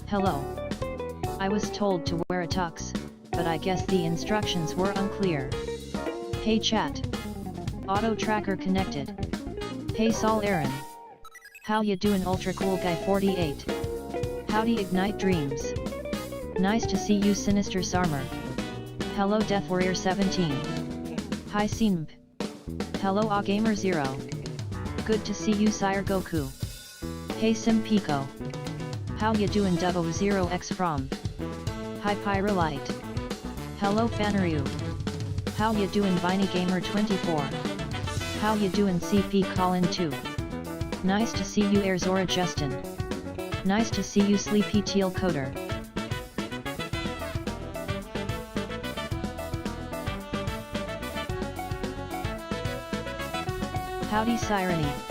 Hello. I was told to wear a tux, but I guess the instructions were unclear. Hey chat. Auto tracker connected. Hey Sol Aaron. How ya doin' ultra cool guy 48? Howdy ignite dreams. Nice to see you Sinister Sarmer. Hello Death Warrior 17. Hi Simp. Hello Gamer 0. Good to see you Sire Goku. Hey Sim Pico. How ya doin' Dubbo 0x from? Hi Pyrolite. Hello Fanaru. How ya doin' Viney Gamer 24? How ya doin' CP Colin 2? Nice to see you Airzora Justin. Nice to see you Sleepy Teal Coder. Howdy Sireny.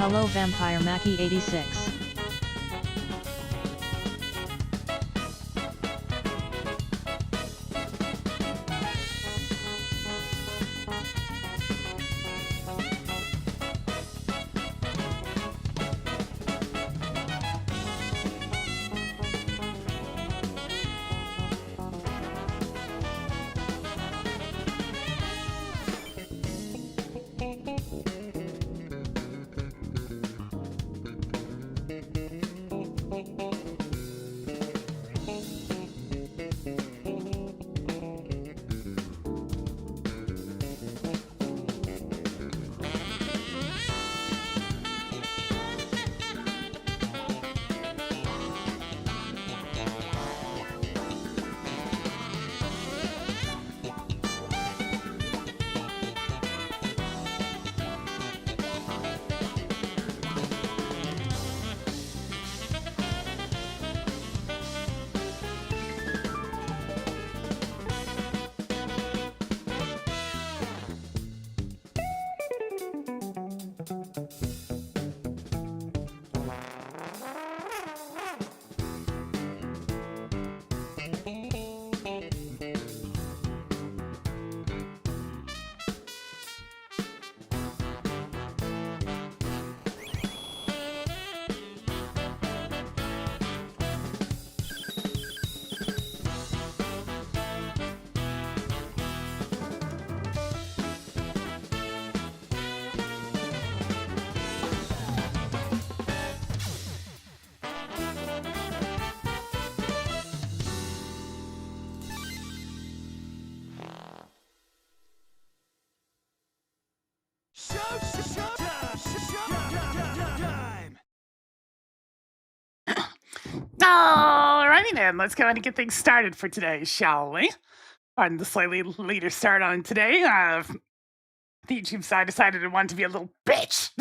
Hello Vampire Mackie 86. Alrighty then, let's go ahead and get things started for today, shall we? On the slightly later start on today, the YouTube side decided it wanted to be a little bitch.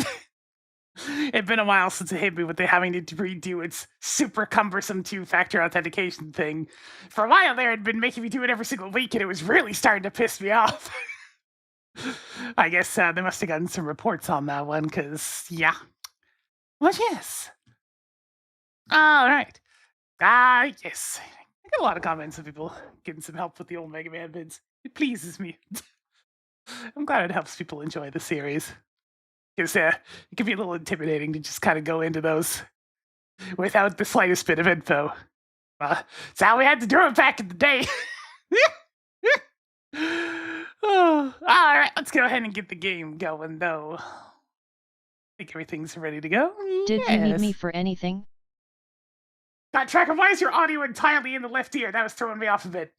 It'd been a while since it hit me with the having to redo its super cumbersome two-factor authentication thing. For a while there, it'd been making me do it every single week, and it was really starting to piss me off. I guess they must have gotten some reports on that one, because, yeah. Well, yes. All right. Yes. I get a lot of comments of people getting some help with the old Mega Man vids. It pleases me. I'm glad it helps people enjoy the series. Because it can be a little intimidating to just kind of go into those without the slightest bit of info. It's how we had to do it back in the day. Oh, all right, let's go ahead and get the game going, though. I think everything's ready to go. Did you need me for anything? Tracker, why is your audio entirely in the left ear? That was throwing me off a bit.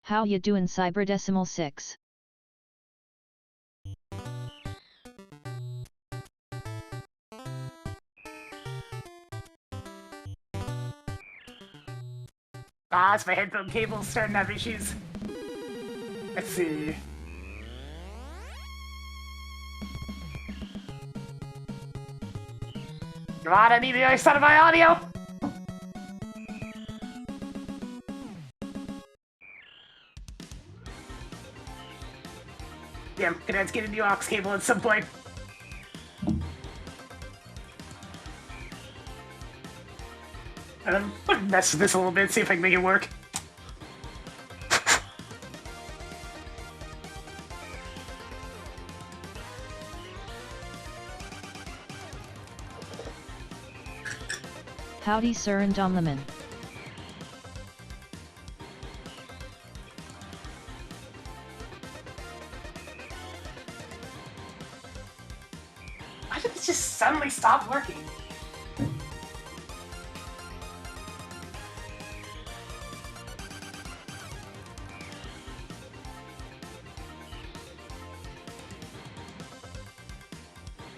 How you doing, Cyberdecimal 6? It's my headphone cable's starting to have issues. Let's see. Come on, I need the other side of my audio! Yeah, I'm gonna have to get a new aux cable at some point. Mess with this a little bit, see if I can make it work. Howdy, Sir and Domlaman. Why did it just suddenly stop working?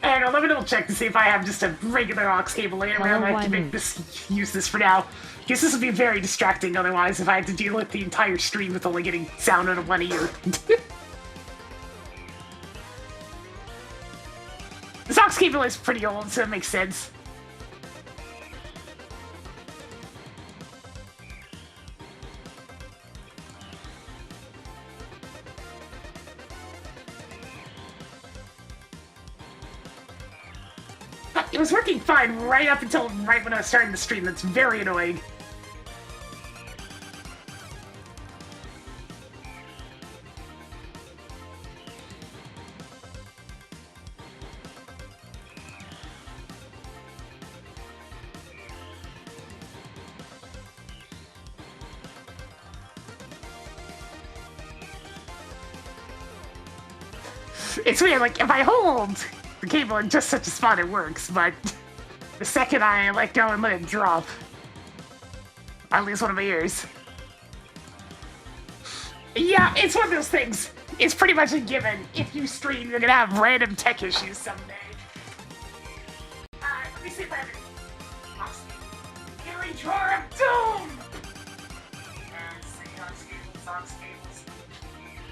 Hang on, let me double check to see if I have just a regular aux cable laying around. I have to make this, use this for now. Because this would be very distracting otherwise if I had to deal with the entire stream with only getting sound out of one ear. This aux cable is pretty old, so it makes sense. It was working fine right up until right when I was starting the stream. That's very annoying. It's weird, like, if I hold the cable in just such a spot, it works, but the second I let go and let it drop, I lose one of my ears. Yeah, it's one of those things. It's pretty much a given. If you stream, you're gonna have random tech issues someday. Alright, let me see if I have any. Eerie Drawer of Doom! Let's see, aux cables.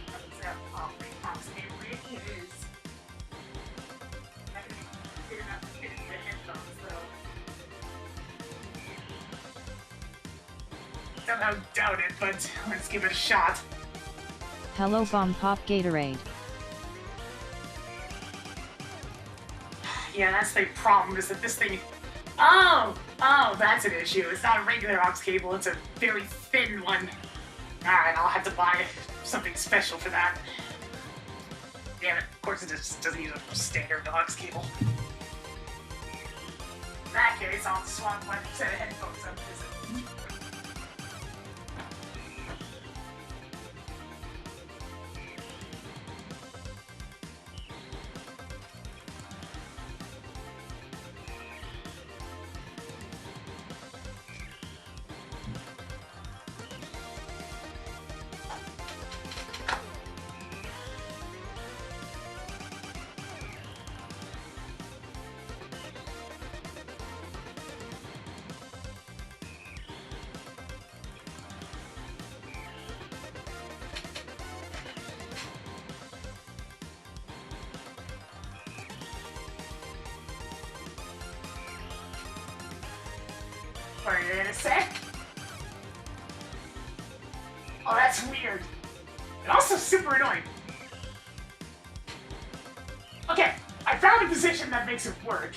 What's that? Oh, wait, aux cable. It is. I'm gonna be good enough to fit into the headphones, though. Somehow doubt it, but let's give it a shot. Hello, Bomb Pop Gatorade. Yeah, that's the problem, is that this thing... Oh, that's an issue. It's not a regular aux cable, it's a very thin one. Alright, I'll have to buy something special for that. Damn it, of course it just doesn't use a standard aux cable. In that case, I'll swap one set of headphones up. Wait a sec. Oh, that's weird. And also super annoying. Okay, I found a position that makes it work.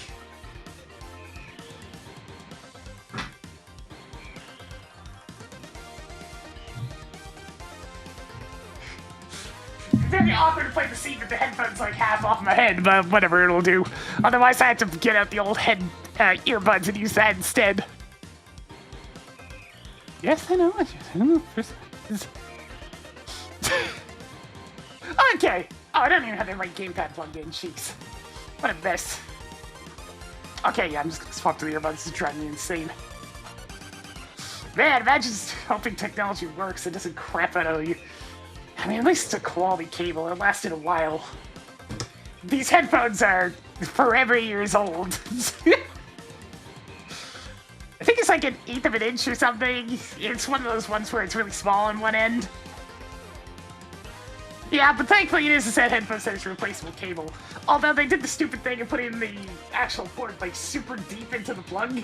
Very awkward to play the scene with the headphones like half off my head, but whatever, it'll do. Otherwise, I had to get out the old head earbuds and use that instead. Yes, I know. Okay. Oh, I don't even have the right gamepad plugged in. Jeez. What a mess. Okay, yeah, I'm just gonna swap to the earbuds. It's driving me insane. Man, imagine just hoping technology works. It doesn't crap out of you. I mean, at least it's a quality cable. It lasted a while. These headphones are forever years old. I think it's like an eighth of an inch or something. It's one of those ones where it's really small on one end. Yeah, but thankfully it is a set headphones that is a replaceable cable. Although they did the stupid thing of putting the actual port like super deep into the plug.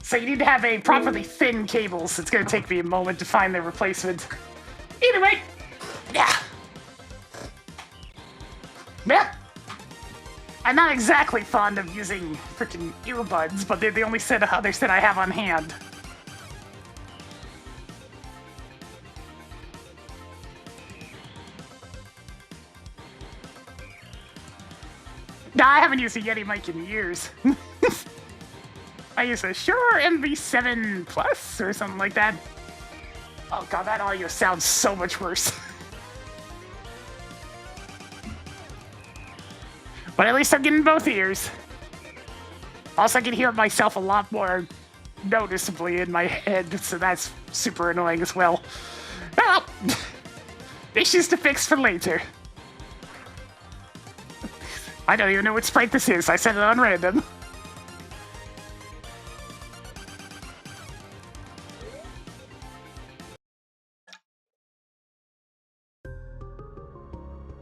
So you need to have a properly thin cable, so it's going to take me a moment to find the replacement. Either way, yeah. Yeah. I'm not exactly fond of using freaking earbuds, but they're the only other set I have on hand. Nah, I haven't used a Yeti mic in years. I use a Shure MV7 Plus or something like that. Oh god, that audio sounds so much worse. But at least I'm getting both ears. Also, I can hear myself a lot more noticeably in my head, so that's super annoying as well. Well, issues to fix for later. I don't even know what sprite this is. I set it on random.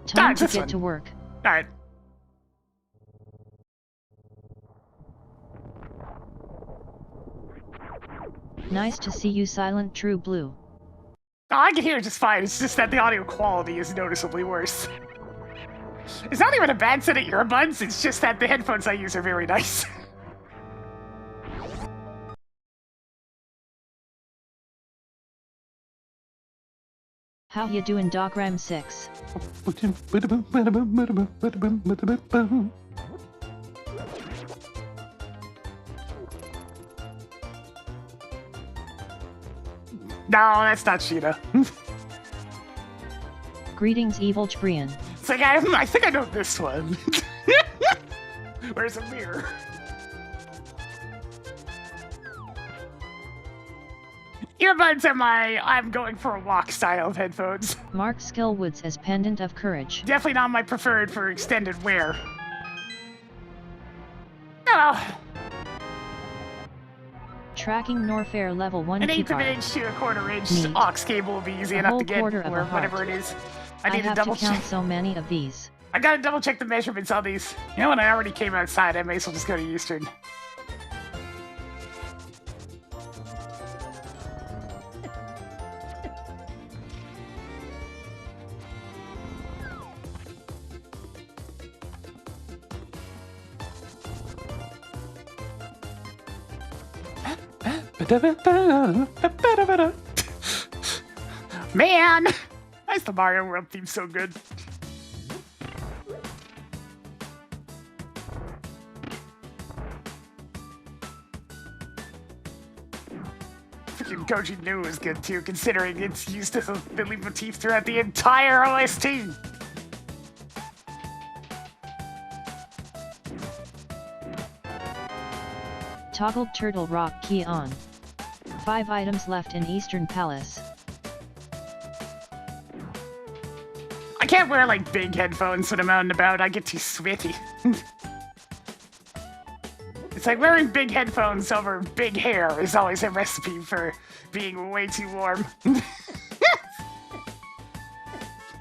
Time to get to work. Alright. Nice to see you, Silent True Blue. Oh, I can hear it just fine. It's just that the audio quality is noticeably worse. It's not even a bad set of earbuds. It's just that the headphones I use are very nice. How you doing, Dogram 6? No, that's not Sheeta. Greetings, Evil Brian. It's like, I think I know this one. Where's a mirror? Earbuds are my I'm going for a walk style of headphones. Mark Skillwoods as Pendant of Courage. Definitely not my preferred for extended wear. Oh. Tracking Norfair level 1 An eighth of an inch to a quarter inch aux cable will be easy enough to get, or whatever it is. I need to double check. I have to count so many of these. I gotta double check the measurements on these. You know what? I already came outside. I may as well just go to Eastern. Man! Why is the Mario World theme so good? Freaking Koji knew it was good too, considering it's used as a leitmotif throughout the entire OST. Toggled Turtle Rock key on. 5 items left in Eastern Palace. I can't wear like big headphones when I'm out and about. I get too sweaty. It's like wearing big headphones over big hair is always a recipe for being way too warm.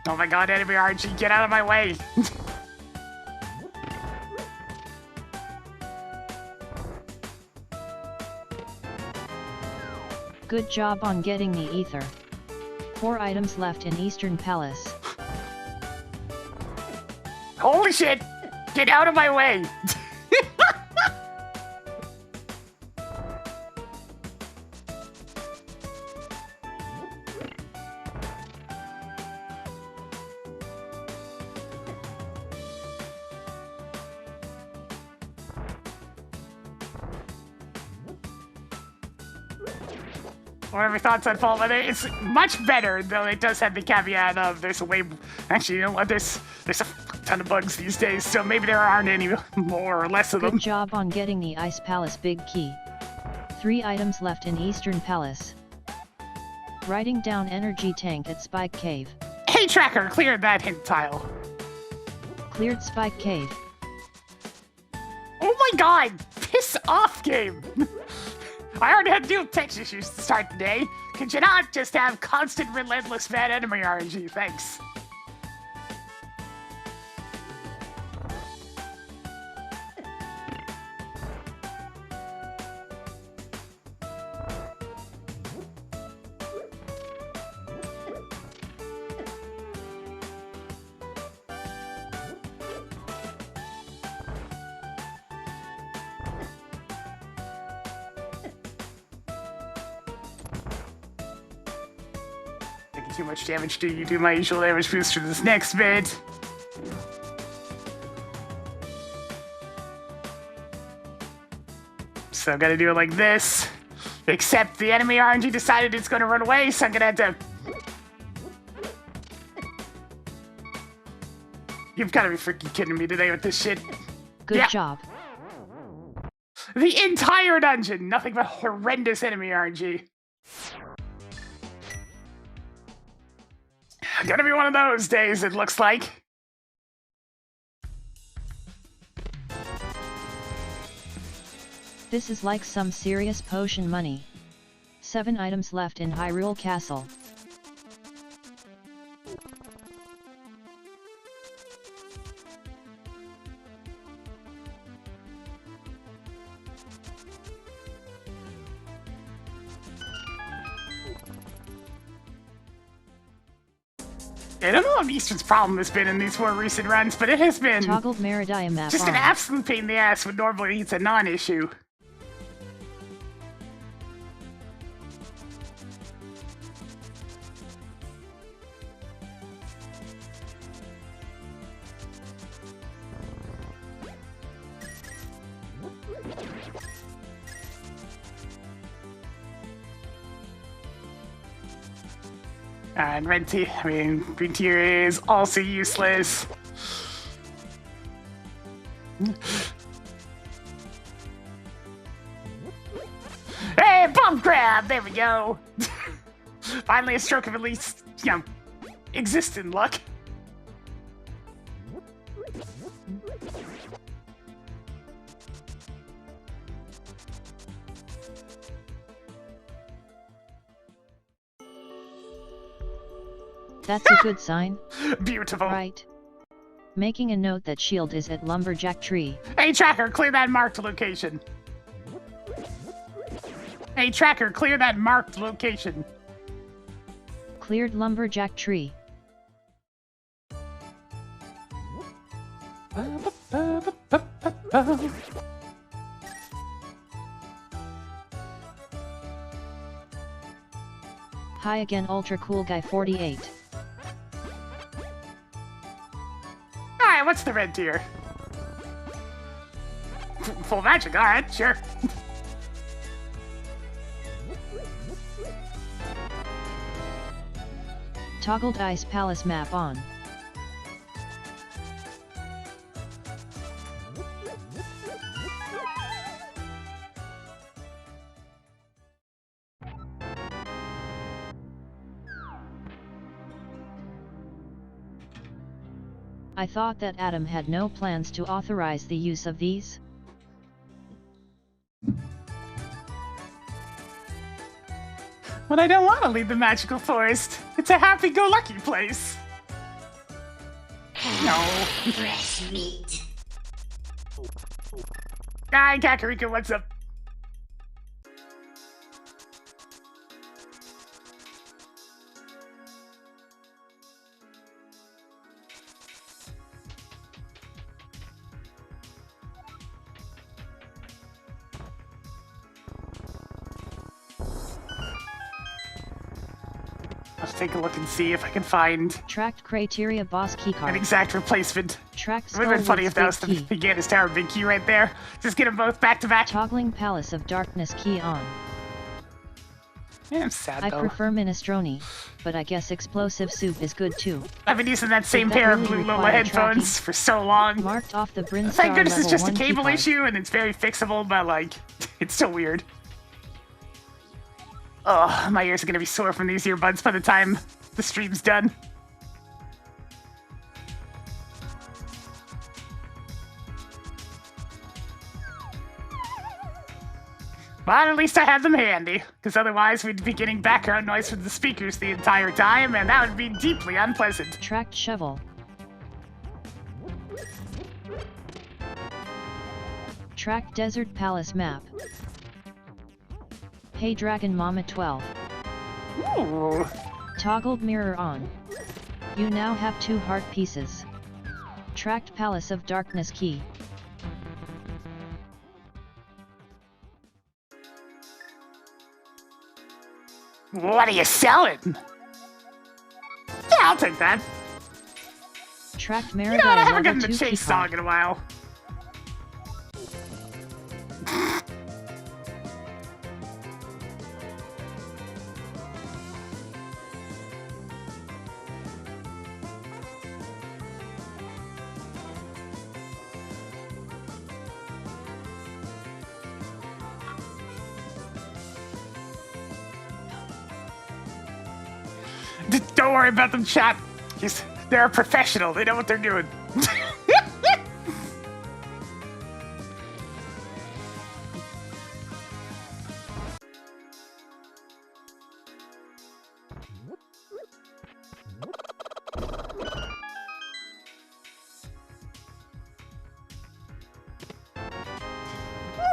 Oh my god, enemy RG, get out of my way! Good job on getting the ether. 4 items left in Eastern Palace. Holy shit! Get out of my way! Whatever thoughts on Fall Weather, it's much better, though it does have the caveat of there's a way. Actually, you know what? There's a ton of bugs these days, so maybe there aren't any more or less of them. Good job on getting the Ice Palace Big Key. 3 items left in Eastern Palace. Writing down energy tank at Spike Cave. Hey Tracker, cleared that hint tile. Cleared Spike Cave. Oh my god! Piss off, game! I already had to deal with text issues to start the day. Could you not just have constant, relentless bad enemy RNG? Thanks. Too much damage. Do you do my usual damage boost for this next bit? So I'm gonna do it like this. Except the enemy RNG decided it's gonna run away, so I'm gonna have to. You've gotta be freaking kidding me today with this shit. Good job. The entire dungeon, nothing but horrendous enemy RNG. Gonna be one of those days, it looks like. This is like some serious potion money. 7 items left in Hyrule Castle. I don't know what Eastern's problem has been in these more recent runs, but it has been Toggled Meridian map just an absolute pain in the ass when normally it's a non-issue. And red tea, green tier is also useless. Hey, bump grab! There we go. Finally, a stroke of at least, existing luck. That's a good sign. Beautiful. Right. Making a note that shield is at Lumberjack Tree. Hey Tracker, clear that marked location. Hey Tracker, clear that marked location. Cleared Lumberjack Tree. Hi again, Ultra Cool Guy 48. Alright, what's the red tier? Full magic, alright, sure. Toggled Ice Palace map on. I thought that Adam had no plans to authorize the use of these. But I don't want to leave the magical forest. It's a happy-go-lucky place. No. Fresh meat. Hi, Kakariko, what's up? take a look and see if I can find Tracked criteria boss an keycard. exact replacement. Tracked It would have been funny if that was Skullwood's the big key. Ganis Tower big key right there. Just get them both back to back. Toggling Palace of Darkness key on. Yeah, I'm sad I though. prefer minestrone, but I guess explosive soup is good too. I've been using that same that pair of really Blue Lola require headphones for so long. Marked off the Brinstar Thank goodness it's level just a 1 cable keycard. issue and it's very fixable, but like, it's still weird. Oh, my ears are gonna be sore from these earbuds by the time the stream's done. But at least I had them handy, because otherwise we'd be getting background noise from the speakers the entire time, and that would be deeply unpleasant. Tracked shovel. Tracked Desert Palace map. Hey Dragon Mama 12. Ooh. Toggled mirror on. You now have 2 heart pieces. Tracked Palace of Darkness key. What are you selling? Yeah, I'll take that. Tracked You know Maribel what? I haven't level gotten 2 the chase keycard. song in a while. Don't worry about them, chat. They're a professional. They know what they're doing.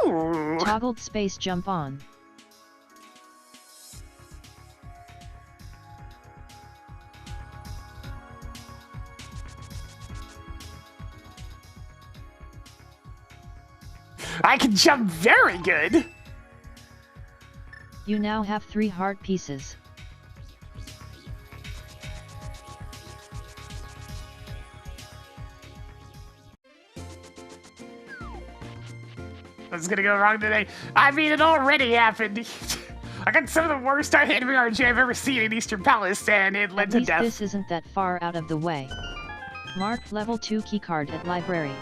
Ooh. Toggled space jump on. I can jump very good. You now have 3 heart pieces. What's gonna go wrong today? I mean, it already happened. I got some of the worst enemy RNG I've ever seen in Eastern Palace, and it led At to least death. this isn't that far out of the way. Marked level 2 keycard at library.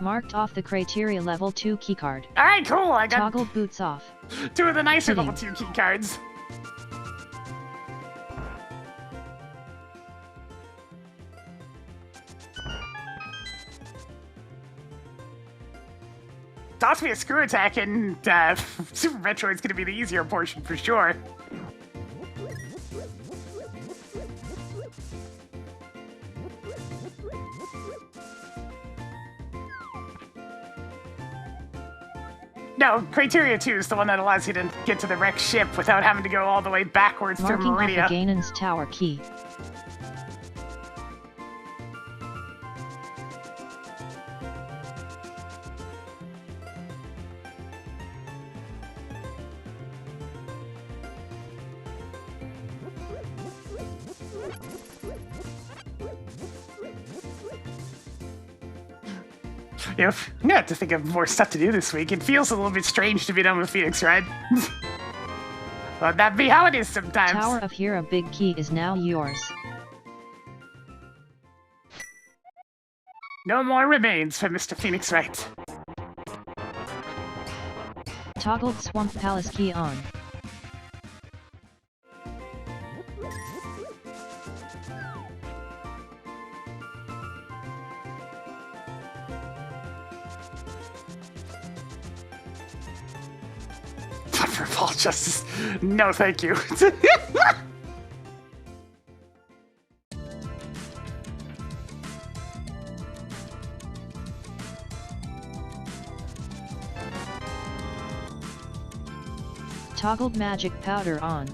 Marked off the criteria level 2 keycard. Alright, cool. I got Toggled boots off. 2 of the nicer Hitting. level 2 key cards. Toss me a screw attack, and Super Metroid's gonna be the easier portion for sure. No, Criteria 2 is the one that allows you to get to the wrecked ship without having to go all the way backwards through Marking off the Meridia. Ganon's tower key. I'm gonna have to think of more stuff to do this week. It feels a little bit strange to be done with Phoenix, right? But that be how it is sometimes. Tower of Hera big key is now yours. No more remains for Mr. Phoenix Wright. Toggled Swamp Palace key on. For Paul Justice. No, thank you. Toggled magic powder on.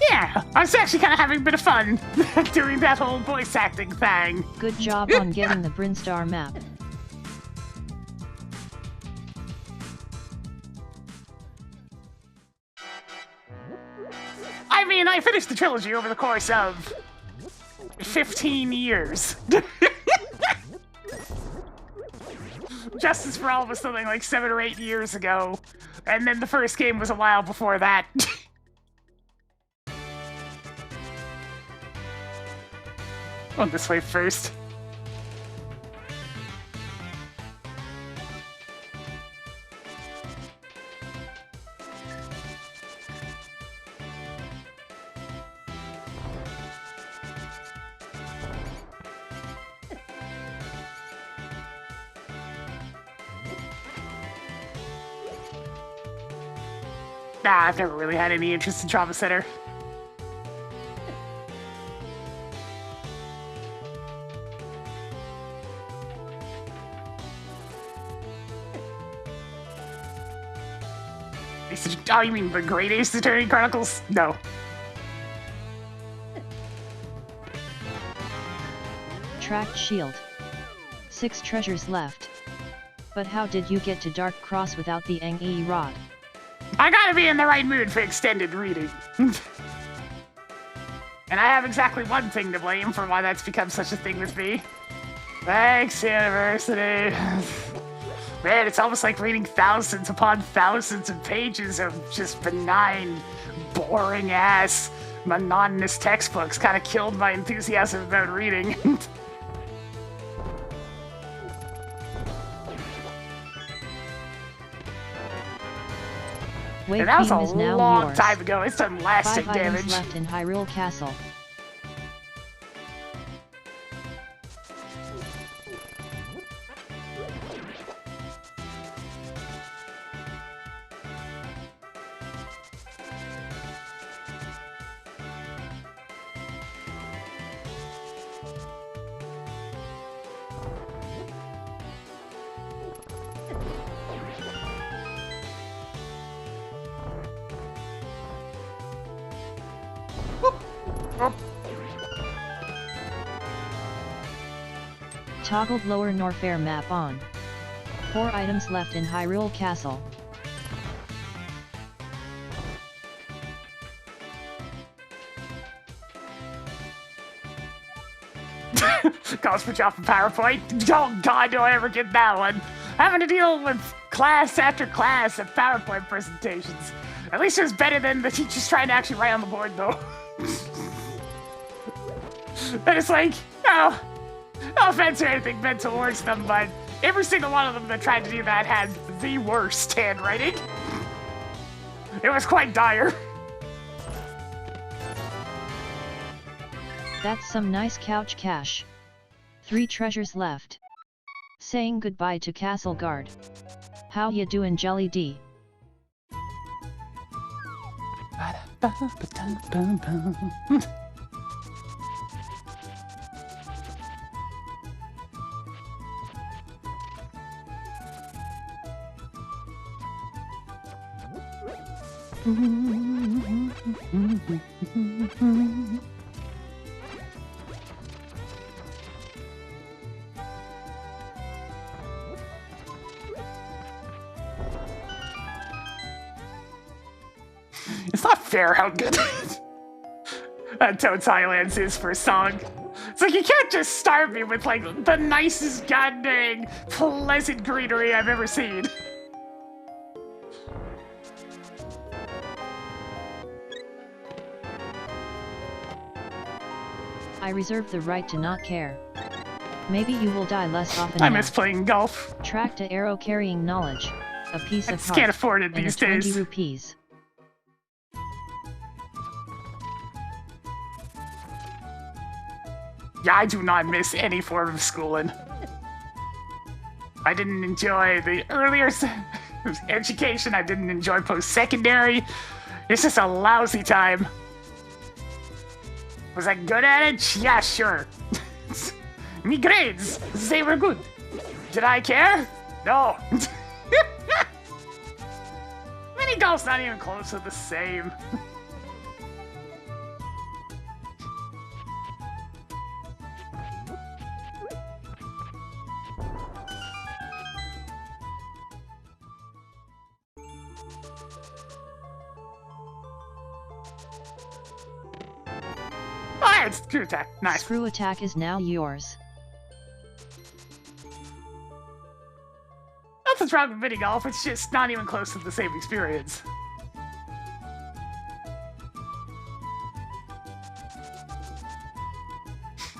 Yeah, I was actually kind of having a bit of fun doing that whole voice acting thing. Good job on getting the Brinstar map. I finished the trilogy over the course of 15 years. Justice for All was something like 7 or 8 years ago, and then the first game was a while before that. Going this way first. Nah, I've never really had any interest in Trauma Center. Oh, you mean the Great Ace Attorney Chronicles? No. Tracked shield. 6 treasures left. But how did you get to Dark Cross without the Ang-E rod? I gotta be in the right mood for extended reading. And I have exactly one thing to blame for why that's become such a thing with me. Thanks, University. Man, it's almost like reading thousands upon thousands of pages of just benign, boring-ass, monotonous textbooks kind of killed my enthusiasm about reading. Wave And that was beam a is now long yours. time ago. It's done lasting 5 damage. items left in Hyrule Castle. Toggled lower Norfair map on. 4 items left in Hyrule Castle. Calls for job from PowerPoint. Oh God, do I ever get that one? Having to deal with class after class of PowerPoint presentations. At least it was better than the teachers trying to actually write on the board, though. And it's like, oh, no offense or anything meant towards them, but every single one of them that tried to do that had the worst handwriting. It was quite dire. That's some nice couch cash. 3 treasures left. Saying goodbye to Castle Guard. How ya doing, Jelly D? It's not fair how good Toad's Highlands is for a song. It's like, you can't just start me with, like, the nicest goddamn pleasant greenery I've ever seen. I reserve the right to not care. Maybe you will die less often I now. miss playing golf. Track to arrow carrying knowledge. A piece I of just heart. can't afford it and these a 20 days. rupees. Yeah, I do not miss any form of schooling. I didn't enjoy the earlier education. I didn't enjoy post-secondary. It's just a lousy time. Was I good at it? Yeah, sure. Me grades, they were good. Did I care? No. Mini golf's not even close to the same. Yeah, it's screw attack. Nice. Screw attack is now yours. Nothing's wrong with mini golf, it's just not even close to the same experience.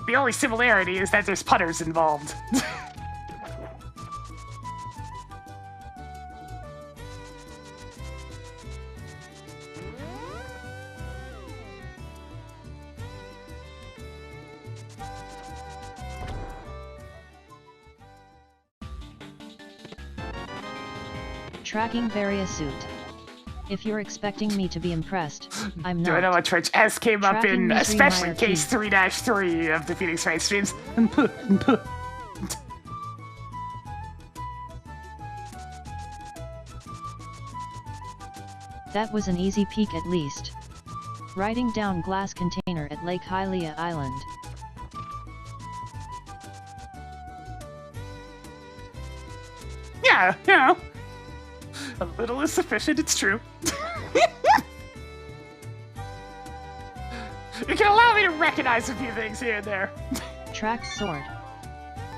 The only similarity is that there's putters involved. Tracking various suit. If you're expecting me to be impressed, I'm not. Do I know what Twitch S came up in, Tracking especially Misery case 3-3 of the Phoenix Wright streams? That was an easy peek at least. Writing down glass container at Lake Hylia Island. Yeah, you know. A little is sufficient, it's true. You can allow me to recognize a few things here and there. Tracked sword.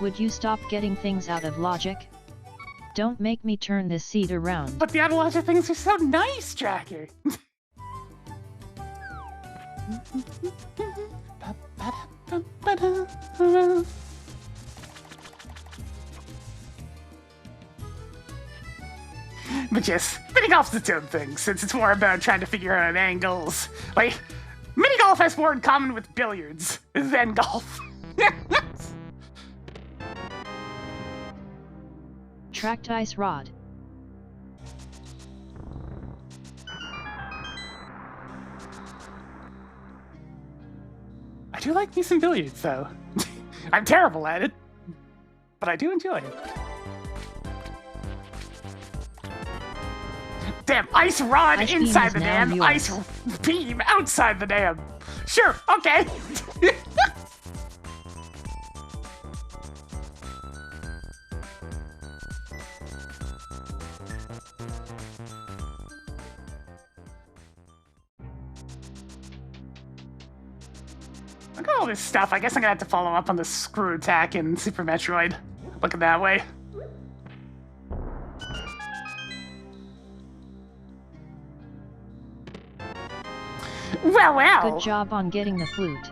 Would you stop getting things out of logic? Don't make me turn this seat around. But the other things are so nice, Jackie. But yes, mini golf's its own thing, since it's more about trying to figure out angles. Like, mini golf has more in common with billiards than golf. Tracked ice rod. I do like me some billiards, though. I'm terrible at it, but I do enjoy it. Damn, ice rod Ice inside the beam is now dam, yours. ice beam outside the dam. Sure, okay. Look at all this stuff. I guess I'm gonna have to follow up on the screw attack in Super Metroid. Looking that way. Well, well. Good job on getting the flute.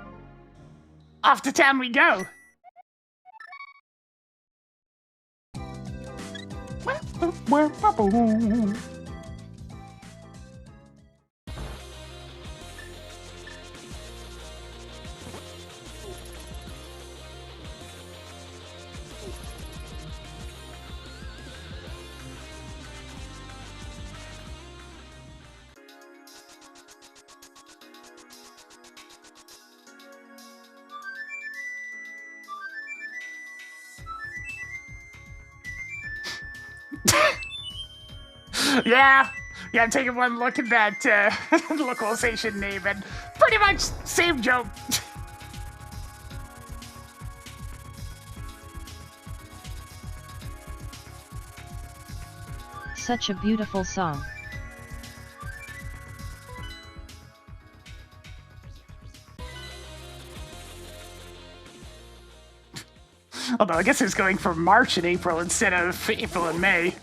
Off to town we go. Yeah, I'm taking one look at that localization name, and pretty much same joke. Such a beautiful song. Although I guess it's going for March and April instead of April and May.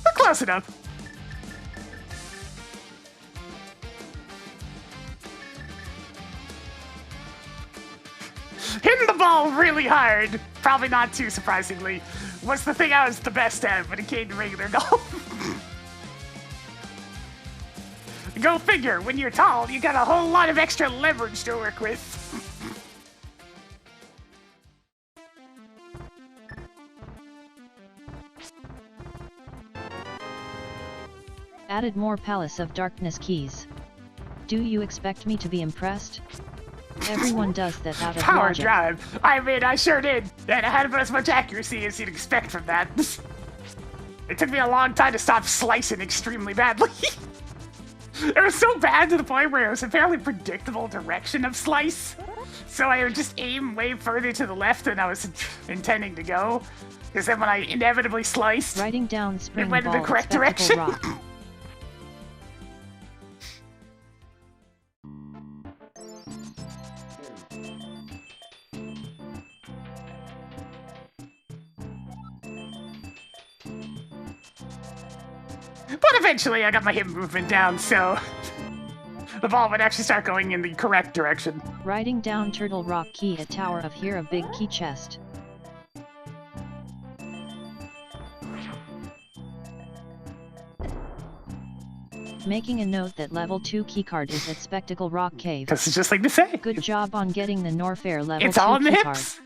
But close enough. Hitting the ball really hard, probably not too surprisingly, was the thing I was the best at when it came to regular golf. Go figure, when you're tall, you got a whole lot of extra leverage to work with. Added more Palace of Darkness keys. Do you expect me to be impressed? Everyone does that out of Power logic. drive. I mean, I sure did. And I had about as much accuracy as you'd expect from that. It took me a long time to stop slicing extremely badly. It was so bad to the point where it was a fairly predictable direction of slice. So I would just aim way further to the left than I was intending to go. Because then when I inevitably sliced, Writing down spring it went in ball the correct spectacle direction. rock. But eventually I got my hip movement down, so the ball would actually start going in the correct direction. Writing down Turtle Rock key at Tower of Hera big key chest. Making a note that level 2 keycard is at Spectacle Rock Cave. This is just like to say. Good job on getting the Norfair level 2 It's all in the keycard. hips.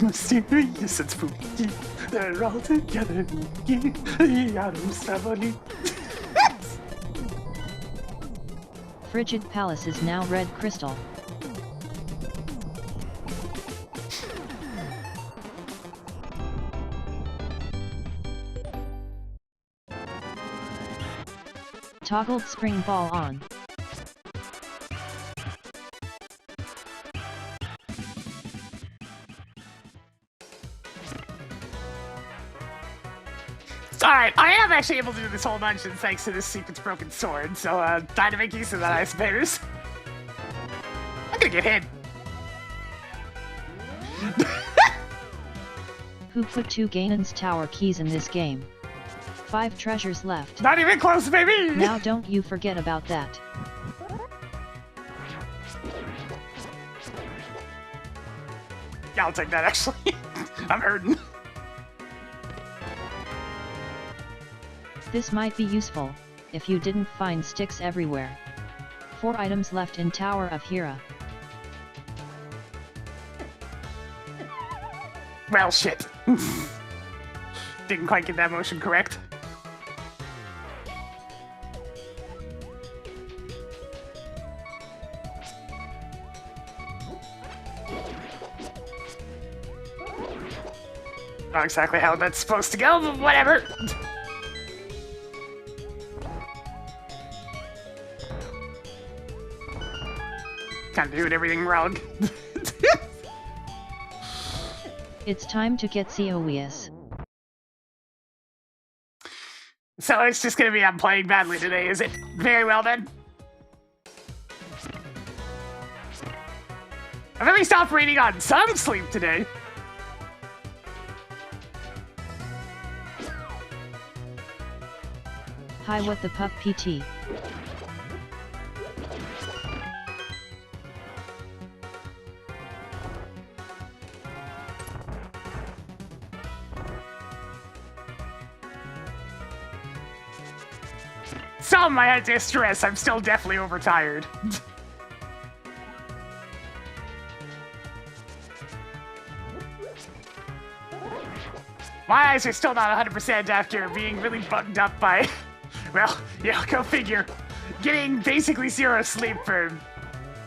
Mysterious and spooky, they're all together. The Addams family. Frigid Palace is now red crystal. Toggled spring ball on. Alright, I am actually able to do this whole dungeon thanks to this secret's broken sword, so time to make use of that, I suppose. I'm gonna get hit. Who put 2 Ganon's tower keys in this game? 5 treasures left. Not even close, baby! Now don't you forget about that. Yeah, I'll take that, actually. I'm hurting. This might be useful, if you didn't find sticks everywhere. 4 items left in Tower of Hera. Well, shit. Didn't quite get that motion correct. Not exactly how that's supposed to go, but whatever. Kind of doing everything wrong. It's time to get COES. So it's just gonna be I'm playing badly today, is it? Very well then. I've at least operating on some sleep today. Hi, what the pup PT. Some of my distress, I'm still definitely overtired. My eyes are still not 100% after being really bugged up by, well, yeah, go figure. Getting basically 0 sleep for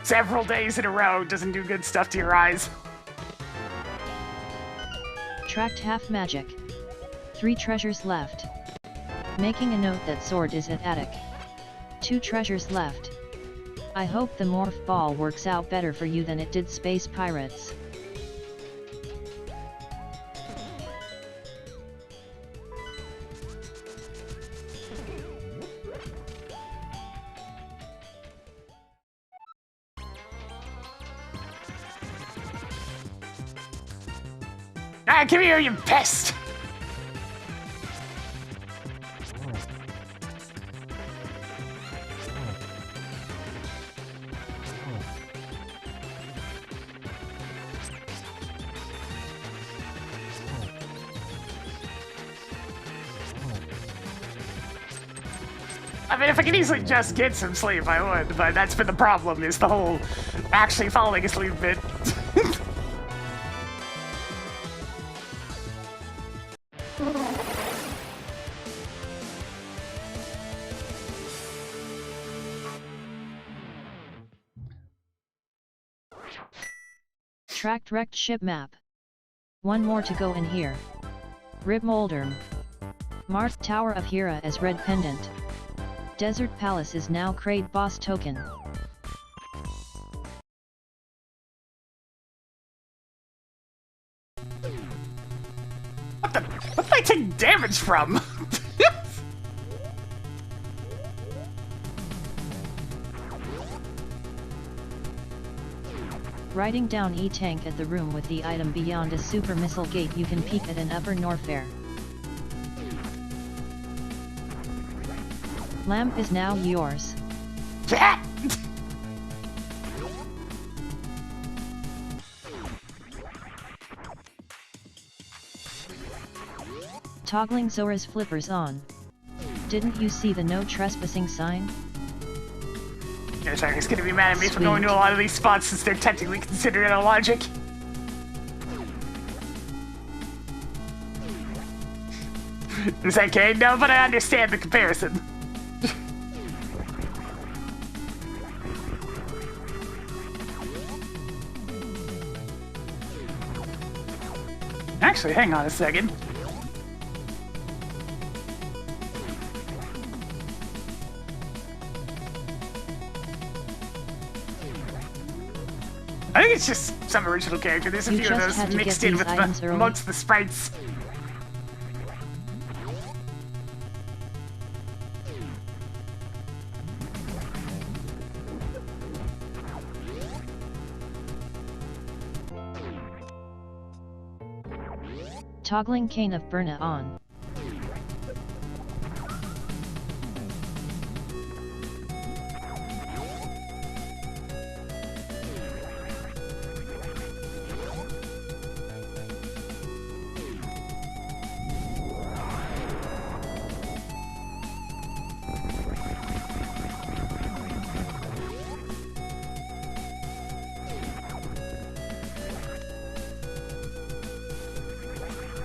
several days in a row doesn't do good stuff to your eyes. Tracked half magic. 3 treasures left. Making a note that sword is at attic. 2 treasures left. I hope the morph ball works out better for you than it did Space Pirates. Ah, come here, you pest! I mean, if I could easily just get some sleep, I would, but that's been the problem, is the whole actually falling asleep bit. Tracked wrecked ship map. 1 more to go in here. Rib Moldern. Marked Tower of Hera as red pendant. Desert Palace is now Kraid boss token. What the? What did I take damage from? Writing down E-tank at the room with the item beyond a super missile gate, you can peek at an upper Norfair. Lamp is now yours. Toggling Zora's flippers on. Didn't you see the no trespassing sign? He's gonna be mad at me for going to a lot of these spots since they're technically considered illogic. Is that okay? No, but I understand the comparison. Actually, hang on a second. I think it's just some original character. There's a few of those mixed in with amongst the sprites. Toggling Cane of Berna on.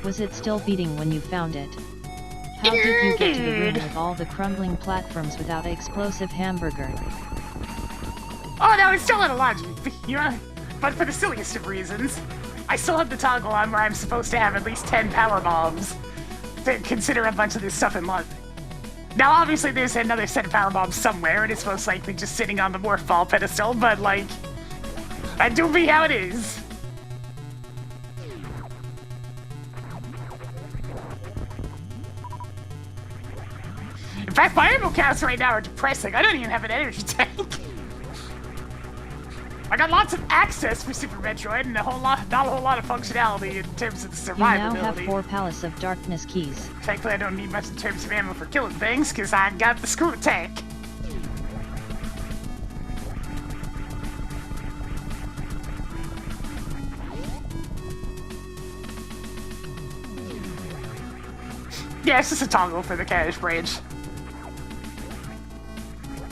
Was it still beating when you found it? How did you get to the room with all the crumbling platforms without explosive hamburger? Oh no, it's still illogic, but for the silliest of reasons. I still have the toggle on where I'm supposed to have at least 10 power bombs to consider a bunch of this stuff in logic. Now obviously there's another set of power bombs somewhere and it's most likely just sitting on the morph ball pedestal, but like, that do be how it is. In fact, my ammo counts right now are depressing. I don't even have an energy tank. I got lots of access for Super Metroid and not a whole lot of functionality in terms of survivability. You now have 4 Palace of Darkness keys. Thankfully, I don't need much in terms of ammo for killing things, because I got the screw tank. Yeah, it's just a toggle for the Cash Bridge.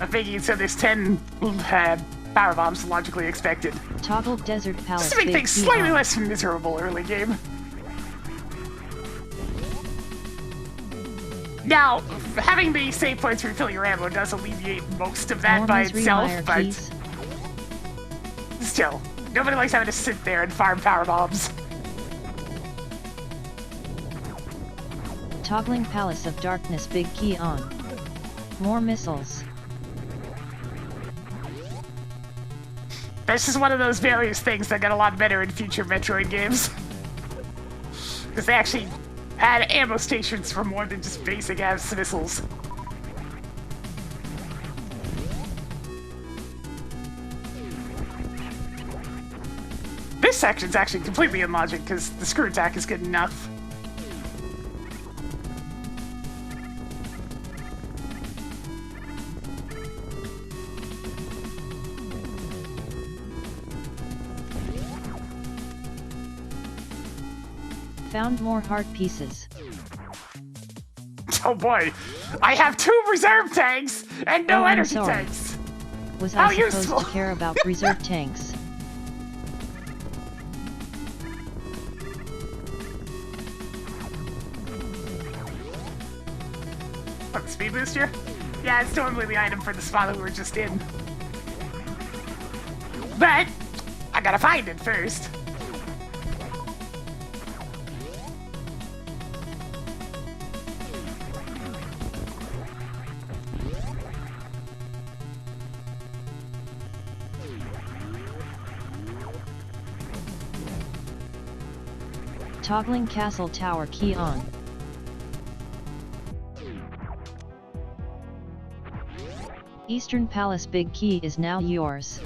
I'm thinking so there's 10 power bombs logically expected. Toggle Desert Palace. Just to make things slightly less miserable early game. Now, having the save points refill your ammo does alleviate most of that by itself, but keys. Still, nobody likes having to sit there and farm power bombs. Toggling Palace of Darkness big key on. More missiles. This is one of those various things that got a lot better in future Metroid games. Because they actually had ammo stations for more than just basic ass missiles. This section's actually completely illogic because the screw attack is good enough. Found more heart pieces. Oh boy, I have 2 reserve tanks and no energy tanks. Was I supposed to care about reserve tanks? What, the speed booster? Yeah, it's normally the item for the spot that we were just in. But I gotta find it first. Toggling Castle Tower key on. Eastern Palace big key is now yours.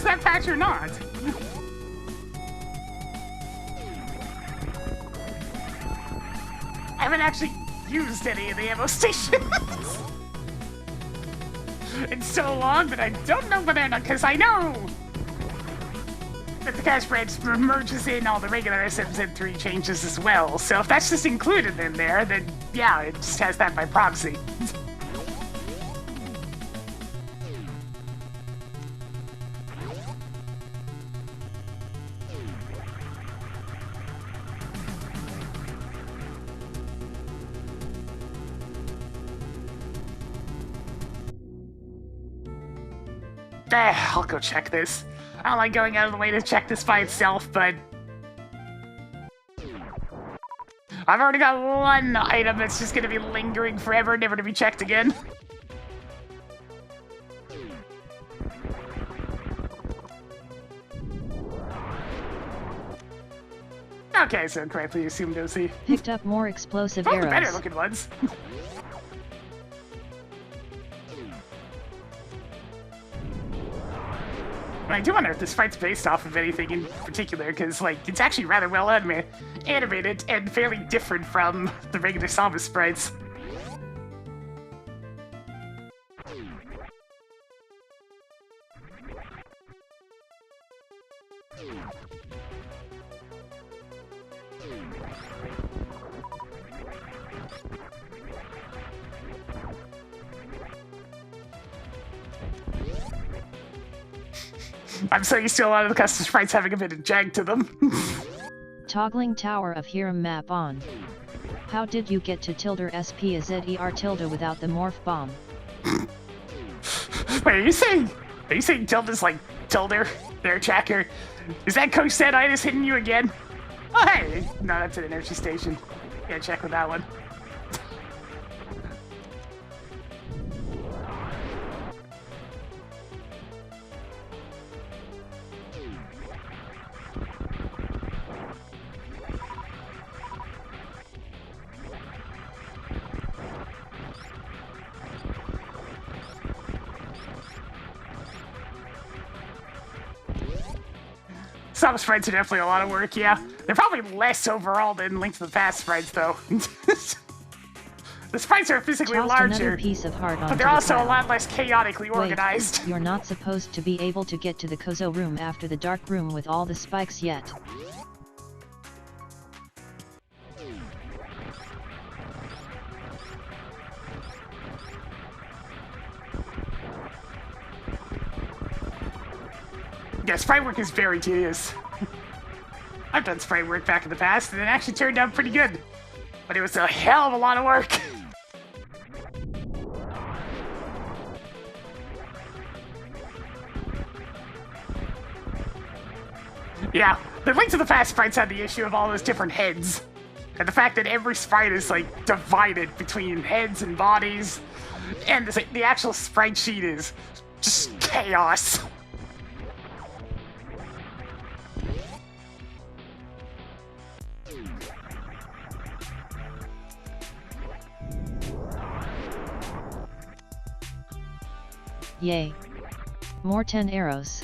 that patch or not. I haven't actually used any of the ammo stations in so long that I don't know whether or not, because I know that the cash branch merges in all the regular SMZ3 changes as well. So if that's just included in there, then yeah, it just has that by proxy. I'll go check this. I don't like going out of the way to check this by itself, but I've already got one item that's just gonna be lingering forever, never to be checked again. Okay, so correctly assumed OC. Picked up more explosive Oh, the arrows. better looking ones. I do wonder if this fight's based off of anything in particular, because, like, it's actually rather well animated and fairly different from the regular Samus sprites. I'm so used to a lot of the custom sprites having a bit of jag to them. Toggling Tower of Hiram map on. How did you get to tilde SPAZER tilde without the morph bomb? Wait, are you saying tilde's like tilder there, Tracker? Is that Coach Sanitis hitting you again? Oh, hey! No, that's an energy station. Yeah, check with that one. Some sprites are definitely a lot of work, yeah. They're probably less overall than Link to the Past sprites, though. The sprites are physically Tossed larger, another piece of heart but onto they're the also a pile. lot less chaotically Wait, organized. you're not supposed to be able to get to the Kozo room after the dark room with all the spikes yet. Yeah, sprite work is very tedious. I've done sprite work back in the past, and it actually turned out pretty good. But it was a hell of a lot of work. Yeah, the Link to the Past sprites had the issue of all those different heads. And the fact that every sprite is, like, divided between heads and bodies. And the actual sprite sheet is just chaos. Yay. More 10 arrows.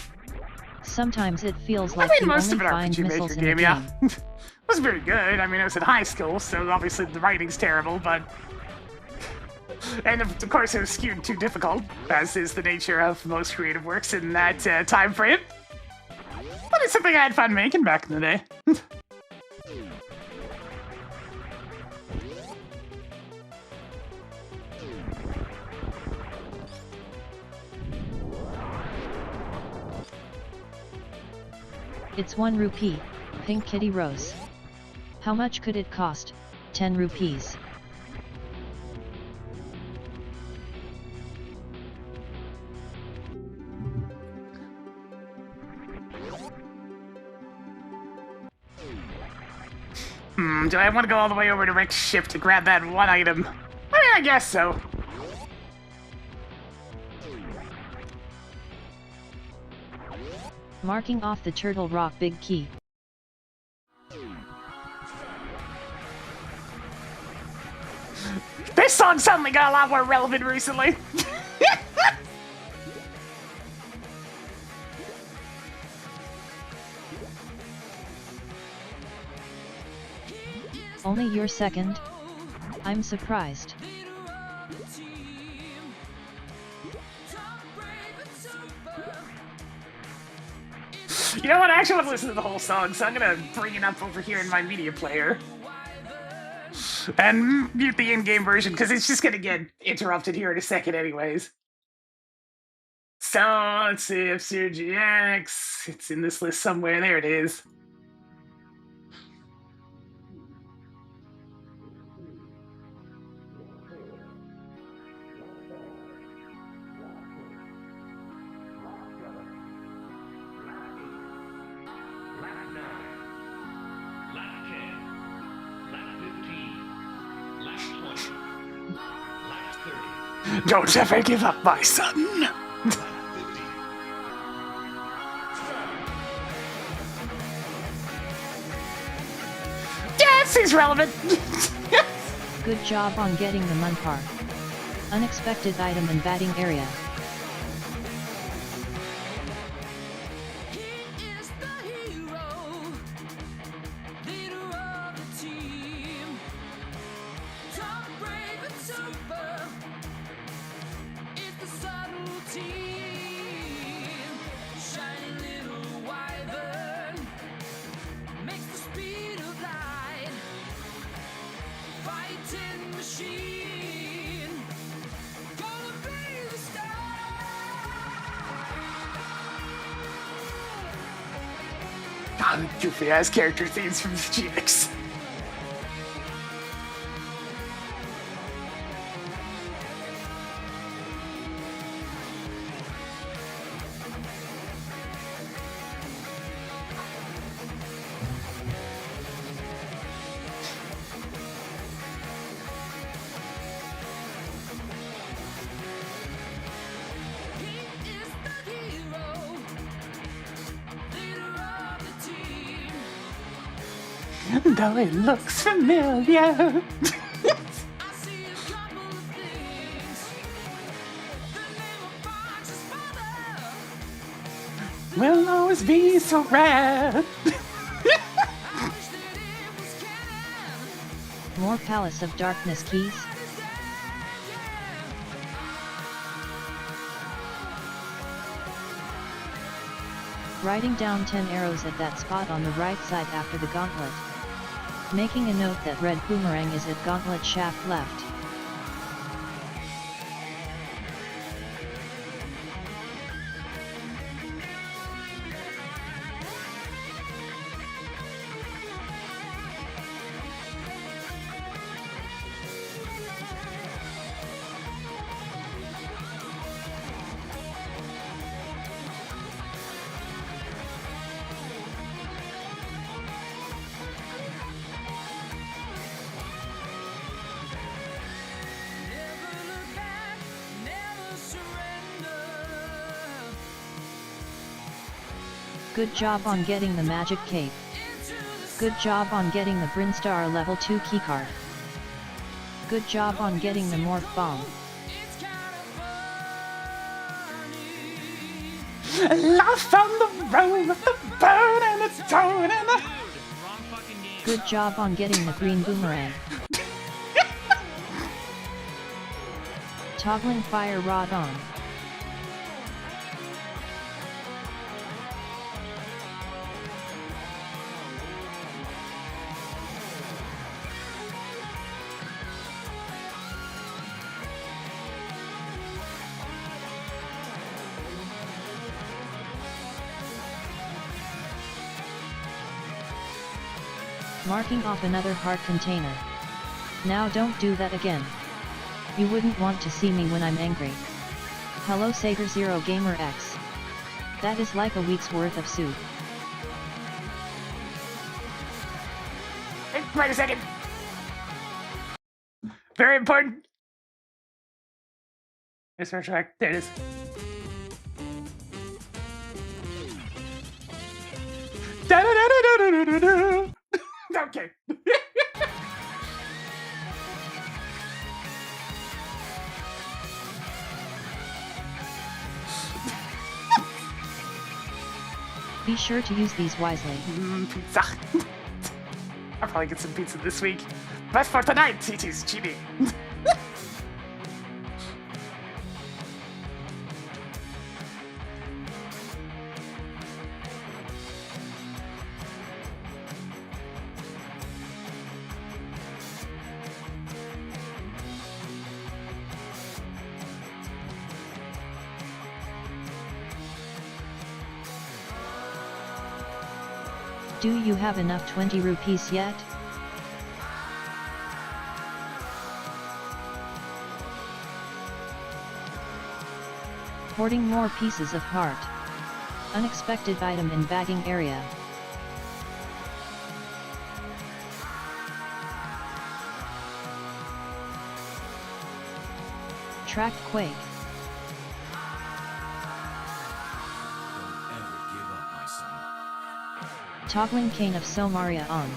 Sometimes it feels like I mean, you most only of an find RPG missiles Maker in a game, game. yeah. It was very good. I mean, it was in high school, so obviously the writing's terrible, but... And of course it was skewed too difficult, as is the nature of most creative works in that time frame. But it's something I had fun making back in the day. It's 1 rupee, PinkKittyRose. How much could it cost? 10 rupees. Do I want to go all the way over to Rick's ship to grab that one item? I mean, I guess so. Marking off the Turtle Rock Big Key. This song suddenly got a lot more relevant recently. Only your second? I'm surprised. You know what? I actually want to listen to the whole song, so I'm gonna bring it up over here in my media player. And mute the in-game version, because it's just gonna get interrupted here in a second anyways. So, let's see if CRGX, it's in this list somewhere, there it is. Don't ever give up, my son. Yes, he's relevant. Good job on getting the Munpar. Unexpected item in batting area. Goofy ass character themes from the GX. Though it looks familiar. Will always be so rare. More Palace of Darkness keys. Writing down 10 arrows at that spot on the right side after the gauntlet. Making a note that red boomerang is at gauntlet shaft left. Good job on getting the magic cape. Good job on getting the Brinstar level 2 keycard. Good job on getting the morph bomb. Life on the road with the bird and its tone and the... Good job on getting the green boomerang. Toggling fire rod on. Marking off another heart container. Now don't do that again. You wouldn't want to see me when I'm angry. Hello Sager Zero Gamer X. That is like a week's worth of soup. Wait a second. Very important. It's our track. There it is. Da da da da da da da da. Okay. Be sure to use these wisely. Pizza. I'll probably get some pizza this week. But for tonight, it is cheating. Do you have enough 20 rupees yet? Hoarding more pieces of heart. Unexpected item in bagging area. Tracked quake. Don't ever give up, my son. Toggling cane of Somaria on.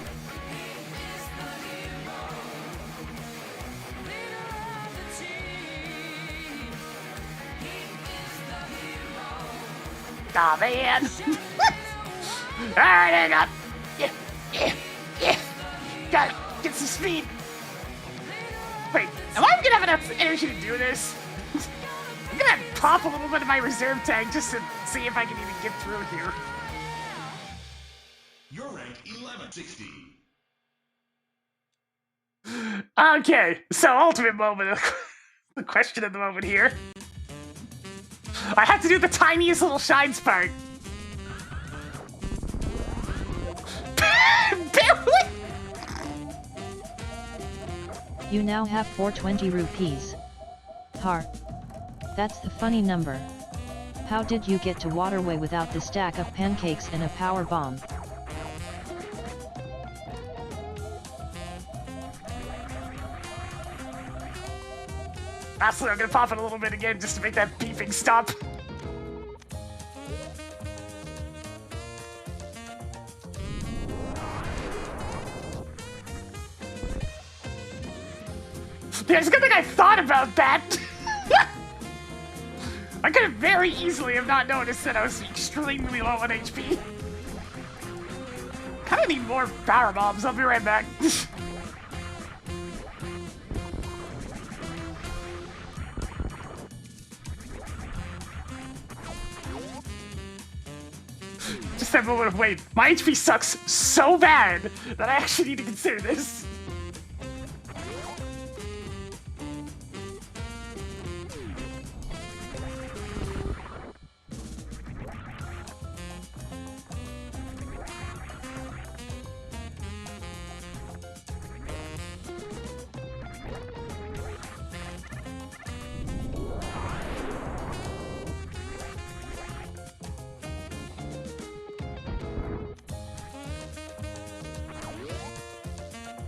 Aw, man. Alright, I got. Yeah. Gotta get some speed. Wait, am I gonna have enough energy to do this? I'm gonna pop a little bit of my reserve tank just to see if I can even get through here. You're ranked 1160. Okay, so ultimate moment. The question of the moment here. I have to do the tiniest little shines part. Barely. You now have 420 rupees. Heart. That's the funny number. How did you get to Waterway without the stack of pancakes and a power bomb? Actually, I'm gonna pop it a little bit again just to make that beeping stop. Yeah, it's a good thing I thought about that. I could have very easily have not noticed that I was extremely low on HP. Kinda need more power bombs. I'll be right back. Just that moment of wait. My HP sucks so bad that I actually need to consider this.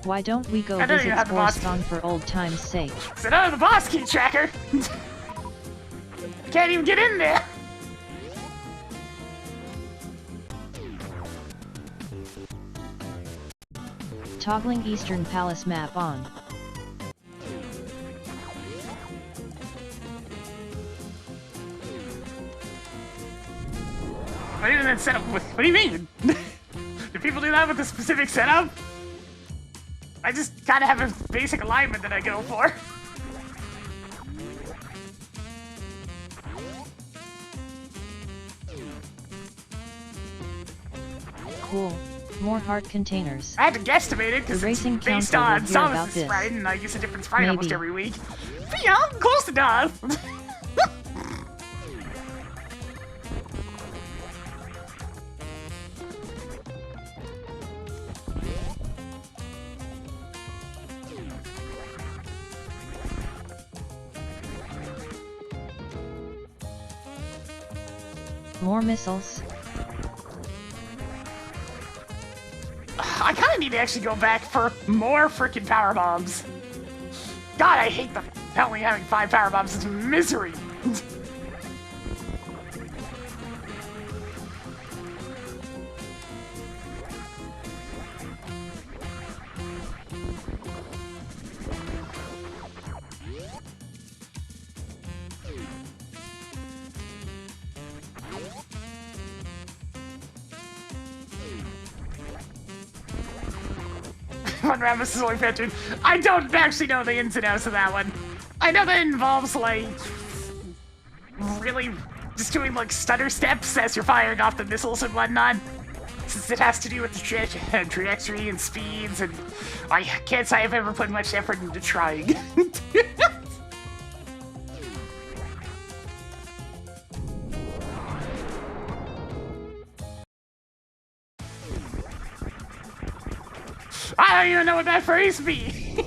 Why don't we go I don't visit even have the boss. Sporston for old time's sake? Sit on the boss key tracker. Can't even get in there. Toggling Eastern Palace map on. What do that setup with? What do you mean? Do people do that with a specific setup? I just kind of have a basic alignment that I go for. Cool. More heart containers. I had to guesstimate it because The it's racing based council will on hear about Samus's this. sprite, and I use a different sprite almost Maybe. every week. But yeah, close enough. More missiles. I kind of need to actually go back for more freaking power bombs. God, I hate the only having 5 power bombs. It's misery. One round Mrs. Only Veteran. I don't actually know the ins and outs of that one. I know that involves, like, really just doing, like, stutter steps as you're firing off the missiles and whatnot. Since it has to do with the trajectory and speeds, and I can't say I've ever put much effort into trying. I don't even know what that phrase means.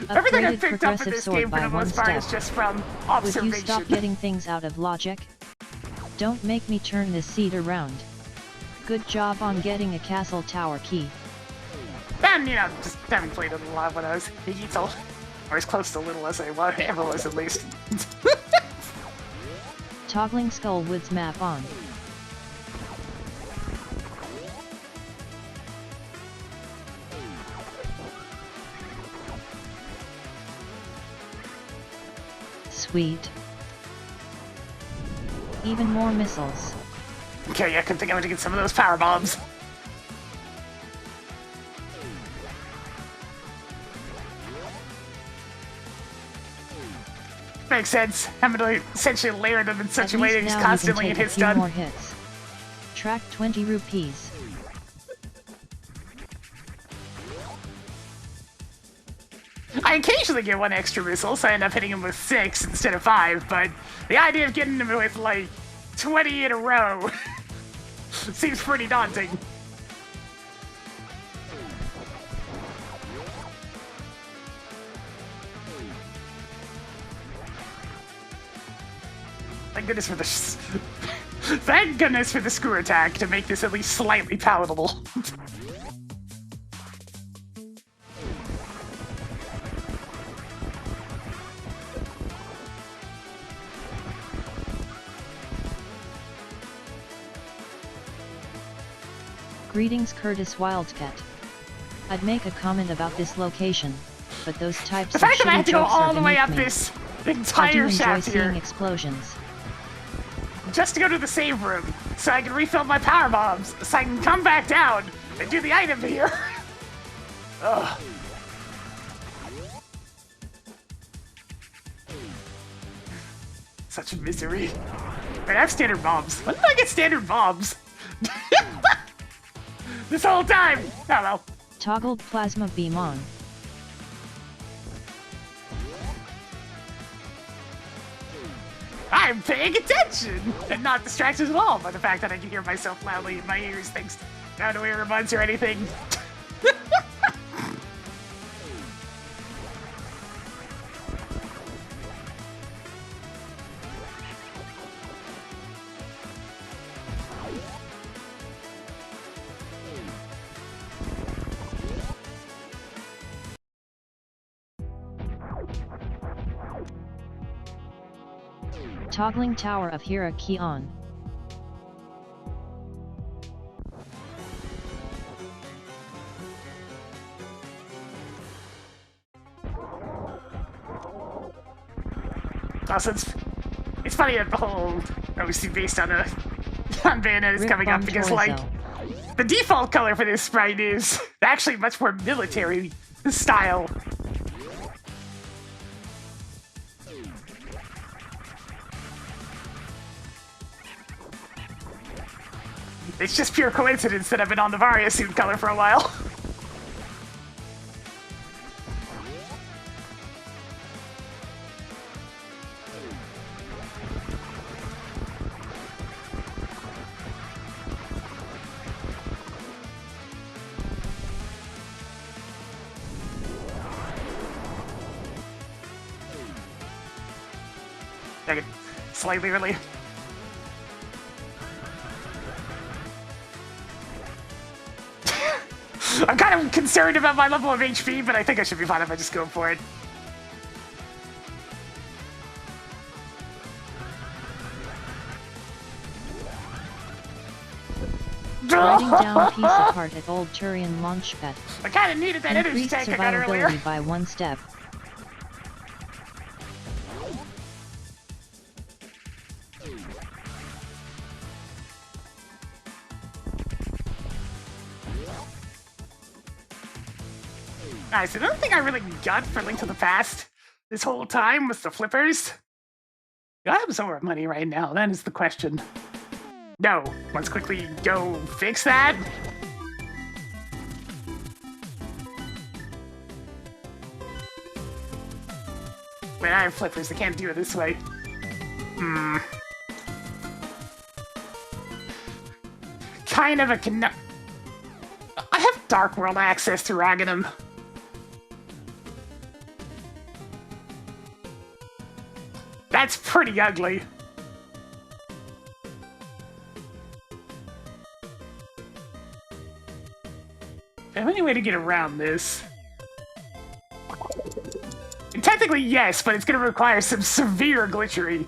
Everything I picked up in this game for the most part is just from observation. Would you stop getting things out of logic? Don't make me turn this seat around. Good job on getting a castle tower key. And, you know, just having played it a lot when I was little. Or as close to little as I ever was, at least. Toggling Skullwoods map on. Sweet. Even more missiles. Okay, I couldn't think I went to get some of those power bombs. Makes sense. I'm gonna essentially layer them in such a way that he's constantly get hits done. More hits. Track 20 rupees. I occasionally get one extra missile, so I end up hitting him with 6 instead of 5, but the idea of getting him with, like, 20 in a row seems pretty daunting. Thank goodness for the thank goodness for the screw attack to make this at least slightly palatable. Greetings, Curtis Wildcat. I'd make a comment about this location, but those types of fact that I shitty have to go jokes all are the way up beneath me. this I do entire enjoy shaft seeing here explosions. just to go to the save room so I can refill my power bombs so I can come back down and do the item here. Ugh. Such misery. Wait, I have standard bombs. When did I get standard bombs? This whole time! Oh well. Toggled plasma beam on. I'm paying attention! And not distracted at all by the fact that I can hear myself loudly in my ears thanks to no buds or anything. Toggling Tower of Hera key on. Also, it's funny that the whole OC based on Bayonetta is coming up because, like, the default color for this sprite is actually much more military style. It's just pure coincidence that I've been on the Varia suit color for a while. I get slightly early. I'm kind of concerned about my level of HP, but I think I should be fine if I just go for it. Writing down piece apart at Old Turian Launchpad. I kind of needed that energy Increased tank I got earlier. survivability by 1 step. Alright, so the only thing I really got for Link to the Past this whole time was the flippers. Do I have some more money right now? That is the question. No. Let's quickly go fix that. Wait, I have flippers. I can't do it this way. Kind of a I have Dark World access to Raghanum. That's pretty ugly. Do I have any way to get around this? Technically, yes, but it's gonna require some severe glitchery.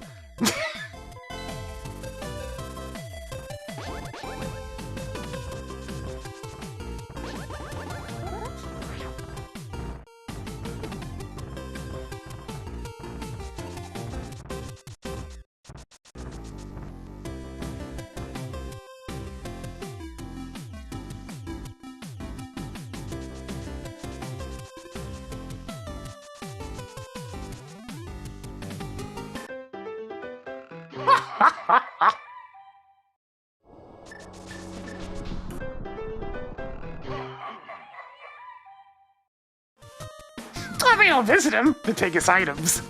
I mean, I'll visit him to take his items.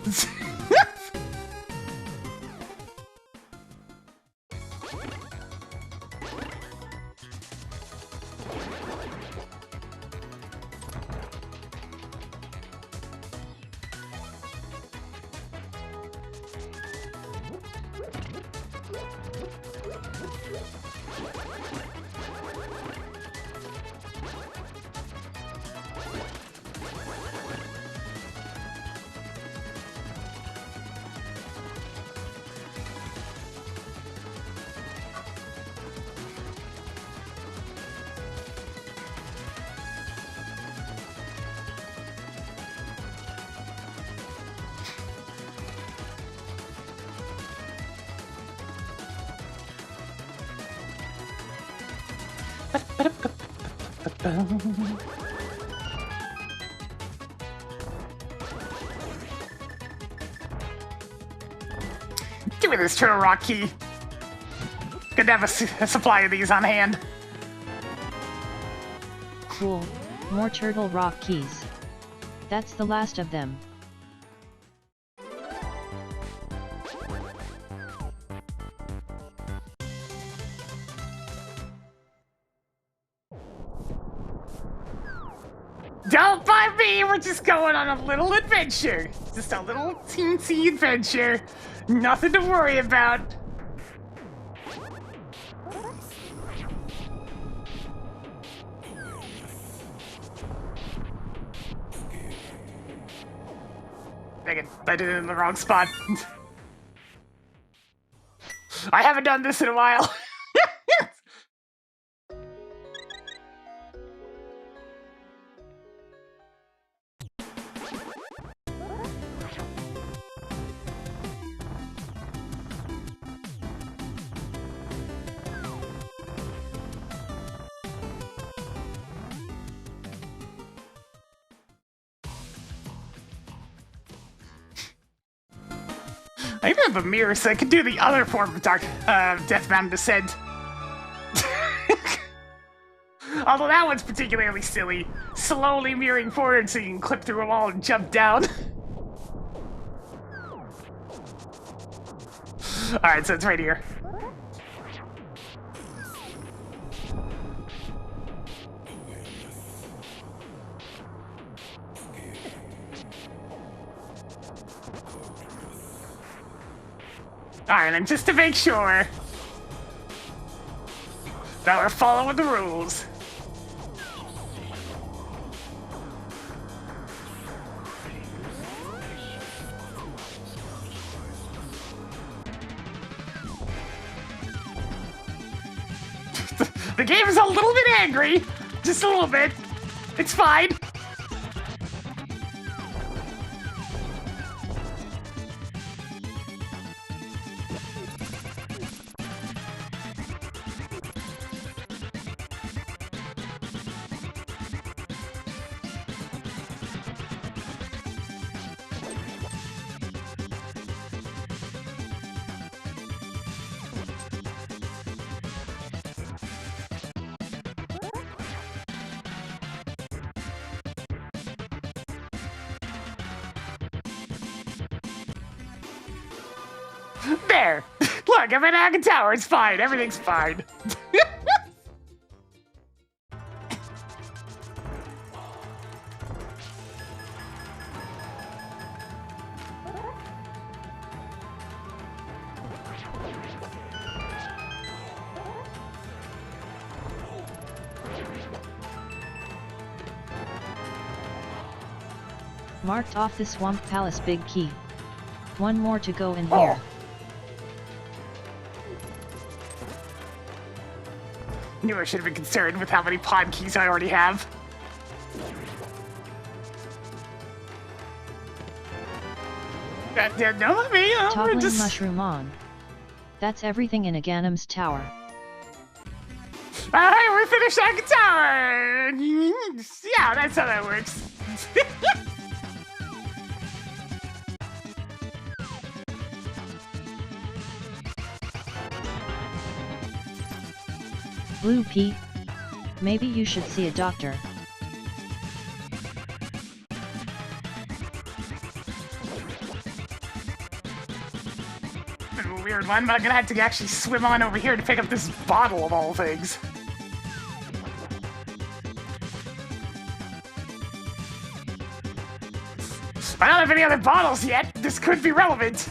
Give me this Turtle Rock key. Good to have a supply of these on hand. Cool, more Turtle Rock keys. That's the last of them. Don't mind me, we're just going on a little adventure. Just a little teensy adventure. Nothing to worry about. Dang it, I did it in the wrong spot. I haven't done this in a while. I even have a mirror so I can do the other form of Deathbound Descent. Although that one's particularly silly. Slowly mirroring forward so you can clip through a wall and jump down. Alright, so it's right here. Alright, and just to make sure that we're following the rules. The game is a little bit angry. Just a little bit. It's fine. There! Look, I'm in Hagen Tower, it's fine, everything's fine. Marked off the Swamp Palace big key. One more to go in here. Knew I should have been concerned with how many pod keys I already have. No, let me, Toggling just... mushroom on. That's everything in Aghanim's tower. Alright, we're finished Hagen Tower! Yeah, that's how that works. Blue Pea, maybe you should see a doctor. Bit of a weird one, but I'm gonna have to actually swim on over here to pick up this bottle of all things. I don't have any other bottles yet. This could be relevant.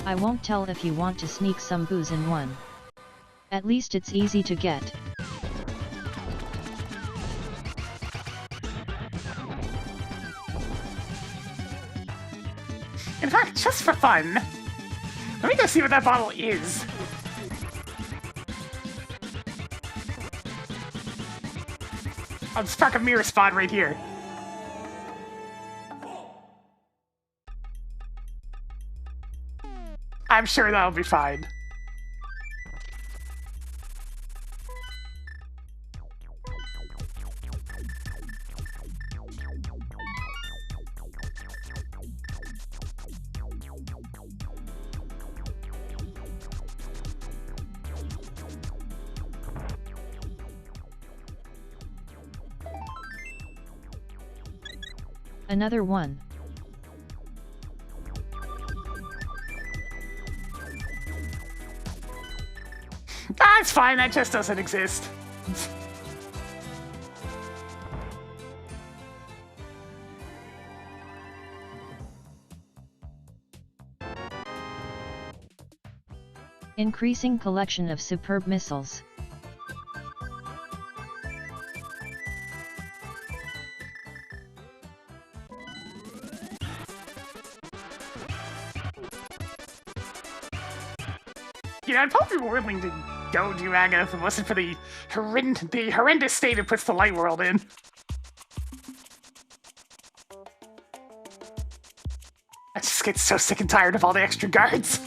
I won't tell if you want to sneak some booze in one. At least it's easy to get. In fact, just for fun, let me go see what that bottle is. I'll just park a mirror spot right here. I'm sure that'll be fine. Another one. It's fine, that just doesn't exist. Increasing collection of superb missiles. Yeah, I'd probably be willing to go to Aga if it wasn't for the horrendous state it puts the light world in. I just get so sick and tired of all the extra guards.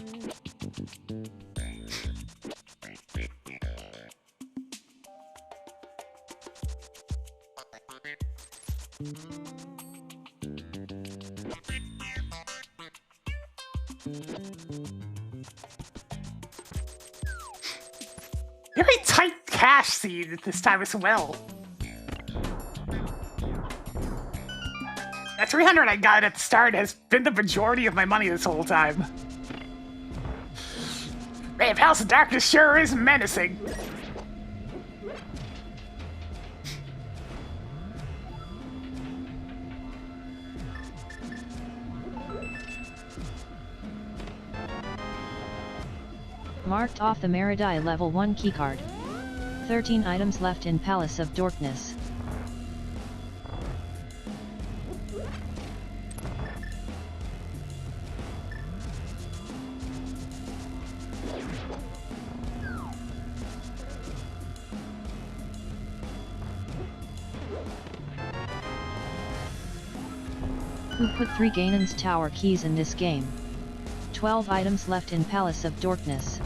Very tight cash seed at this time as well. That 300 I got at the start has been the majority of my money this whole time. Man, House of Darkness sure is menacing. Marked off the Meridai level 1 keycard. 13 items left in Palace of Darkness. Who put 3 Ganon's Tower keys in this game? 12 items left in Palace of Darkness.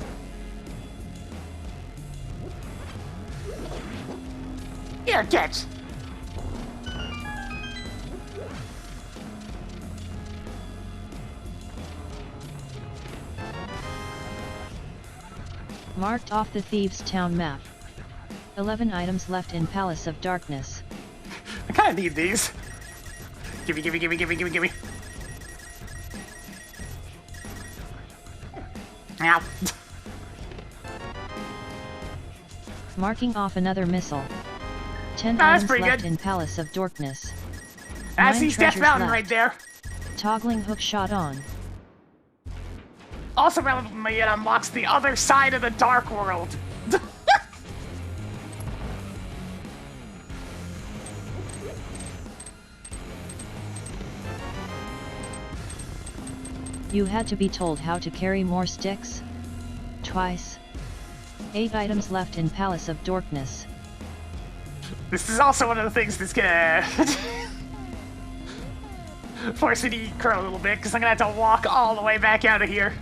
Here, catch! Marked off the Thieves' Town map. 11 items left in Palace of Darkness. I kinda need these. Gimme, gimme, gimme, gimme, gimme, gimme. Ow. Marking off another missile. 10 That's items pretty left good. in Palace of Darkness. That's 9 East Death treasures Mountain left. right there. Toggling hook shot on. Also relevantly, it unlocks the other side of the Dark World. You had to be told how to carry more sticks? Twice. 8 items left in Palace of Darkness. This is also one of the things that's gonna force me to eat crow a little bit, because I'm gonna have to walk all the way back out of here.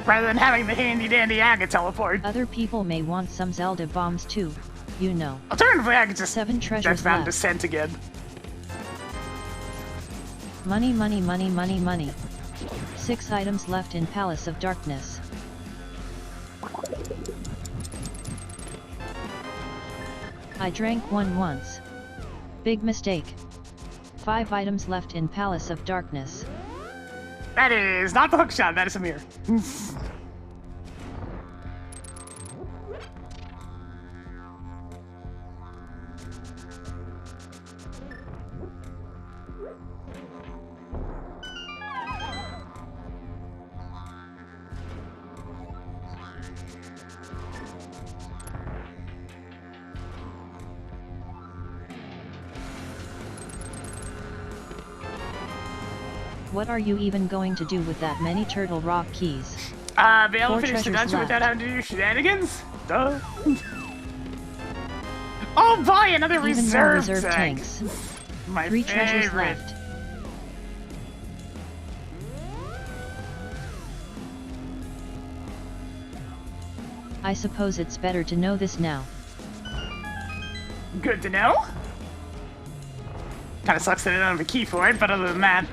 Rather than having the handy-dandy Aga teleport. Other people may want some Zelda bombs too, you know. Alternatively, I could just 7 treasures Deathbound left. Descent again. Money, money, money, money, money. 6 items left in Palace of Darkness. I drank one once. Big mistake. 5 items left in Palace of Darkness. That is not the hookshot, that is a mirror. What are you even going to do with that many Turtle Rock keys? Be able to 4 finish the treasures dungeon without left. having to do shenanigans? Duh. Oh boy, another Even more reserve reserve tank. tanks. My 3 treasures favorite. left. I suppose it's better to know this now. Good to know. Kinda sucks that I don't have a key for it, but other than that.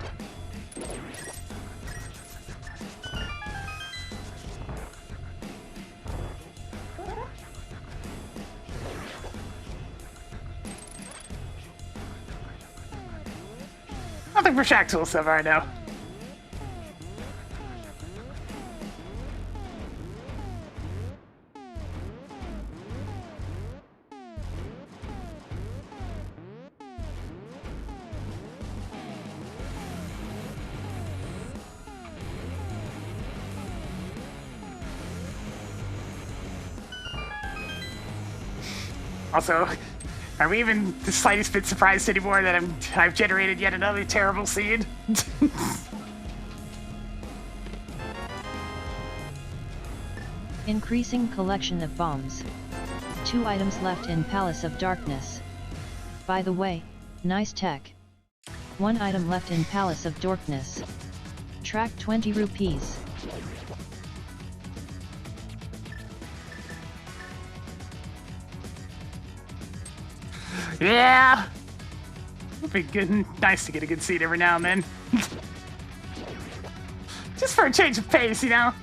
Nothing for Shack Tool so far, no. Also, are we even the slightest bit surprised anymore that I've generated yet another terrible seed? Increasing collection of bombs. 2 items left in Palace of Darkness. By the way, nice tech. 1 item left in Palace of Darkness. Track 20 rupees. Yeah! It'd be good, nice to get a good seed every now and then. Just for a change of pace, you know?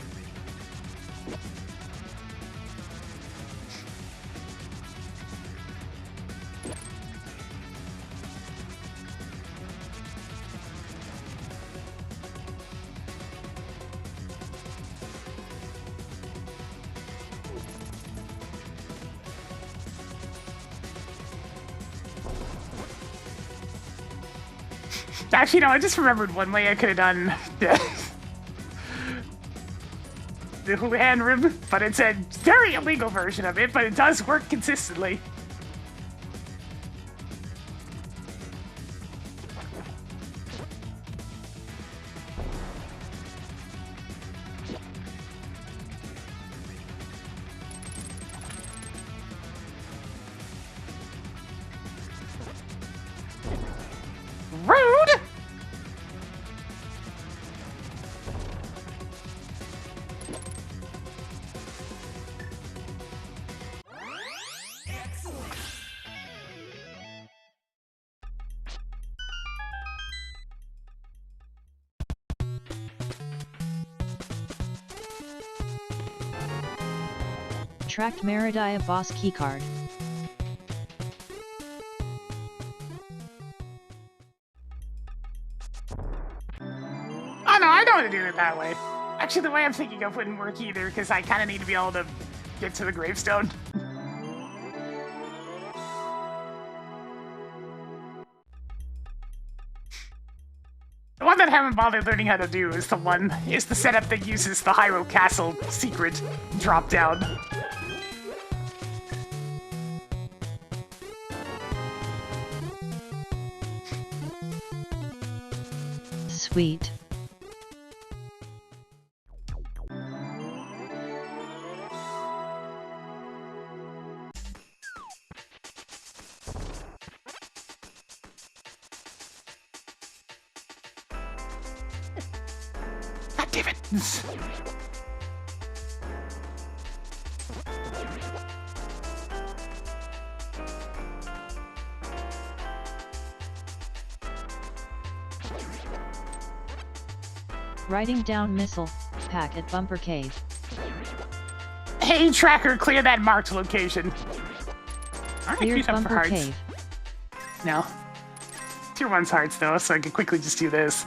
Actually, no, I just remembered one way I could have done the hand rib, but it's a very illegal version of it, but it does work consistently. Rude! Tracked Meridia boss keycard. Oh no, I don't want to do it that way. Actually, the way I'm thinking of wouldn't work either, because I kind of need to be able to get to the gravestone. The one that I haven't bothered learning how to do is the setup that uses the Hyrule Castle secret drop down. Sweet. God damn it! Writing down missile pack at Bumper Cave. Hey, tracker, clear that marked location. Aren't I Cleared queued up for Bumper hearts? Cave. No. Tier 1's hearts, though, so I can quickly just do this.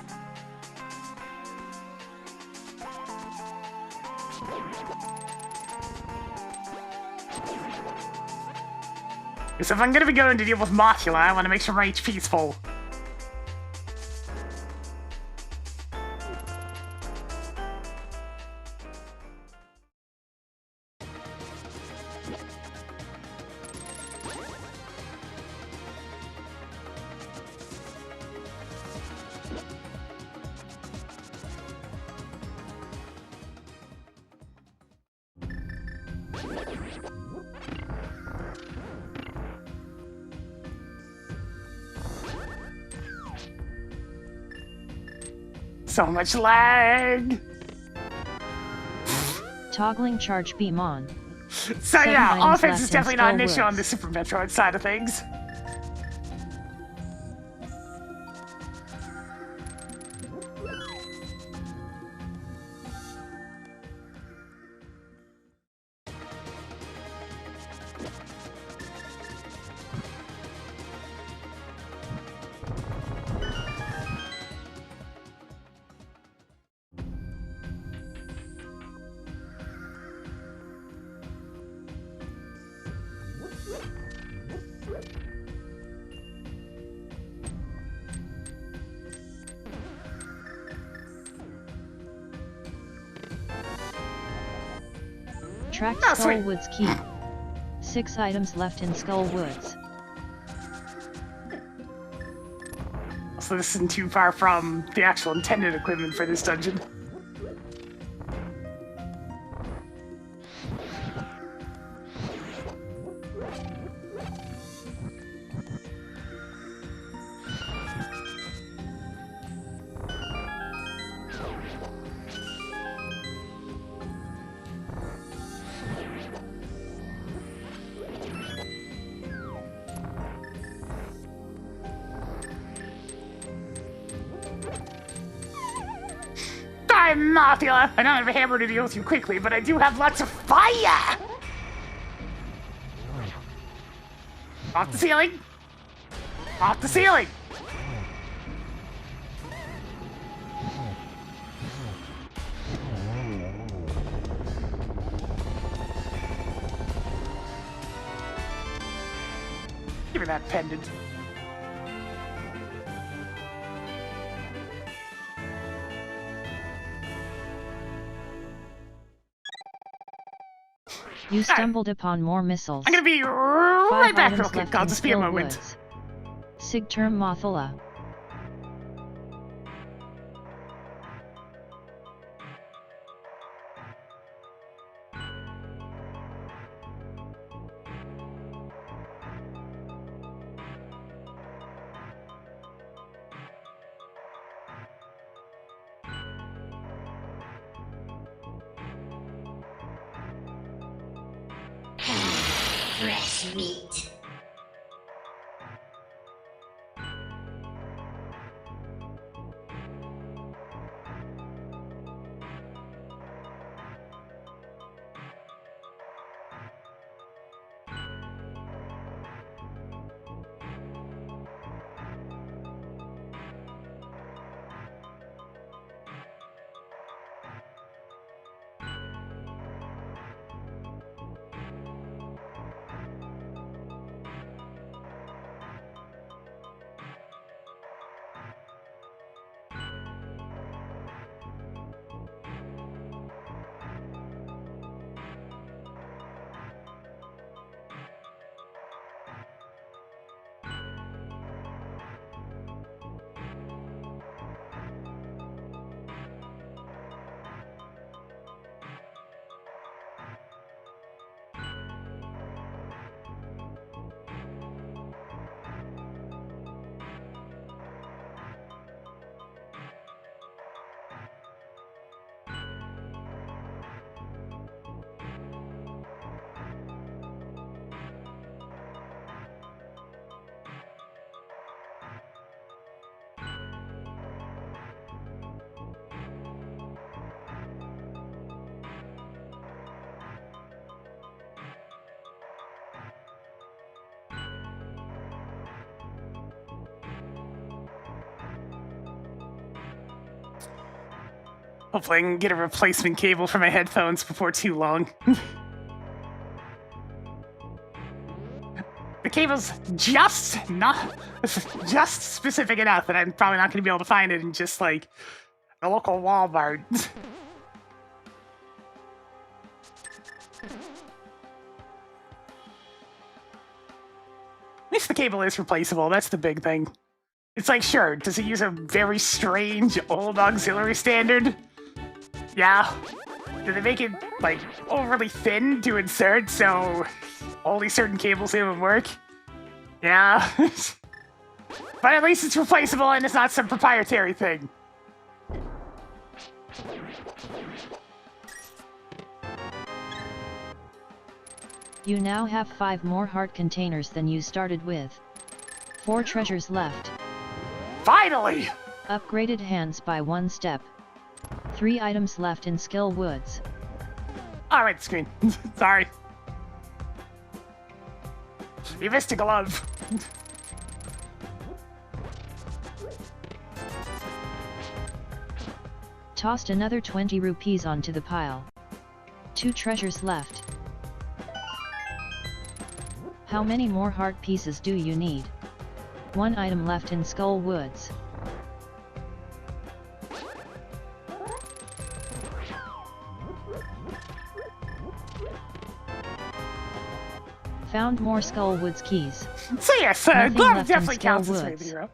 Because if I'm going to be going to deal with Mothula, I want to make sure my HP's full. So much lag! Toggling charge beam on. So 7 yeah, items offense left is in definitely not an issue Skull on the Woods. Super Metroid side of things. Tracked Oh, sweet. Skullwoods key. 6 items left in Skullwoods. So this isn't too far from the actual intended equipment for this dungeon. I'm Mothula! I don't have a hammer to deal with you quickly, but I do have lots of fire! Off the ceiling! Off the ceiling! Give me that pendant. You stumbled upon more missiles. I'm gonna be 5 right back real items quick. left I'll in just be a moment. Skullwoods. Sig term Mothula. Fresh meat. Hopefully I can get a replacement cable for my headphones before too long. The cable's just specific enough that I'm probably not going to be able to find it in just like a local Walmart. At least the cable is replaceable, that's the big thing. It's like, sure, does it use a very strange old auxiliary standard? Yeah. Do they make it, like, overly thin to insert, so only certain cables here would work? Yeah. But at least it's replaceable and it's not some proprietary thing. You now have 5 more heart containers than you started with. 4 treasures left. Finally! Upgraded hands by 1 step. 3 items left in skill woods. Alright, screen. Sorry. You missed a glove. Tossed another 20 rupees onto the pile. 2 treasures left. How many more heart pieces do you need? 1 item left in Skull Woods. Found more Skull Woods keys. So yes, Nothing glove left definitely in Skull counts as Woods. a hero.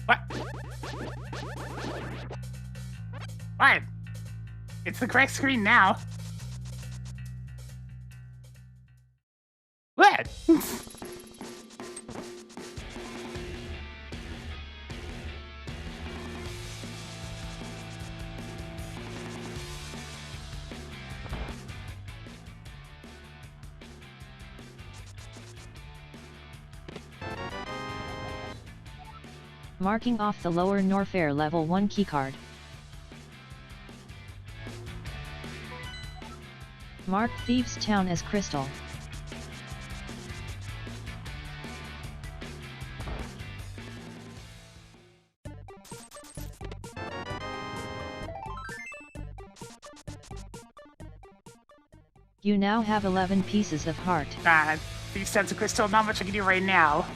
What? What? It's the correct screen now. What? Marking off the lower Norfair level 1 keycard. Mark Thieves Town as Crystal. You now have 11 pieces of heart. These sets of crystal, not much I can do right now.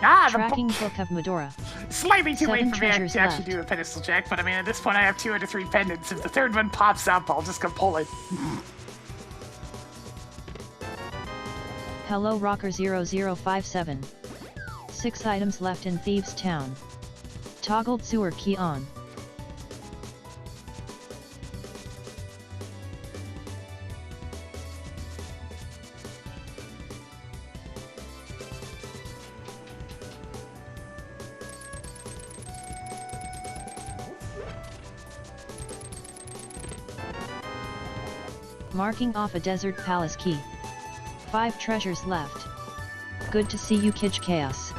The Tracking Book of Medora. Slightly too 7 late for me treasures to actually left. do a pedestal check, but I mean, at this point I have 2 out of 3 pendants. If the third one pops up, I'll just go pull it. Hello Rocker 0057. 6 items left in Thieves Town. Toggled sewer key on. Marking off a Desert Palace key. 5 treasures left. Good to see you, Kitch Chaos.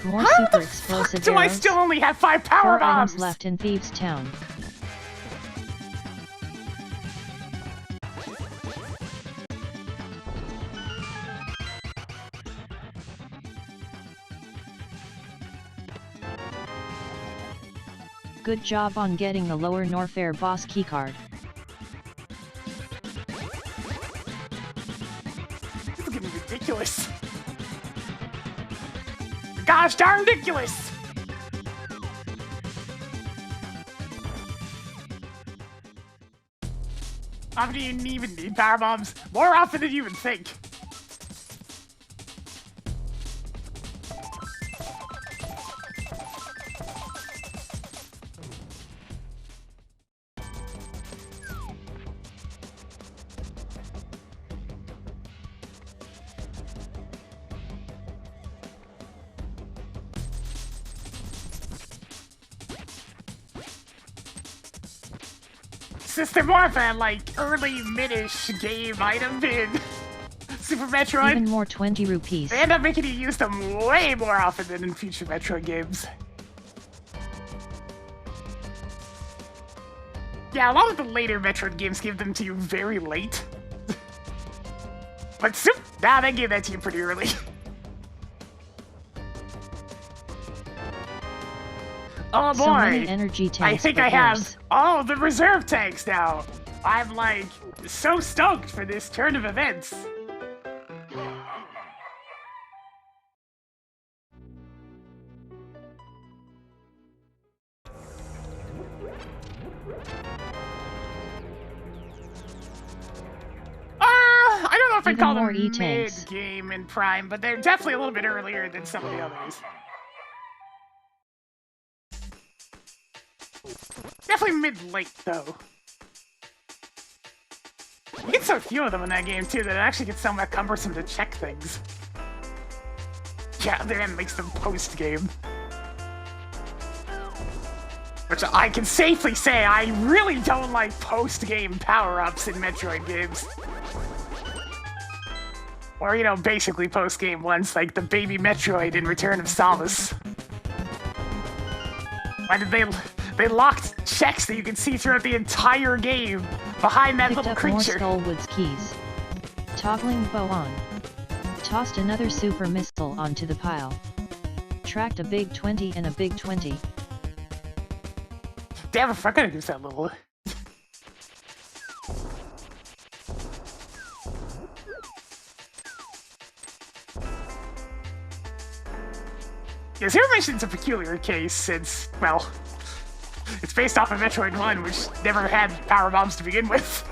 More How super the explosive fuck do I arrows. still only have 5 power 4 bombs? items left in Thieves Town. Good job on getting the lower Norfair boss keycard. This is getting ridiculous. Gosh darn ridiculous! Often you even need power bombs more often than you would think. They're more of a, like, early mid-ish game item in Super Metroid. Even more 20 rupees. They end up making you use them way more often than in future Metroid games. Yeah, a lot of the later Metroid games give them to you very late. But they gave that to you pretty early. Oh boy! So many energy tanks. I think I have all the reserve tanks now. I'm like so stoked for this turn of events. I don't know if I'd call them mid-game in Prime, but they're definitely a little bit earlier than some of the others. Definitely mid-late, though. You get so few of them in that game, too, that it actually gets somewhat cumbersome to check things. Yeah, then it makes them post-game. Which I can safely say I really don't like post-game power-ups in Metroid games. Or, you know, basically post-game ones, like the baby Metroid in Return of Samus. Why did they locked checks that you can see throughout the entire game behind that little creature. More Skullwood's keys. Toggling bow on. Tossed another super missile onto the pile. Tracked a big 20 and a big 20. Damn, if I gotta use that little. Yeah, Zero Mission's a peculiar case since, well, it's based off of Metroid 1, which never had power bombs to begin with.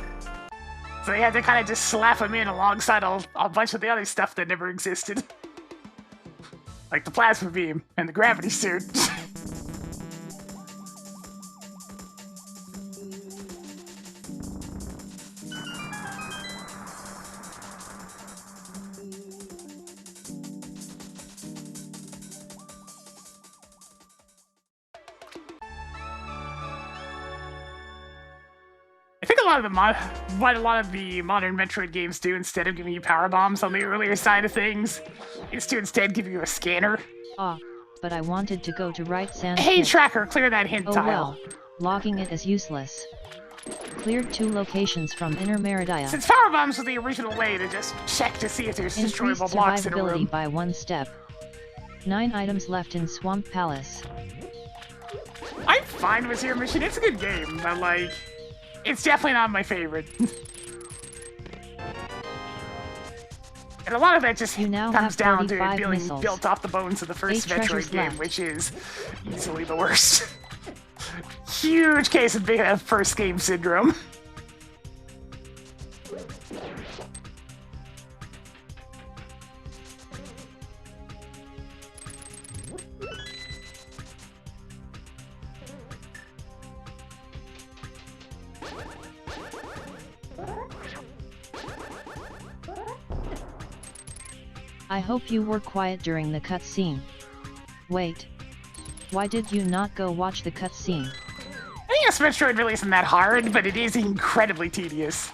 So they had to kind of just slap them in alongside a bunch of the other stuff that never existed. Like the plasma beam and the gravity suit. What a lot of the modern Metroid games do, instead of giving you power bombs on the earlier side of things, is to instead give you a scanner. But I wanted to go to right sand. Hey, Tracker, clear that hint tile. Well, logging it as useless. Cleared 2 locations from Inner Meridia. Since power bombs were the original way to just check to see if there's destroyable blocks in a room. Increased survivability by 1 step. 9 items left in Swamp Palace. I'm fine with Zero Mission. It's a good game, but like, it's definitely not my favorite. And a lot of that just comes down to it being built off the bones of the first Metroid game, which is easily the worst. Huge case of big first game syndrome. I hope you were quiet during the cutscene. Wait. Why did you not go watch the cutscene? I guess Metroid really isn't that hard, but it is incredibly tedious.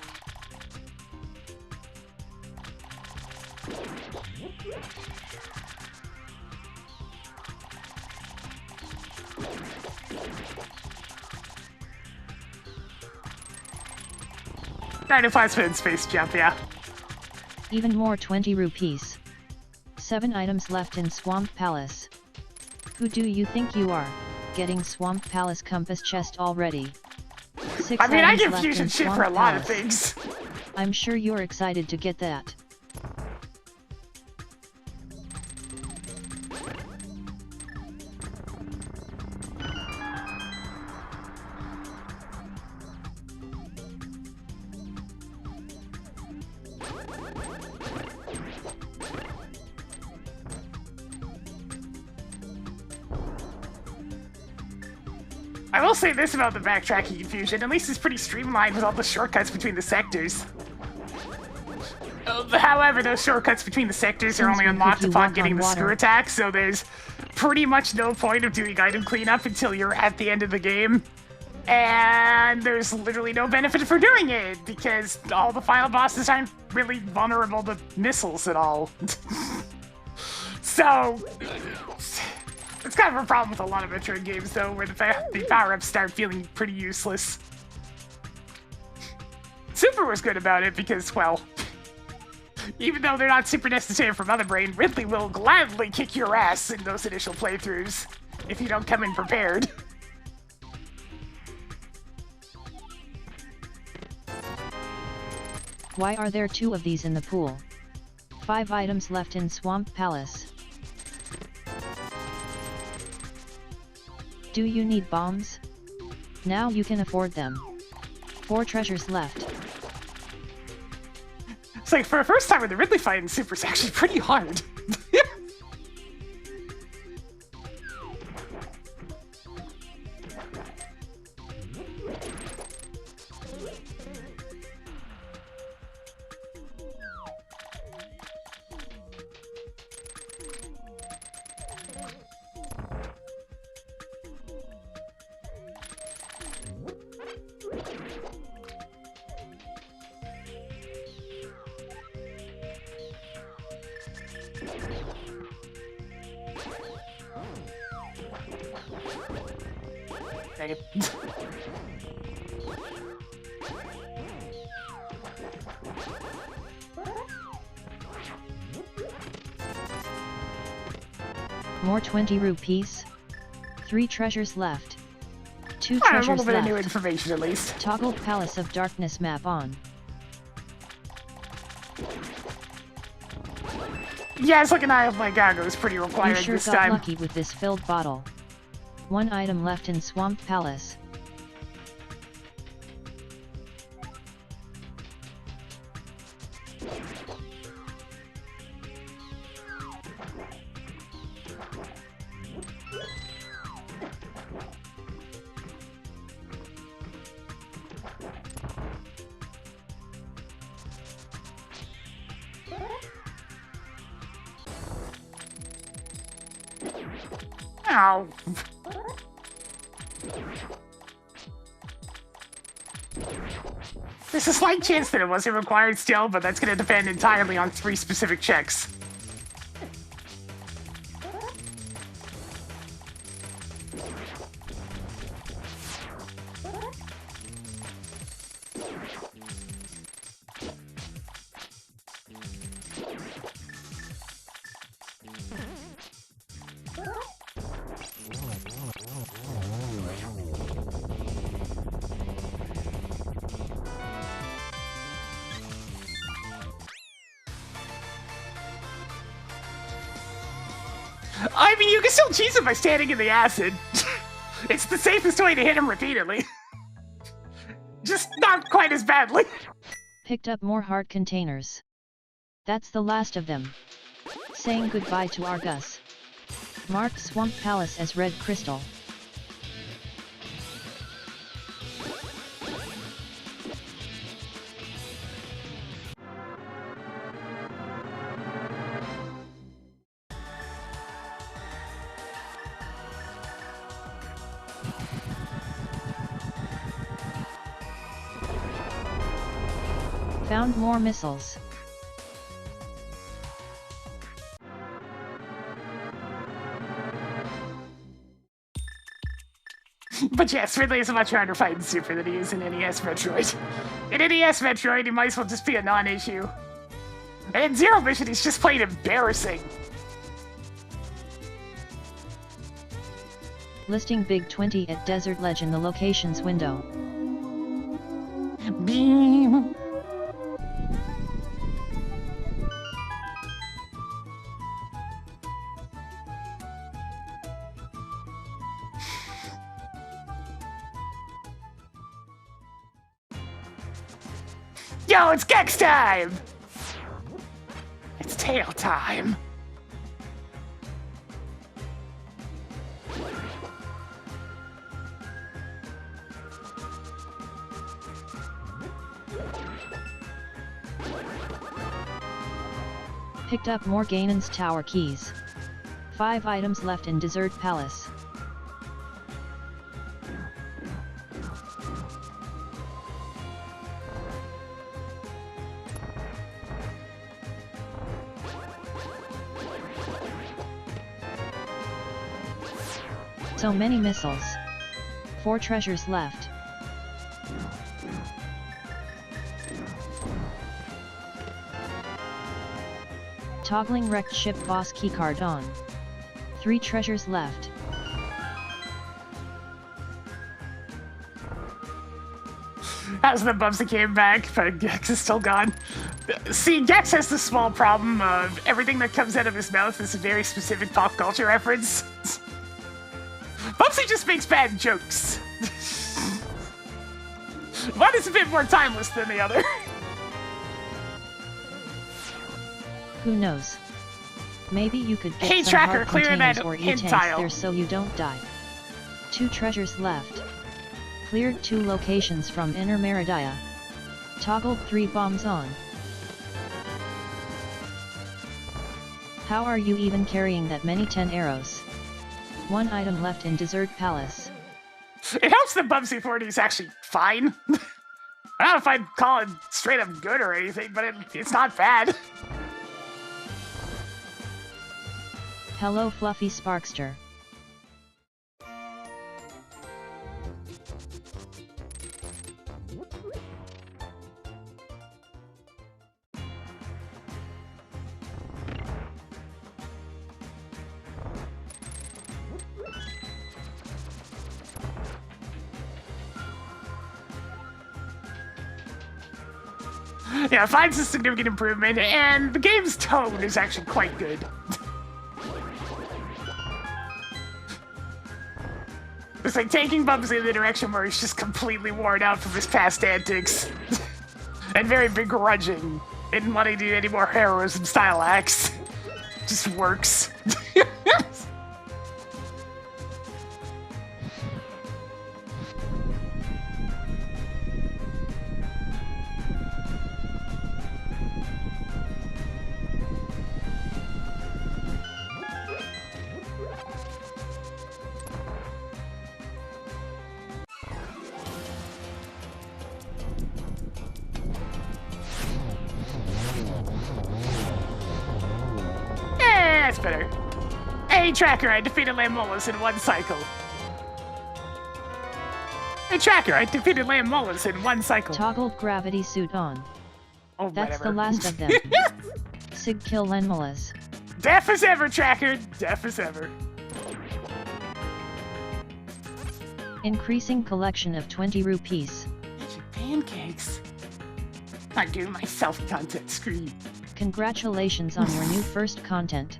Kind of 5 spin space jump, yeah. Even more 20 rupees. 7 items left in Swamp Palace. Who do you think you are, getting Swamp Palace compass chest already? 6 I mean, I items give left fusion in shit Swamp for a lot of Palace. things. I'm sure you're excited to get that. I will say this about the backtracking confusion, at least it's pretty streamlined with all the shortcuts between the sectors. However, those shortcuts between the sectors are only unlocked upon getting the screw attack, so there's pretty much no point of doing item cleanup until you're at the end of the game. And there's literally no benefit for doing it, because all the final bosses aren't really vulnerable to missiles at all. So, it's kind of a problem with a lot of Metroid games, though, where the power-ups start feeling pretty useless. Super was good about it because, well, even though they're not super necessary for Mother Brain, Ridley will gladly kick your ass in those initial playthroughs if you don't come in prepared. Why are there 2 of these in the pool? 5 items left in Swamp Palace. Do you need bombs? Now you can afford them. 4 treasures left. It's like, for a first time with the Ridley fight in Super, it's actually pretty hard. Dang it. More 20 rupees. 3 treasures left. 2 A treasures little bit of new left. information at least. Toggle Palace of Darkness map on. Yeah, it's like an Eye of my Gago is pretty You required sure this got time. lucky with this filled bottle. 1 item left in Swamp Palace. Ow. There's a slight chance that it wasn't required still, but that's going to depend entirely on 3 specific checks. I mean, you can still cheese him by standing in the acid. It's the safest way to hit him repeatedly. Just not quite as badly. Picked up more heart containers. That's the last of them. Saying goodbye to Argus. Mark Swamp Palace as red crystal. Found more missiles. But yes, Ridley is a much harder fight in Super than he is in NES Metroid. In NES Metroid, he might as well just be a non-issue. And in Zero Mission, he's just plain embarrassing. Listing Big 20 at Desert Ledge in the locations window. Beam. Yo, it's Gex time! It's tail time. Picked up more Ganon's Tower keys. 5 items left in Desert Palace. So many missiles. 4 treasures left. Toggling wrecked ship boss keycard on. 3 treasures left. As the Bubsy came back, but Gex is still gone. See, Gex has the small problem of everything that comes out of his mouth is a very specific pop culture reference. Bubsy just makes bad jokes. One is a bit more timeless than the other. Who knows? Maybe you could get Hey, some Tracker, hard clear containers that or hint E-tanks tile. there so you don't die. 2 treasures left. Cleared 2 locations from Inner Meridia. Toggled 3 bombs on. How are you even carrying that many 10 arrows? 1 item left in Desert Palace. It helps that Bubsy 40 is actually fine. I don't know if I'd call it straight up good or anything, but it's not bad. Hello Fluffy Sparkster. Yeah, finds a significant improvement, and the game's tone is actually quite good. It's like taking Bubsy in the direction where he's just completely worn out from his past antics. And very begrudging in wanting to do any more heroism style acts. Just works. That's better. Hey, Tracker, I defeated Lammolas in 1 cycle. Hey, Tracker, I defeated Lammolas in 1 cycle. Toggled gravity suit on. Oh, That's whatever. the last of them. Sig kill Lenmolas. Deaf as ever, Tracker. Deaf as ever. Increasing collection of 20 rupees. Magic pancakes. I'm doing my self-content screen. Congratulations on your new first content.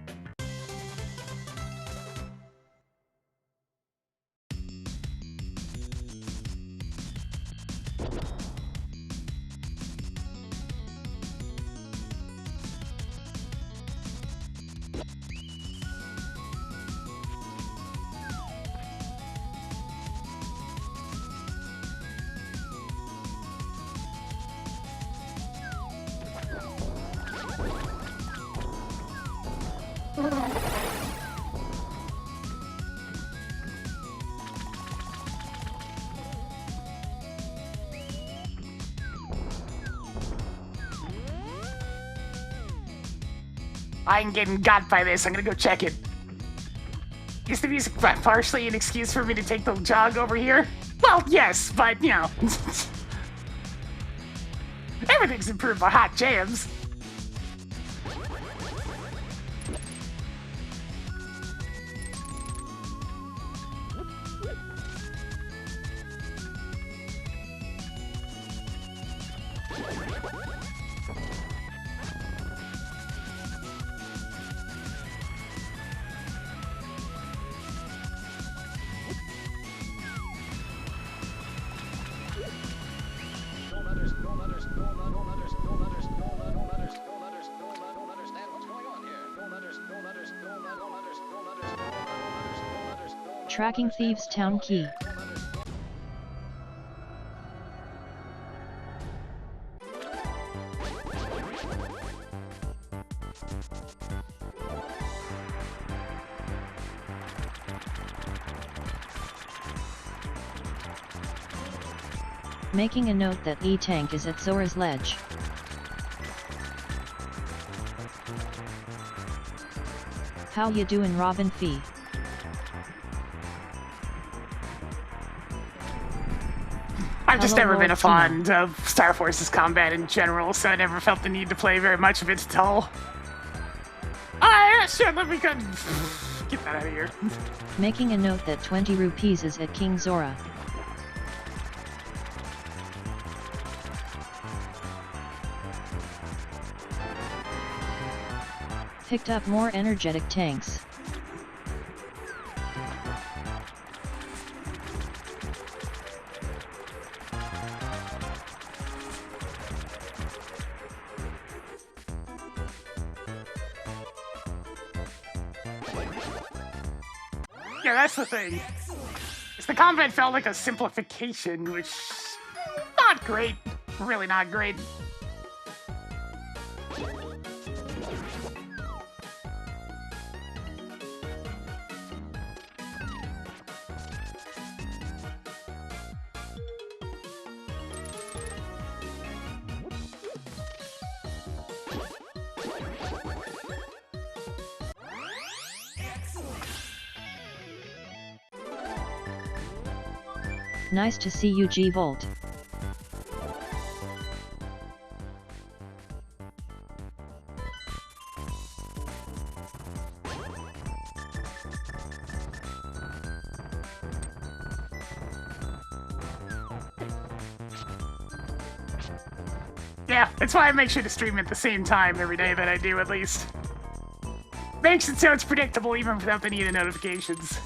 I'm getting got by this. I'm gonna go check it. Is the music partially an excuse for me to take the jog over here? Well, yes, but, you know. Everything's improved by hot jams. Tracking Thieves Town Key. Making a note that E-Tank is at Zora's Ledge. How you doing, Robin Fee? I've just Hello, never been a Lord fond of Star Force's combat in general, so I never felt the need to play very much of it at all. Yeah, sure, let me go. Get that out of here. Making a note that 20 rupees is at King Zora. Picked up more energetic tanks. Yeah, that's the thing. Is the combat felt like a simplification, which not great. Really not great. Nice to see you, G-Volt. Yeah, that's why I make sure to stream at the same time every day that I do, at least. Makes it so it's predictable even without the need of notifications.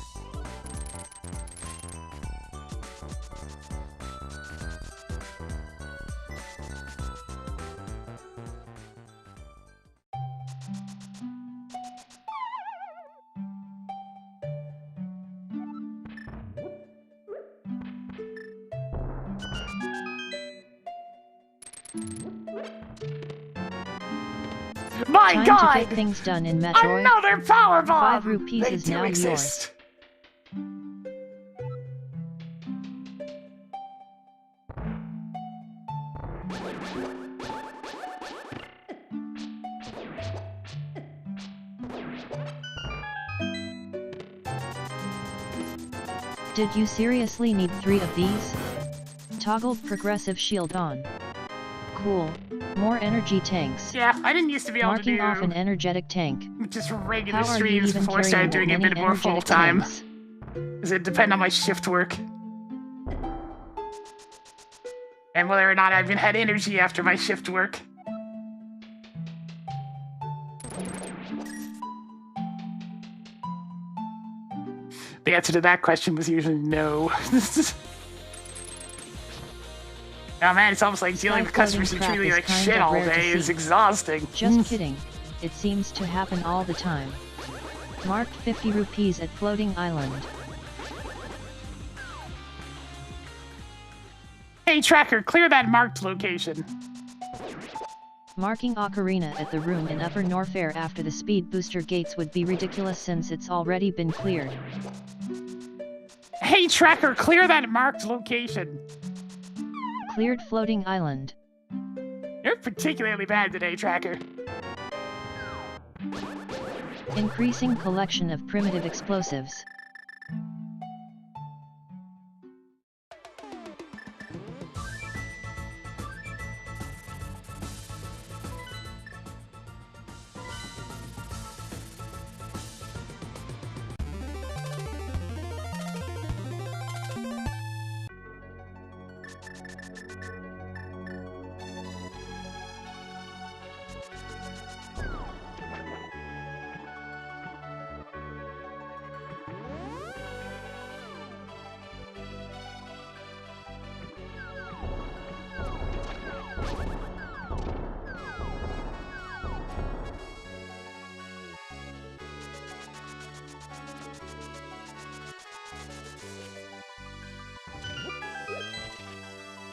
My Time God! to get things done in Metroid. Another power bomb! 5 rupees They is do now exist. Did you seriously need 3 of these? Toggled progressive shield on. Cool. More energy tanks. Yeah, I didn't used to be able Marking to off an do energetic tank. just regular How are you streams even before I started carrying doing it a that bit many more full energetic time. tanks? Does it depend on my shift work? And whether or not I've had energy after my shift work. The answer to that question was usually no. Oh man, it's almost like dealing with customers who Sky treat you floating like crap is shit kind of all rare to day is see. exhausting. Just kidding. It seems to happen all the time. Marked 50 rupees at Floating Island. Hey tracker, clear that marked location. Marking Ocarina at the room in Upper Norfair after the speed booster gates would be ridiculous since it's already been cleared. Hey tracker, clear that marked location. Cleared Floating Island. You're particularly bad today, tracker. Increasing collection of primitive explosives.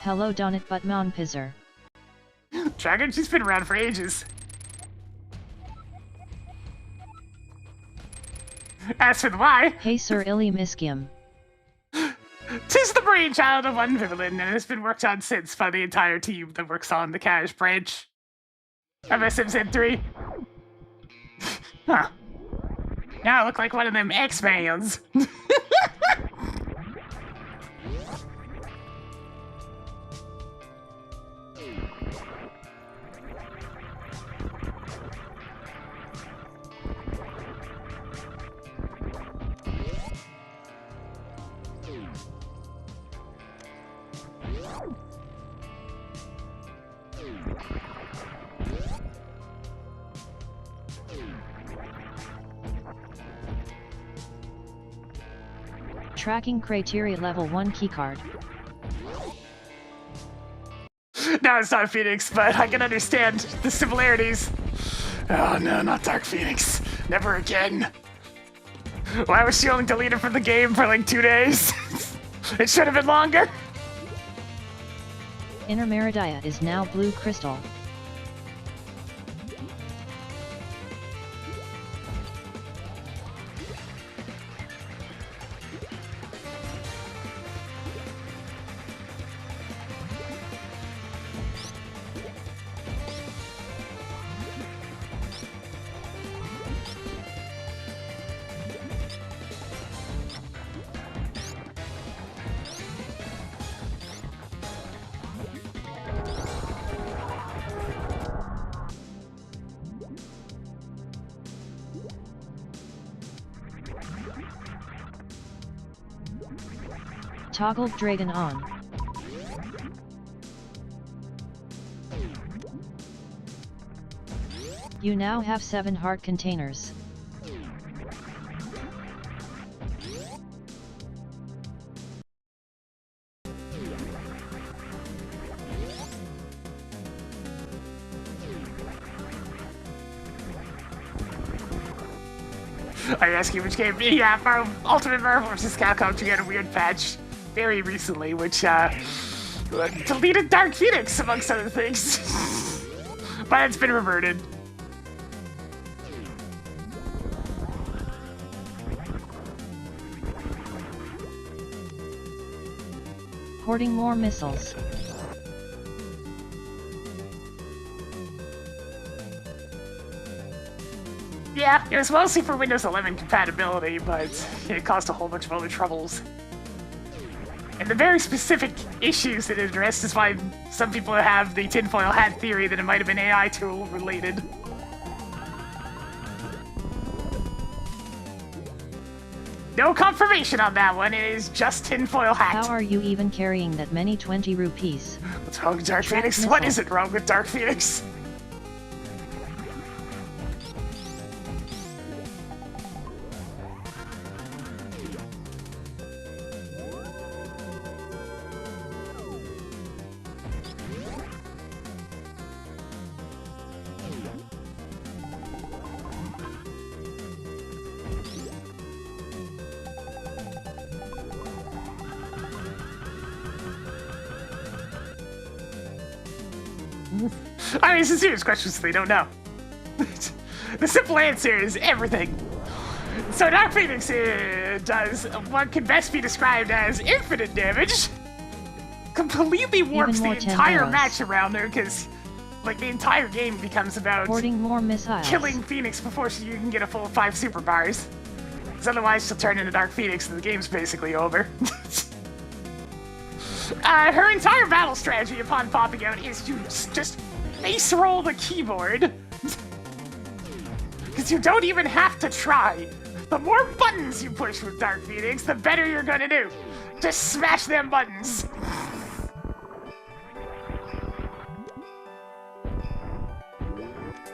Hello Donut Buttmoun Pizzer. Dragon, she's been around for ages. As for the why, Hey Sir Illy Miskium. 'tis the brainchild of one villain, and has been worked on since by the entire team that works on the cash branch of SMZ3. Huh. Now I look like one of them X-Mans. Tracking criteria level 1 keycard. No, it's not Phoenix, but I can understand the similarities. Oh no, not Dark Phoenix. Never again. Why was she only deleted from the game for like 2 days? It should have been longer. Inner Meridia is now blue crystal. Toggle Dragon on. You now have 7 heart containers. Are you asking which game? Yeah, for Ultimate Marvel vs. Capcom 2 had a weird patch very recently, which deleted Dark Phoenix, amongst other things. But it's been reverted. Hoarding more missiles. Yeah, it was mostly for Windows 11 compatibility, but it caused a whole bunch of other troubles. And the very specific issues that it addressed is why some people have the tinfoil hat theory that it might have been AI tool related. No confirmation on that one, it is just tinfoil hat. How are you even carrying that many 20 rupees? What's wrong with Dark Phoenix? Missile. What isn't wrong with Dark Phoenix? I mean, it's a serious question, so they don't know. The simple answer is everything. So Dark Phoenix does what can best be described as infinite damage. Completely warps the entire match around her, because like the entire game becomes about Hoarding more missiles. killing Phoenix before you can get a full 5 super bars. Because otherwise she'll turn into Dark Phoenix and the game's basically over. Her entire battle strategy upon popping out is to just face roll the keyboard. Because you don't even have to try. The more buttons you push with Dark Phoenix, the better you're gonna do. Just smash them buttons.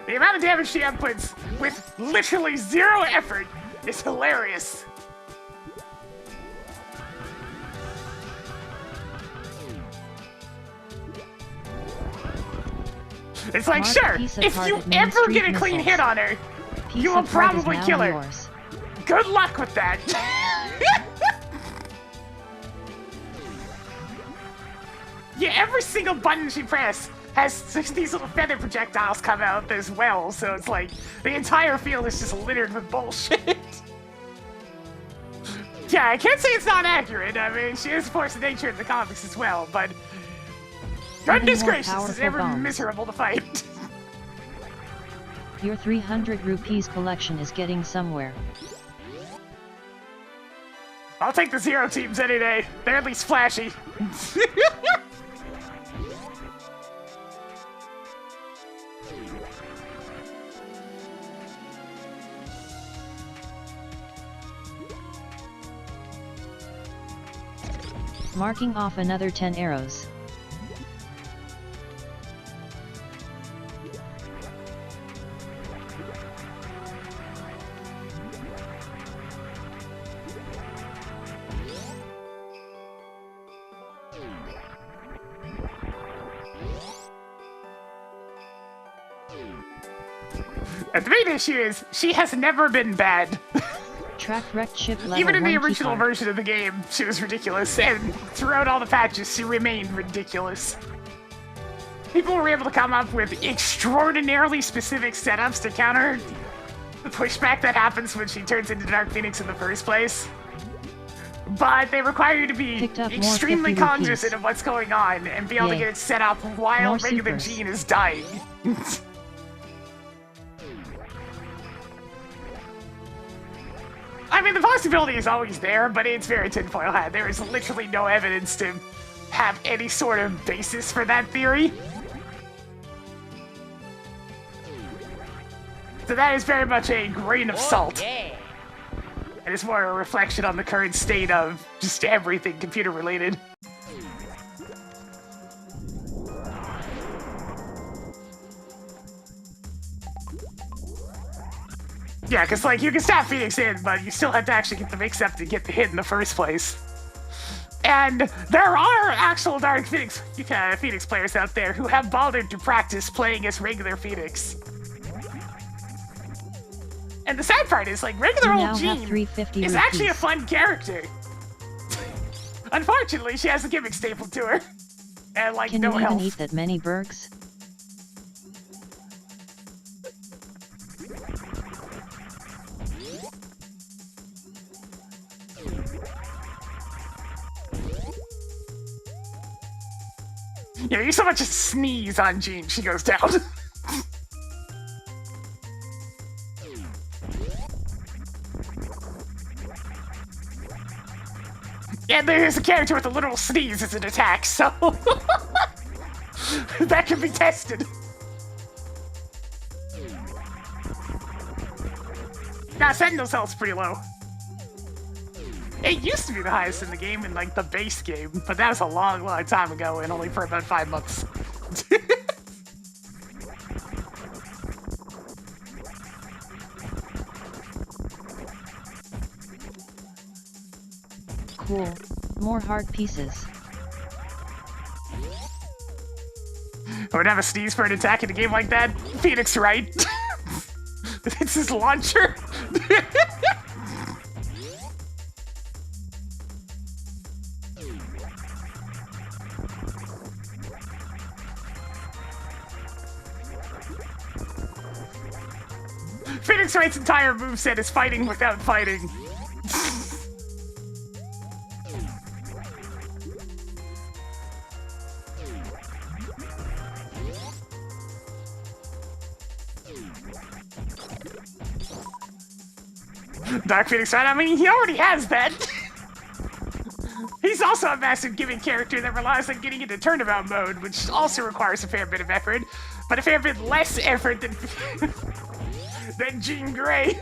The amount of damage she outputs with literally 0 effort is hilarious. It's like, sure, if you ever get a clean hit on her, you will probably kill her. Good luck with that. Yeah, every single button she presses has these little feather projectiles come out as well, so it's like the entire field is just littered with bullshit. Yeah, I can't say it's not accurate. I mean, she is a force of nature in the comics as well, but goodness gracious, it's ever miserable to fight. Your 300 rupees collection is getting somewhere. I'll take the 0 teams any day. They're at least flashy. Marking off another 10 arrows. And the main issue is, she has never been bad. Track wrecked ship level Even in the 1 original keycard. version of the game, she was ridiculous, and throughout all the patches, she remained ridiculous. People were able to come up with extraordinarily specific setups to counter the pushback that happens when she turns into Dark Phoenix in the first place. But they require you to be Picked up more extremely 50 cognizant rupees. of what's going on and be able to Yay. get it set up while More regular supers. Jean is dying. I mean, the possibility is always there, but it's very tinfoil hat. There is literally no evidence to have any sort of basis for that theory. So that is very much a grain of salt. Yeah. It is more a reflection on the current state of just everything computer related. Yeah, because, like, you can stop Phoenix in, but you still have to actually get the mix-up to get the hit in the first place. And there are actual Dark Phoenix, Phoenix players out there who have bothered to practice playing as regular Phoenix. And the sad part is, like, regular You old now have Jean 350 is actually a rupees. fun character. Unfortunately, she has a gimmick stapled to her. And, like, Can no you even health. eat that many burgers? Yeah, you so much as sneeze on Jean, she goes down. And there's a character with a literal sneeze as an attack, so that can be tested. Nah, Sentinel's health's pretty low. It used to be the highest in the game in, like, the base game, but that was a long, long time ago and only for about 5 months. Cool. More heart pieces. I would have a sneeze for an attack in a game like that. Phoenix, right? It's his launcher. Phoenix Wright's entire moveset is fighting without fighting. Dark Phoenix Wright, I mean, he already has that. He's also a massive gimmick character that relies on getting into turnabout mode, which also requires a fair bit of effort, but a fair bit less effort than than Jean Grey.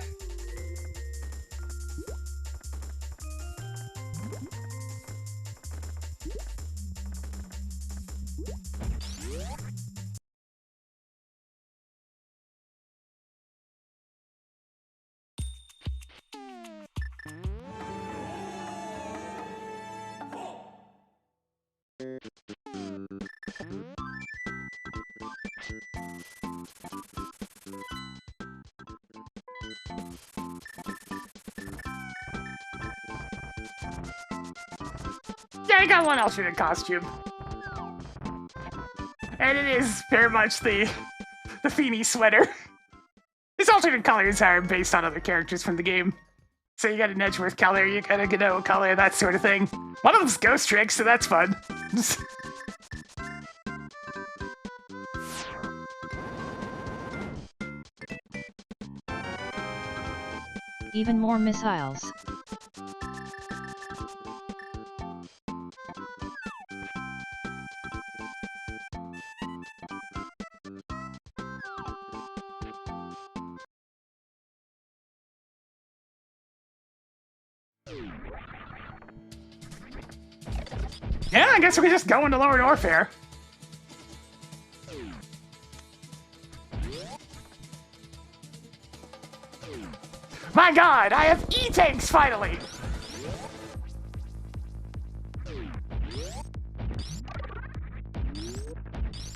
Yeah, I got one alternate costume. And it is very much the Feeny sweater. His alternate colors are based on other characters from the game. So you got an Edgeworth color, you got a Godot color, that sort of thing. One of them's Ghost Trick, so that's fun. Even more missiles. Yeah, I guess we can just go into Lower Warfare. My god, I have E-tanks finally!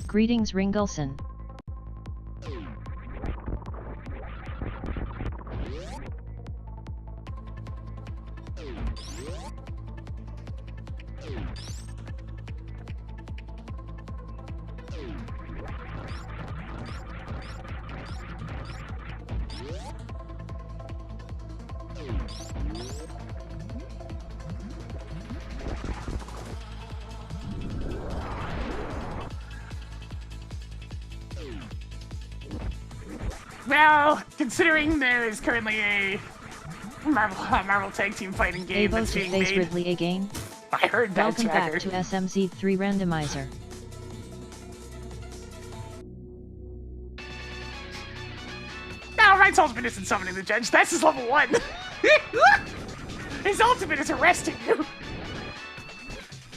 Greetings, Ringulson. Well, considering there is currently a Marvel Tag Team Fighting game Avo that's to being face made, Ridley again. I heard that Welcome tracker. back to SMZ3 Randomizer. Now, Ryan's ultimate isn't summoning the judge. That's his level 1. His ultimate is arresting you.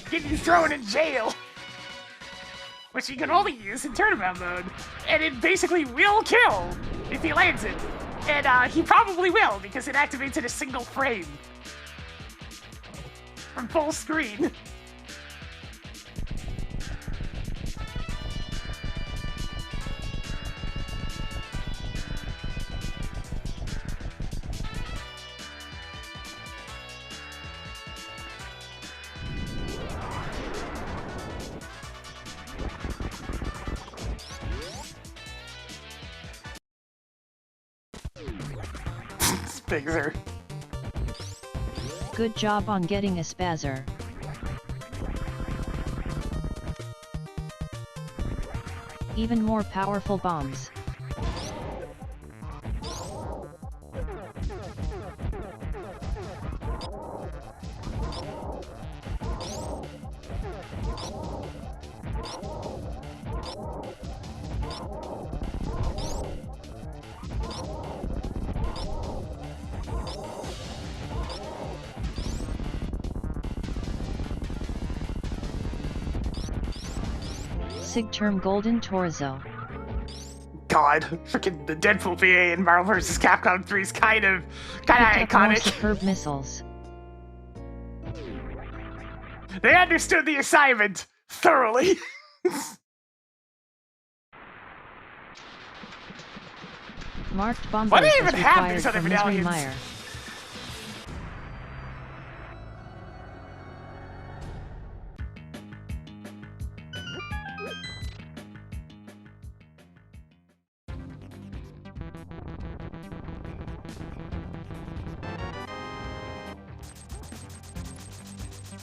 Getting you thrown in jail. Which you can only use in tournament mode. And it basically will kill if he lands it. And he probably will, because it activates in a single frame. From full screen. Spigzer. Good job on getting a spazzer. Even more powerful bombs. Sig term Golden Torso. God, freaking the Deadpool VA in Marvel vs. Capcom 3 is kind of Picked up more iconic. superb missiles. They understood the assignment thoroughly. Marked bomb Why do burst they is even have required these other for Misery medallions? Mire.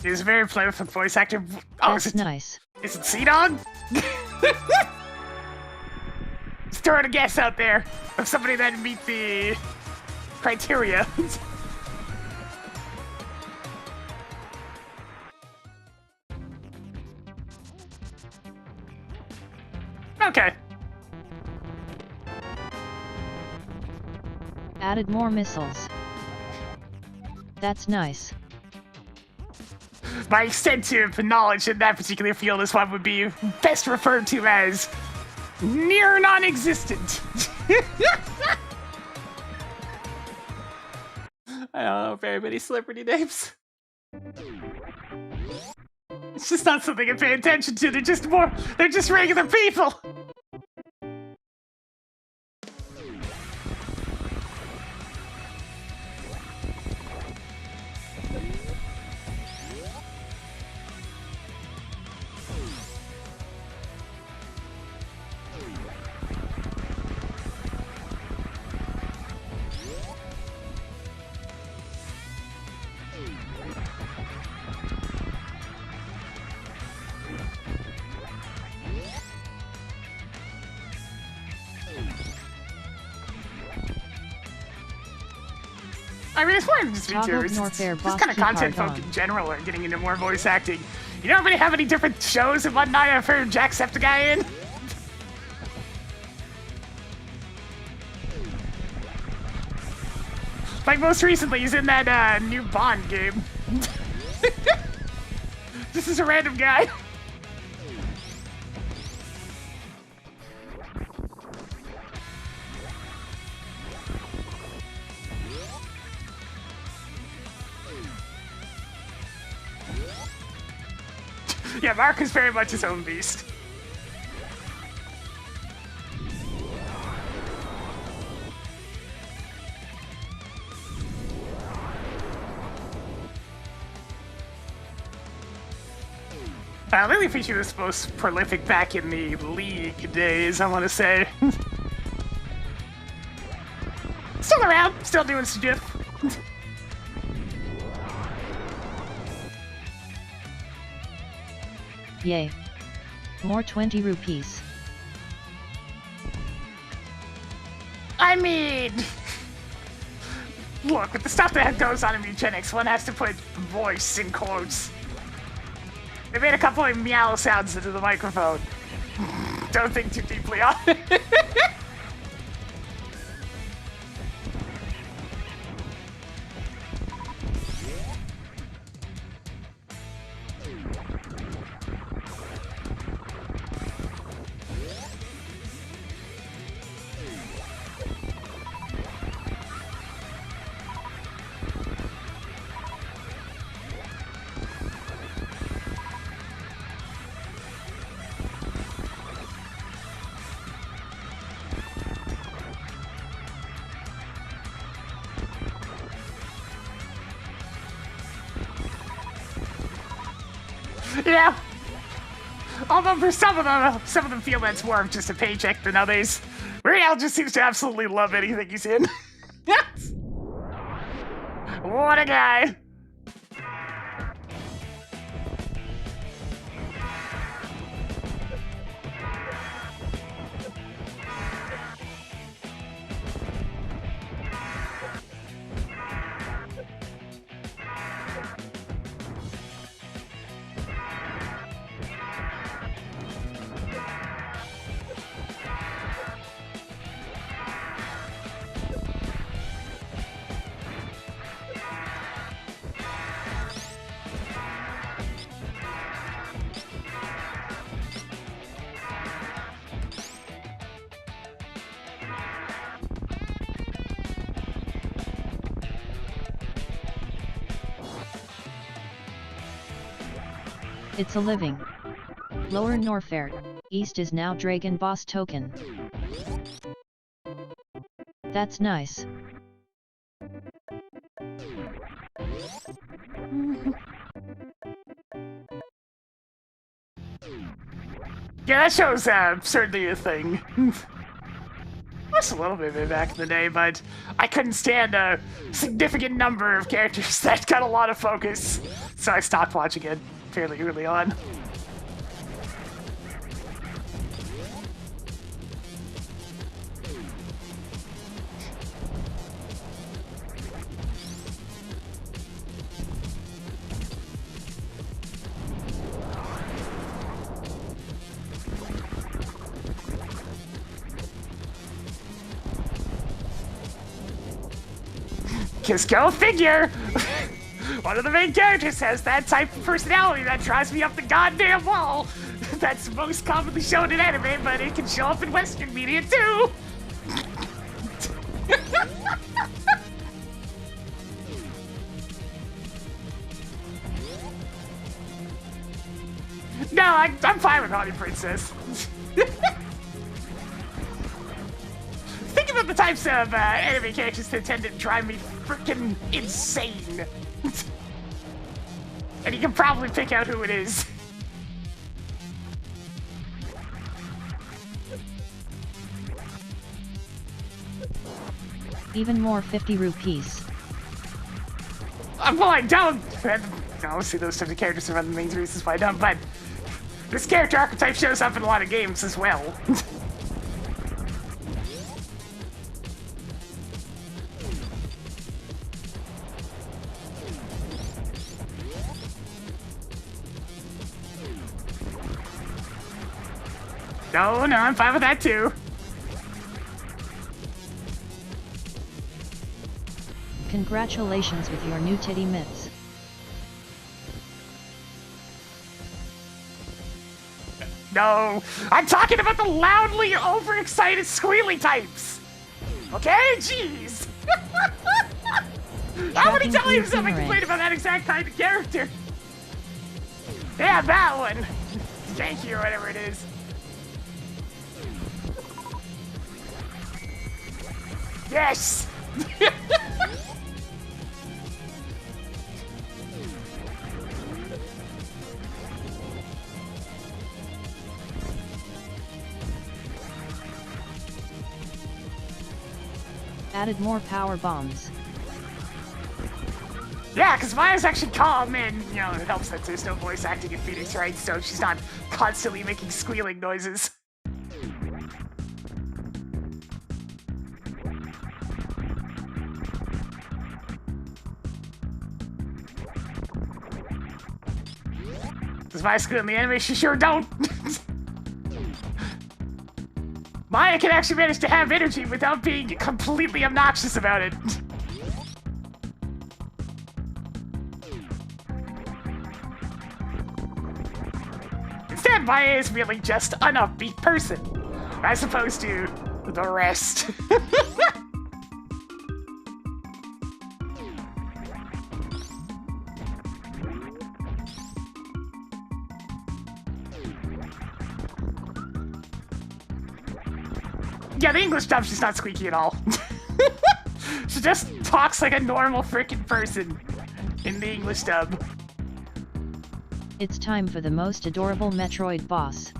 He's a very prolific voice actor. Oh, That's nice. is it Sea-Dog? Just throwing a guess out there of somebody that meet the criteria. Okay. Added more missiles. That's nice. My extensive knowledge in that particular field is what would be best referred to as near non-existent. I don't know very many celebrity names. It's just not something I pay attention to. They're just regular people. I mean, it's more than just Toggle VTubers. Norfair Just kind of Boss content Keycard folk on. in general are getting into more voice acting. You don't really have any different shows and whatnot. I've heard Jacksepticeye in. Like most recently, he's in that new Bond game. This is a random guy. Yeah, Mark is very much his own beast. Lily Fisher was most prolific back in the League days, I want to say. Still around, still doing stuff. Yay. More 20 rupees. I mean, look, with the stuff that goes on in eugenics, one has to put voice in quotes. They made a couple of meow sounds into the microphone. Don't think too deeply on it. Yeah. Although for some of them feel that's more of just a paycheck than others. Real just seems to absolutely love anything he's in. Yes. What a guy. It's a living. Lower Norfair, East is now Dragon Boss token. That's nice. Yeah, that show's certainly a thing. Just a little bit back in the day, but I couldn't stand a significant number of characters that got a lot of focus, so I stopped watching it fairly early on. Just go figure! One of the main characters has that type of personality that drives me up the goddamn wall! That's most commonly shown in anime, but it can show up in Western media too! No, I'm fine with Honey Princess. Think about the types of anime characters that tend to drive me freaking insane. And you can probably pick out who it is. Even more 50 rupees. Well, I don't. No, see those types of characters are one of the main reasons why I don't, but this character archetype shows up in a lot of games as well. No, I'm fine with that too. Congratulations with your new titty mitts. No, I'm talking about the loudly overexcited squealy types. Okay, jeez. How many times have I complained about that exact kind of character? Yeah, that one. Thank you, or whatever it is. Yes! Added more power bombs. Yeah, because Maya's actually calm and, you know, it helps that there's no voice acting in Phoenix, right? So she's not constantly making squealing noises. Does Maya squeal in the anime? She sure don't. Maya can actually manage to have energy without being completely obnoxious about it. Instead, Maya is really just an upbeat person, as opposed to the rest. Yeah, the English dub, she's not squeaky at all. She just talks like a normal frickin' person in the English dub. It's time for the most adorable Metroid boss.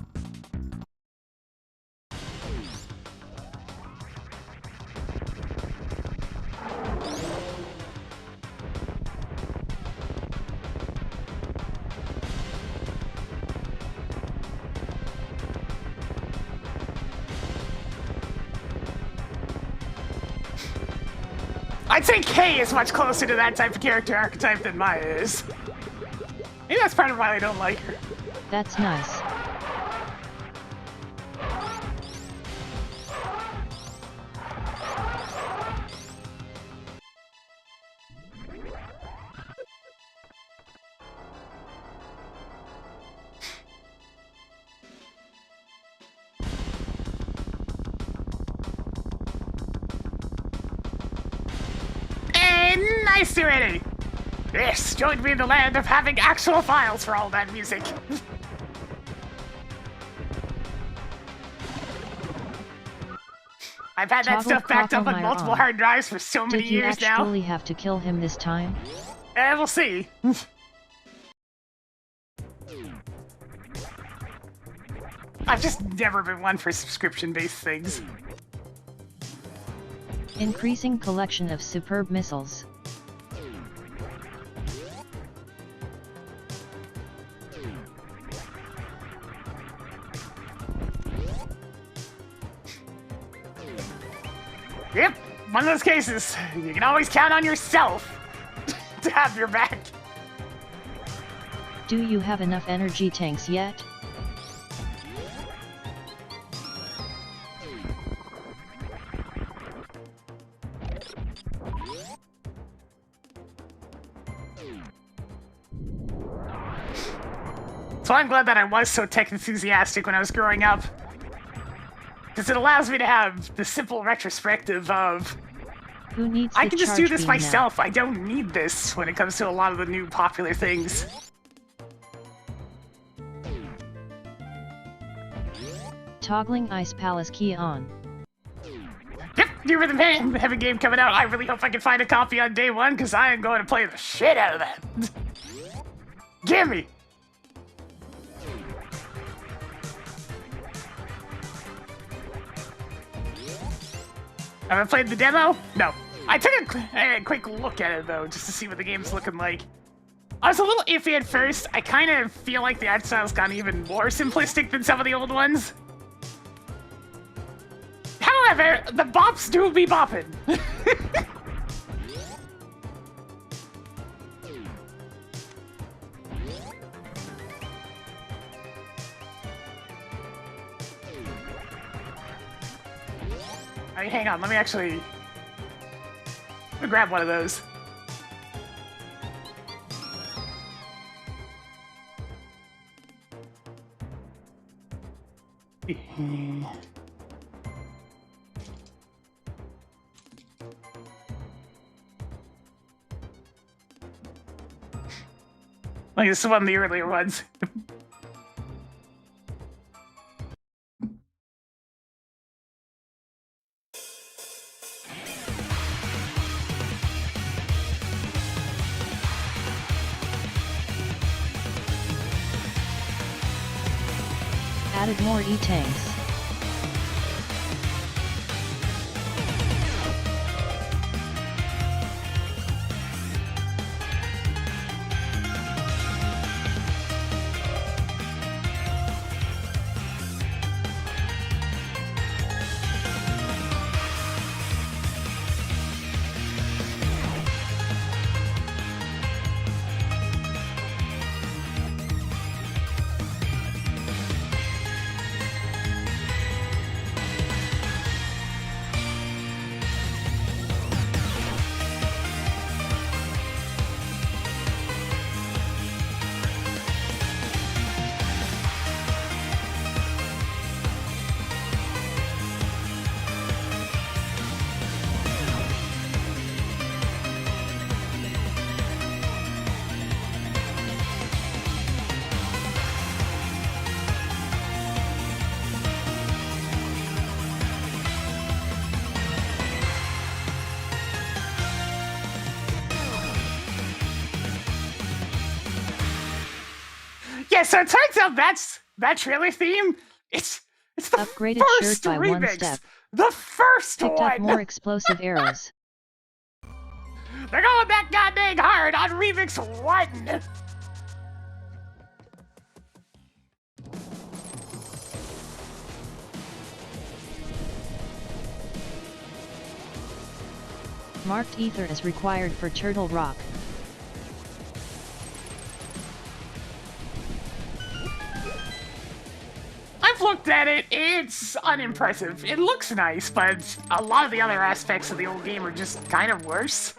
I'd say Kay is much closer to that type of character archetype than Maya is. Maybe that's part of why I don't like her. That's nice. Nice already! Yes, join me in the land of having actual files for all that music. I've had that stuff backed up on multiple hard drives for so many years now. Did you actually have to kill him this time? We'll see. I've just never been one for subscription-based things. Increasing collection of superb missiles. Yep, one of those cases. You can always count on yourself to have your back. Do you have enough energy tanks yet? So I'm glad that I was so tech enthusiastic when I was growing up. Because it allows me to have the simple retrospective of, who needs I can just do this now? myself. I don't need this when it comes to a lot of the new popular things. Toggling Ice Palace key on. Yep, new Rhythm Heaven game coming out. I really hope I can find a copy on day one, because I am going to play the shit out of that. Gimme! Have I played the demo? No. I took a quick look at it, though, just to see what the game's looking like. I was a little iffy at first. I kind of feel like the art style's gotten even more simplistic than some of the old ones. However, the bops do be bopping. Hang on, let me actually... Let me grab one of those. Like, this is one of the earlier ones. Added more E-tanks. Yeah, so it turns out that trailer theme. It's the Upgraded first shirt by one remix. step. The first Picked one. up more explosive arrows. They're going that goddamn hard on remix 1. Marked ether is required for Turtle Rock. I've looked at it, it's unimpressive. It looks nice, but a lot of the other aspects of the old game are just kind of worse.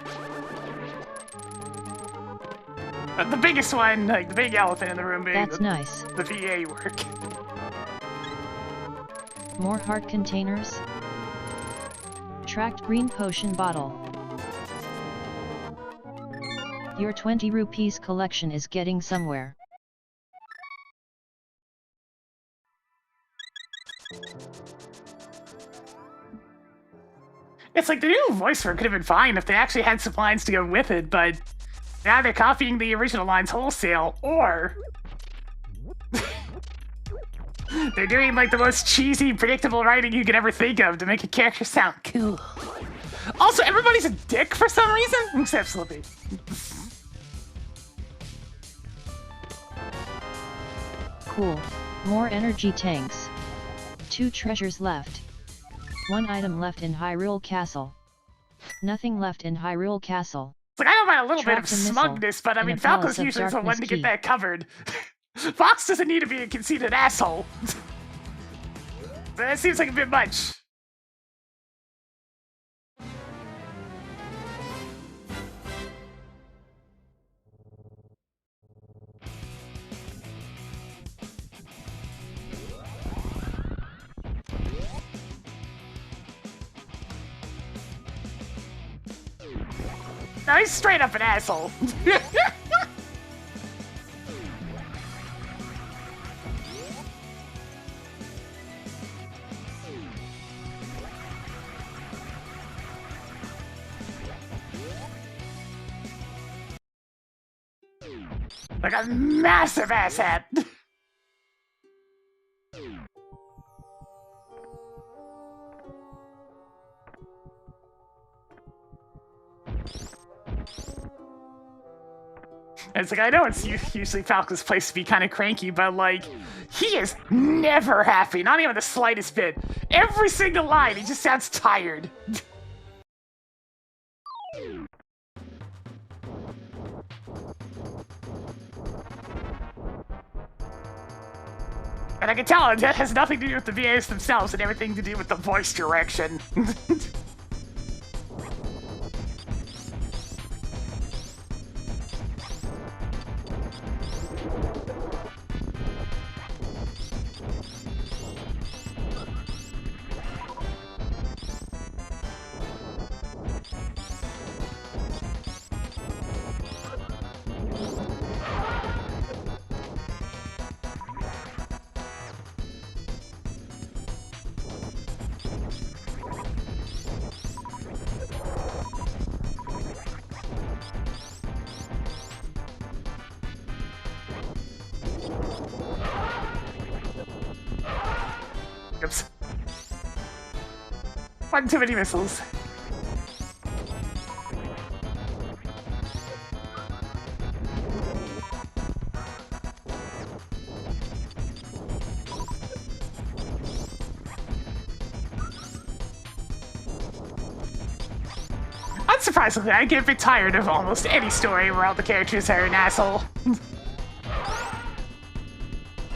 The biggest one, like the big elephant in the room being That's nice. the VA work. More heart containers. Tracked green potion bottle. Your 20 rupees collection is getting somewhere. It's like the new voice for it could have been fine if they actually had some lines to go with it, but now they're copying the original lines wholesale, or they're doing like the most cheesy, predictable writing you could ever think of to make a character sound cool. Also, everybody's a dick for some reason, except Slippy. Cool. More energy tanks. 2 treasures left. 1 item left in Hyrule Castle. Nothing left in Hyrule Castle. Like, I don't mind a little bit of Trapped a missile smugness, but I in mean, a palace Falco's of usually the one darkness to get key. that covered. Fox doesn't need to be a conceited asshole. That seems like a bit much. No, he's straight up an asshole. Like a massive asshat. It's like, I know it's usually Falco's place to be kind of cranky, but like, he is never happy, not even the slightest bit. Every single line, he just sounds tired. And I can tell it has nothing to do with the VAs themselves and everything to do with the voice direction. Oops. One too many missiles. Unsurprisingly, I get a bit tired of almost any story where all the characters are an asshole.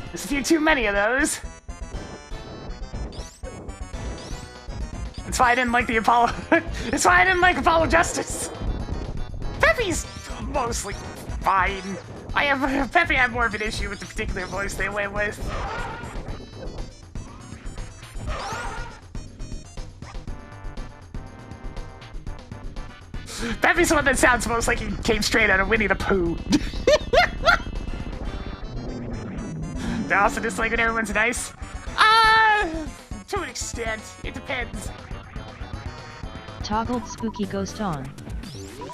There's a few too many of those. That's why I didn't like the Apollo. That's why I didn't like Apollo Justice. Peppy's mostly fine. Peppy had more of an issue with the particular voice they went with. Peppy's the one that sounds most like he came straight out of Winnie the Pooh. They also dislike when everyone's nice. To an extent, it depends. Toggled spooky ghost on.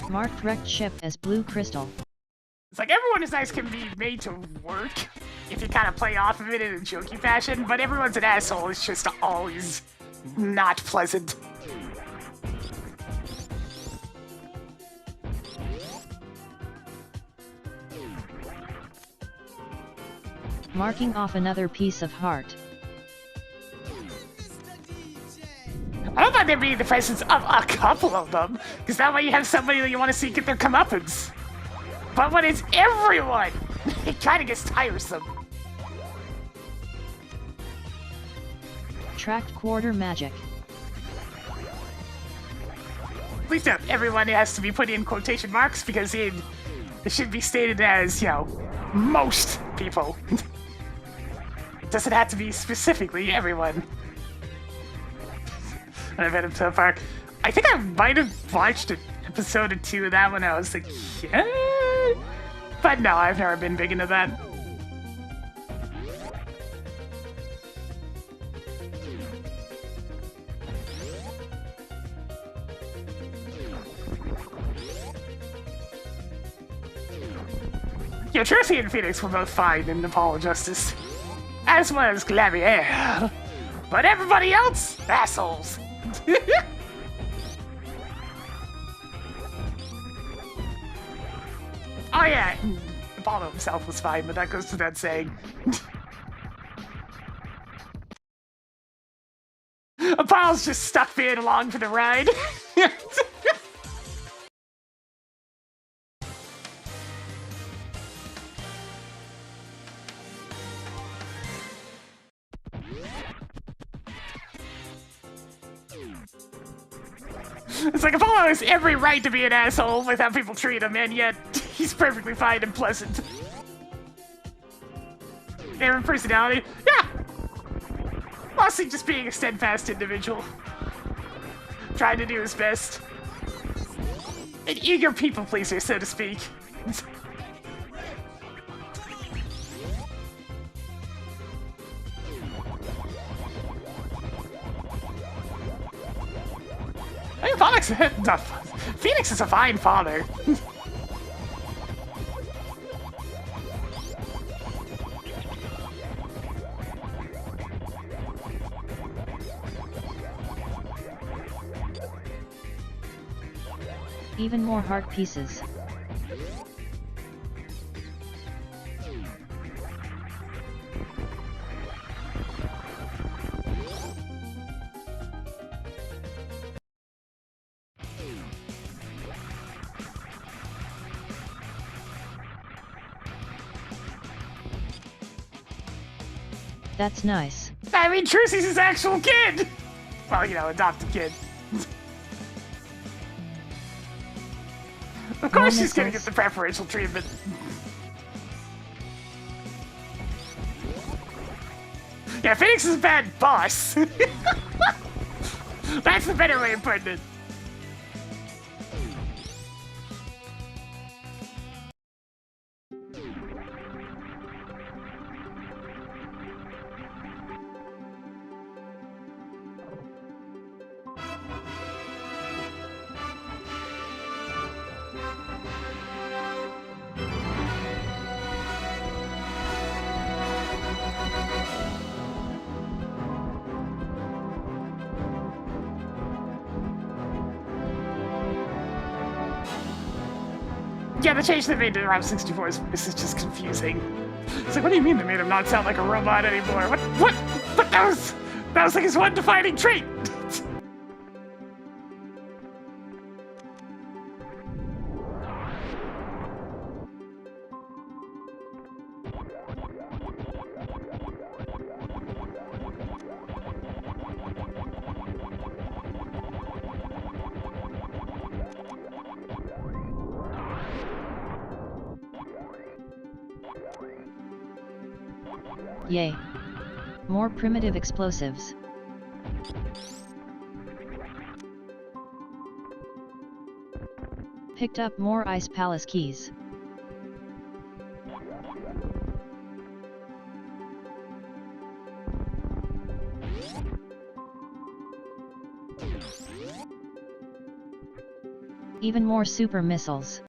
Marked wrecked ship as blue crystal. It's like everyone is nice can be made to work. if you kind of play off of it in a jokey fashion, but everyone's an asshole. It's just always not pleasant. Marking off another piece of heart. I don't think there'd be the presence of a couple of them, because that way you have somebody that you want to see get their comeuppance. But when it's everyone, it kind of gets tiresome. Tracked quarter magic. Please don't. Everyone has to be put in quotation marks because it should be stated as, you know, most people. It doesn't have to be specifically everyone. I've had him so far. I think I might have watched an episode or two of that when I was a kid. But no, I've never been big into that. Yeah, Tracy and Phoenix were both fine in Nepal Justice. As was Clavier. But everybody else, assholes. Oh yeah, Apollo himself was fine, but that goes to that saying. Apollo's just stuck being along for the ride. It's like Apollo has every right to be an asshole with how people treat him, and yet he's perfectly fine and pleasant. And personality, yeah! Mostly just being a steadfast individual. Trying to do his best. An eager people pleaser, so to speak. I think Phoenix is a fine father. Even more heart pieces. That's nice. I mean, Trucy's his actual kid! Well, you know, adopted kid. Of course she's gonna get the preferential treatment. Yeah, Phoenix is a bad boss. That's the better way of putting it. Yeah, the change they made to Rob 64's voice is just confusing. It's like, what do you mean they made him not sound like a robot anymore? What? But that was like his one defining trait. Yay. More primitive explosives. Picked up more Ice Palace keys. Even more super missiles.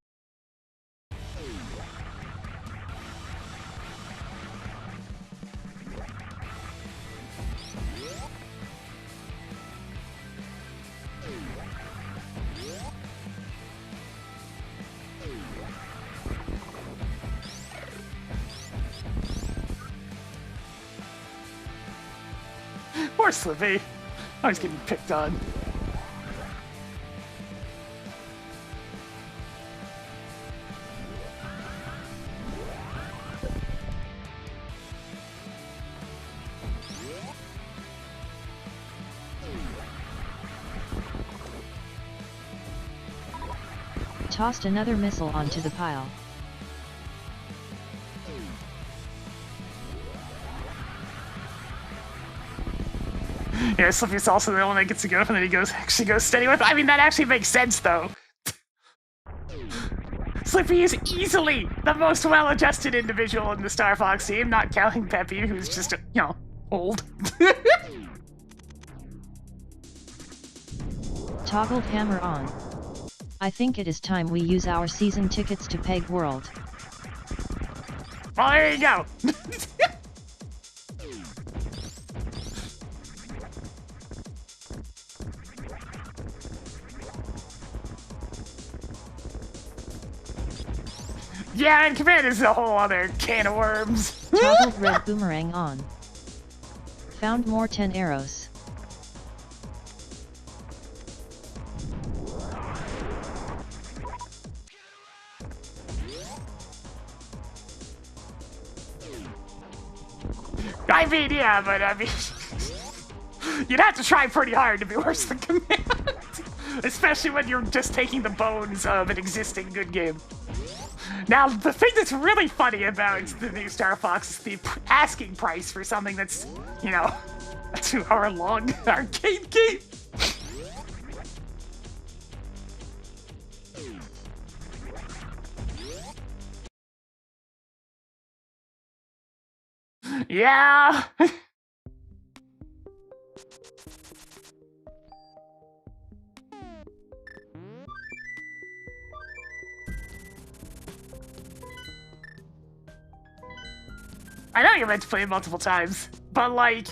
Poor Slippy. I was getting picked on. Tossed another missile onto the pile. Yeah, Slippy's also the one that gets to go, and then he actually goes steady with. I mean, that actually makes sense, though. Slippy is easily the most well-adjusted individual in the Star Fox team, not counting Peppy, who's just, you know, old. Toggled hammer on. I think it is time we use our season tickets to Peg World. Well, there you go. Yeah, and Command is a whole other can of worms. Toggled red boomerang on. Found more 10 arrows. I mean, yeah, but I mean, you'd have to try pretty hard to be worse than Command. Especially when you're just taking the bones of an existing good game. Now, the thing that's really funny about the new Star Fox is the asking price for something that's, you know, a 2-hour-long arcade game. Yeah. I know you're meant to play it multiple times, but like,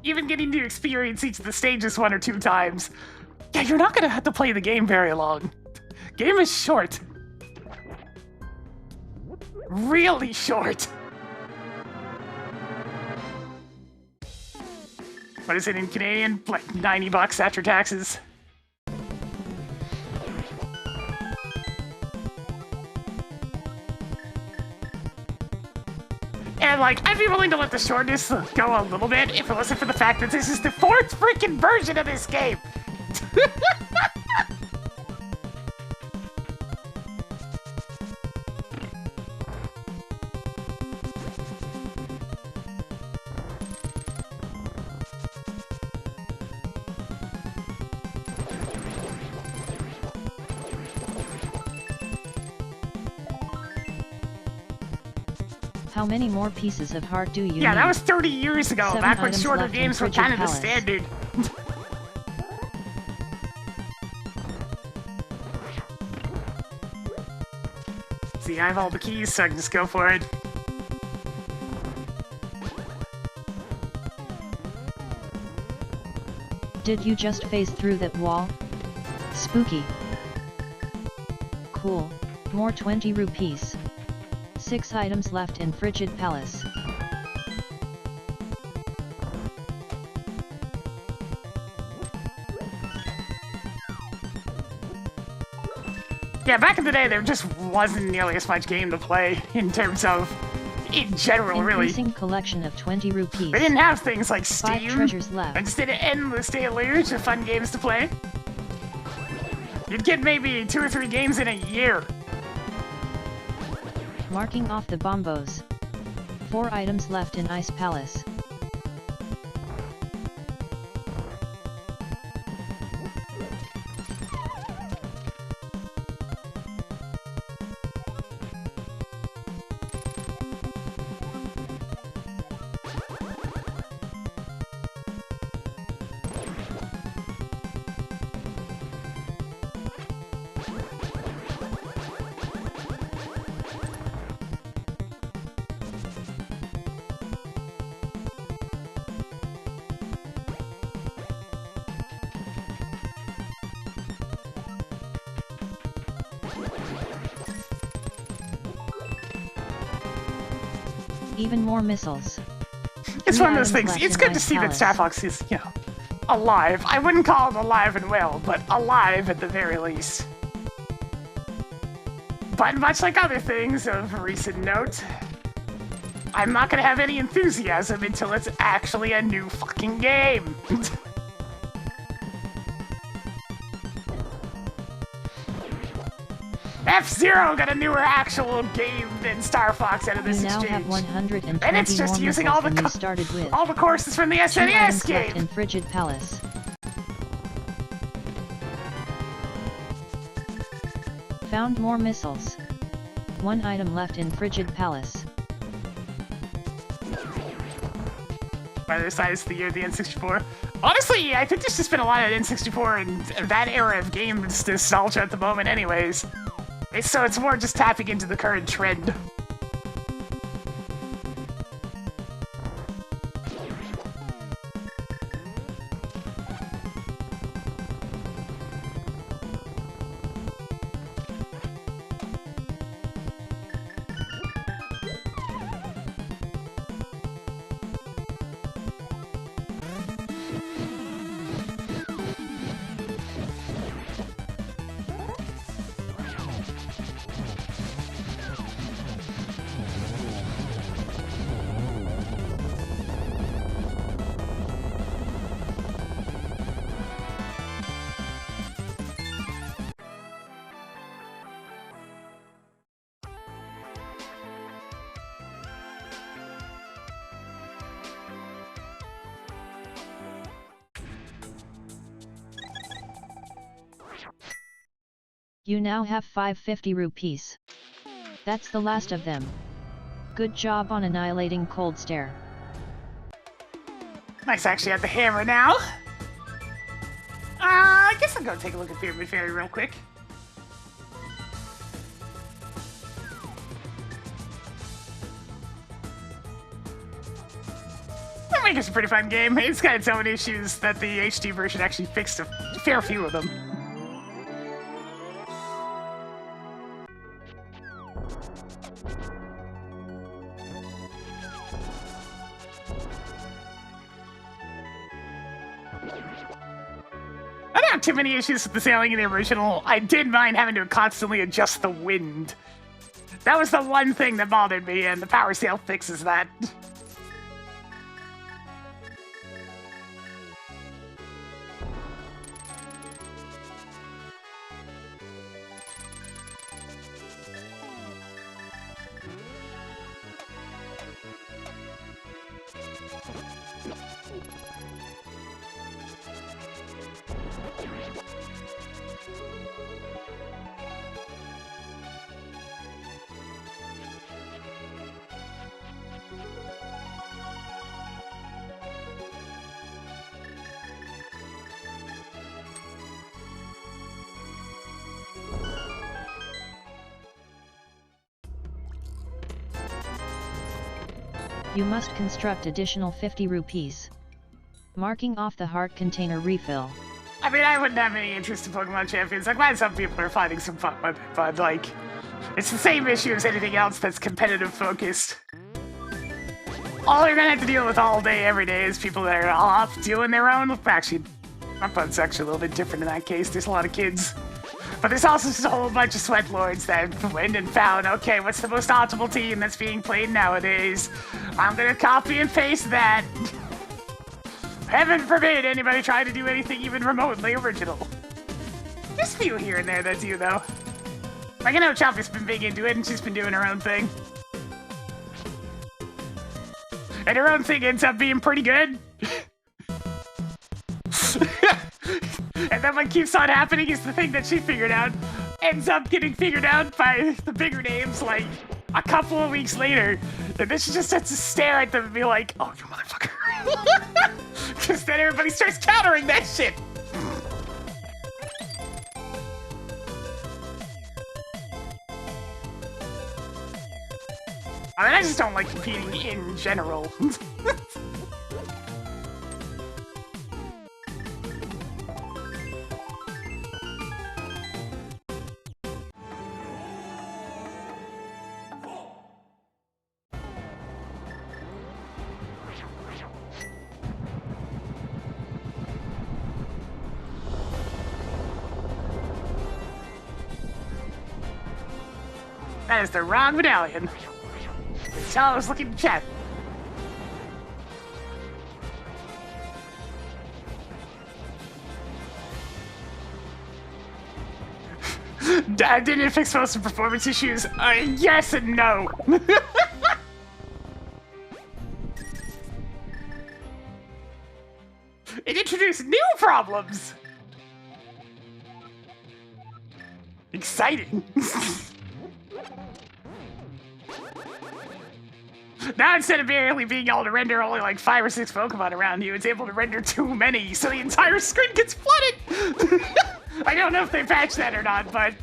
even getting to experience each of the stages 1 or 2 times, yeah, you're not gonna have to play the game very long. Game is short. Really short. What is it in Canadian? Like $90 after taxes. And like, I'd be willing to let the shortness go a little bit if it wasn't for the fact that this is the 4th freaking version of this game. How many more pieces of heart do you need? Yeah, that was 30 years ago, 7 back when items shorter left in games were Frigid kind of the Palace. standard. See, I have all the keys, so I can just go for it. Did you just phase through that wall? Spooky. Cool. More 20 rupees. 6 items left in Frigid Palace. Yeah, back in the day, there just wasn't nearly as much game to play in terms of, in general, really. Increasing collection of 20 rupees. They didn't have things like 5 Steam. treasures left. Instead of endless deluge of fun games to play, you'd get maybe 2 or 3 games in a year. Marking off the bombos. 4 items left in Ice Palace. Even more missiles. It's 3 one of those items things. left It's in good to Ice see that Palace. Star Fox is, you know, alive. I wouldn't call it alive and well, but alive at the very least. But much like other things of recent note, I'm not gonna have any enthusiasm until it's actually a new fucking game. F-Zero got a newer actual game than Star Fox out of this You now exchange. have 120 And it's just more using missiles all the than you started with. all the courses from the 2 SNES items left game. in Frigid Palace. Found more missiles. 1 item left in Frigid Palace. By the size of the year of the N64. Honestly, I think there's just been a lot of N64 and that era of games nostalgia at the moment anyways. So it's more just tapping into the current trend. You now have 550 rupees. That's the last of them. Good job on annihilating Cold Stare. Nice, actually have the hammer now. I guess I'll go take a look at Pyramid Fairy real quick. I think it's a pretty fun game. It's got its own issues that the HD version actually fixed a fair few of them. I don't have too many issues with the sailing in the original. I did mind having to constantly adjust the wind. That was the one thing that bothered me, and the power sail fixes that. You must construct additional 50 rupees. Marking off the heart container refill. I mean, I wouldn't have any interest in Pokemon Champions. I'm glad some people are finding some fun with it, but, like, it's the same issue as anything else that's competitive focused. All you're gonna have to deal with all day, every day, is people that are off doing their own. Actually, my bud's actually a little bit different in that case. There's a lot of kids. But there's also just a whole bunch of sweat lords that went and found, okay, what's the most optimal team that's being played nowadays? I'm gonna copy and paste that. Heaven forbid anybody try to do anything even remotely original. There's a few here and there that do, though. Like, I know Choppy's been big into it, and she's been doing her own thing. And her own thing ends up being pretty good. And then what keeps on happening is the thing that she figured out ends up getting figured out by the bigger names, like, a couple of weeks later. And then she just has to stare at them and be like, oh, you motherfucker. Because then everybody starts countering that shit. I mean, I just don't like competing in general. That is the wrong medallion. That's all I was looking to check. Didn't it fix most of the performance issues? Yes and no. It introduced new problems. Exciting. Now instead of barely being able to render only like 5 or 6 Pokemon around you, it's able to render too many, so the entire screen gets flooded. I don't know if they patched that or not, but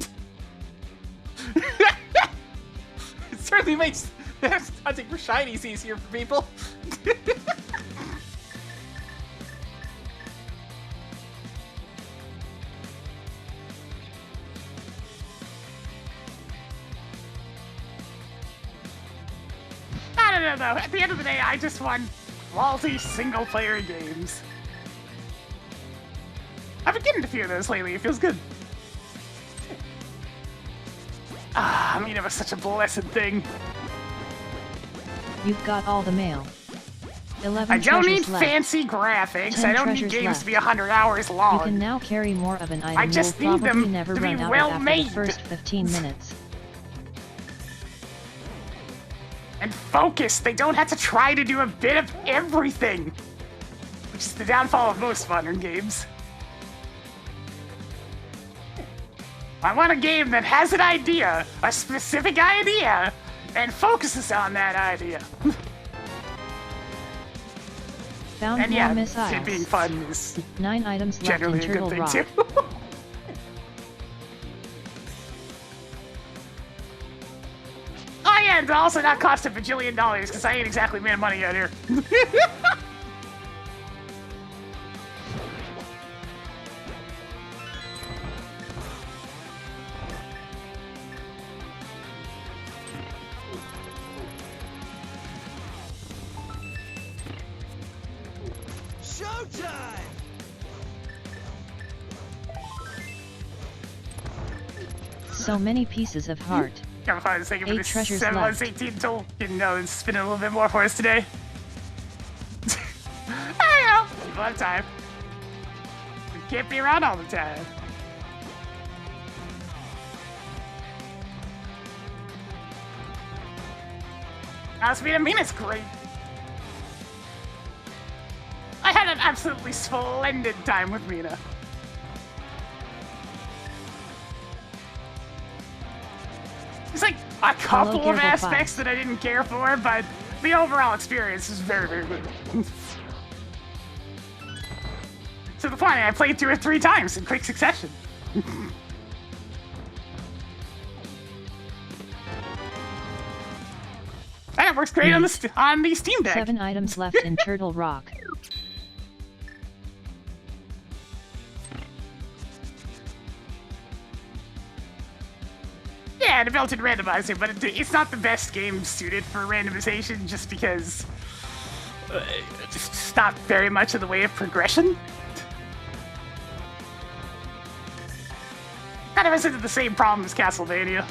it certainly makes hunting for shinies easier for people. I don't know, though. At the end of the day, I just want quality single-player games. I've been getting a few of those lately. It feels good. Ah, I mean, it was such a blessed thing. You've got all the mail. 11 I don't need treasures left. fancy graphics. 10 I don't need treasures games left. to be 100 hours long. You can now carry more of an item. I just you'll need probably them never to be run out well of after made. the first 15 minutes. And focus. They don't have to try to do a bit of everything. Which is the downfall of most modern games. I want a game that has an idea, a specific idea, and focuses on that idea. Found And more yeah, missiles. it being fun is 9 items left in generally a Turtle good thing Rock. too. Oh yeah, and also not cost a bajillion dollars because I ain't exactly made money out here. Showtime! So many pieces of heart. Gotta find a second for 8 this treasures 7 left. 18 tool. Didn't know it's spinning a little bit more for us today. I know. Keep on time. We can't be around all the time. I mean, it's great. I had an absolutely splendid time with Mina. There's like a couple of Gear Five. aspects that I didn't care for, but the overall experience is very, very good. To the point I played 2 or 3 times in quick succession. And it works great on the Steam Deck. 7 items left in Turtle Rock. Yeah, the built-in randomizer, but it's not the best game suited for randomization just because it's not very much in the way of progression. Kind of has into the same problem as Castlevania.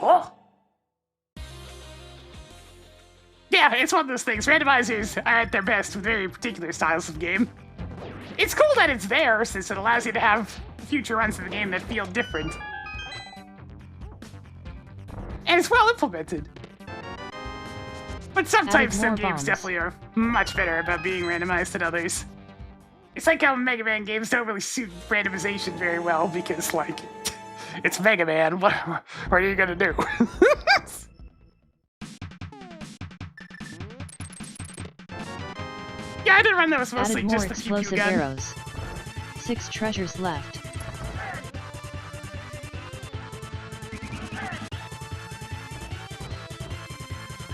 Oh. Yeah, it's one of those things. Randomizers are at their best with very particular styles of game. It's cool that it's there, since it allows you to have future runs of the game that feel different. And it's well implemented. But some types more of games bombs. definitely are much better about being randomized than others. It's like how Mega Man games don't really suit randomization very well because, like, it's Mega Man. What are you gonna do? Yeah, I did run those mostly Added more just to keep you explosive gun. arrows. 6 treasures left.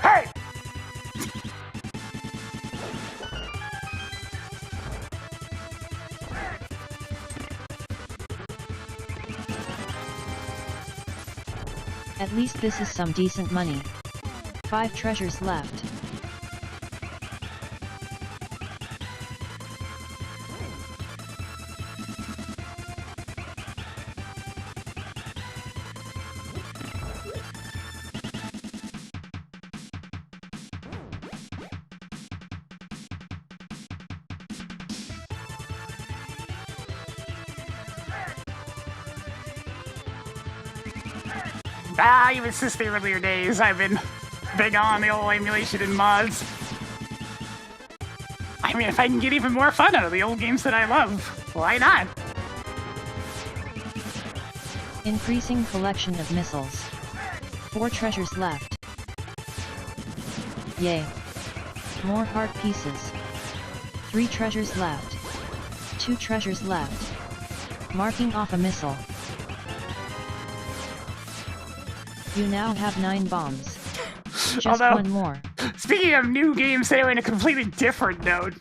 Hey! At least this is some decent money. 5 treasures left. Even since the earlier days, I've been big on the old emulation and mods. I mean, if I can get even more fun out of the old games that I love, why not? Increasing collection of missiles. 4 treasures left. Yay. More heart pieces. 3 treasures left. 2 treasures left. Marking off a missile. You now have 9 bombs. Just Although, one more. Speaking of new games that are in a completely different note.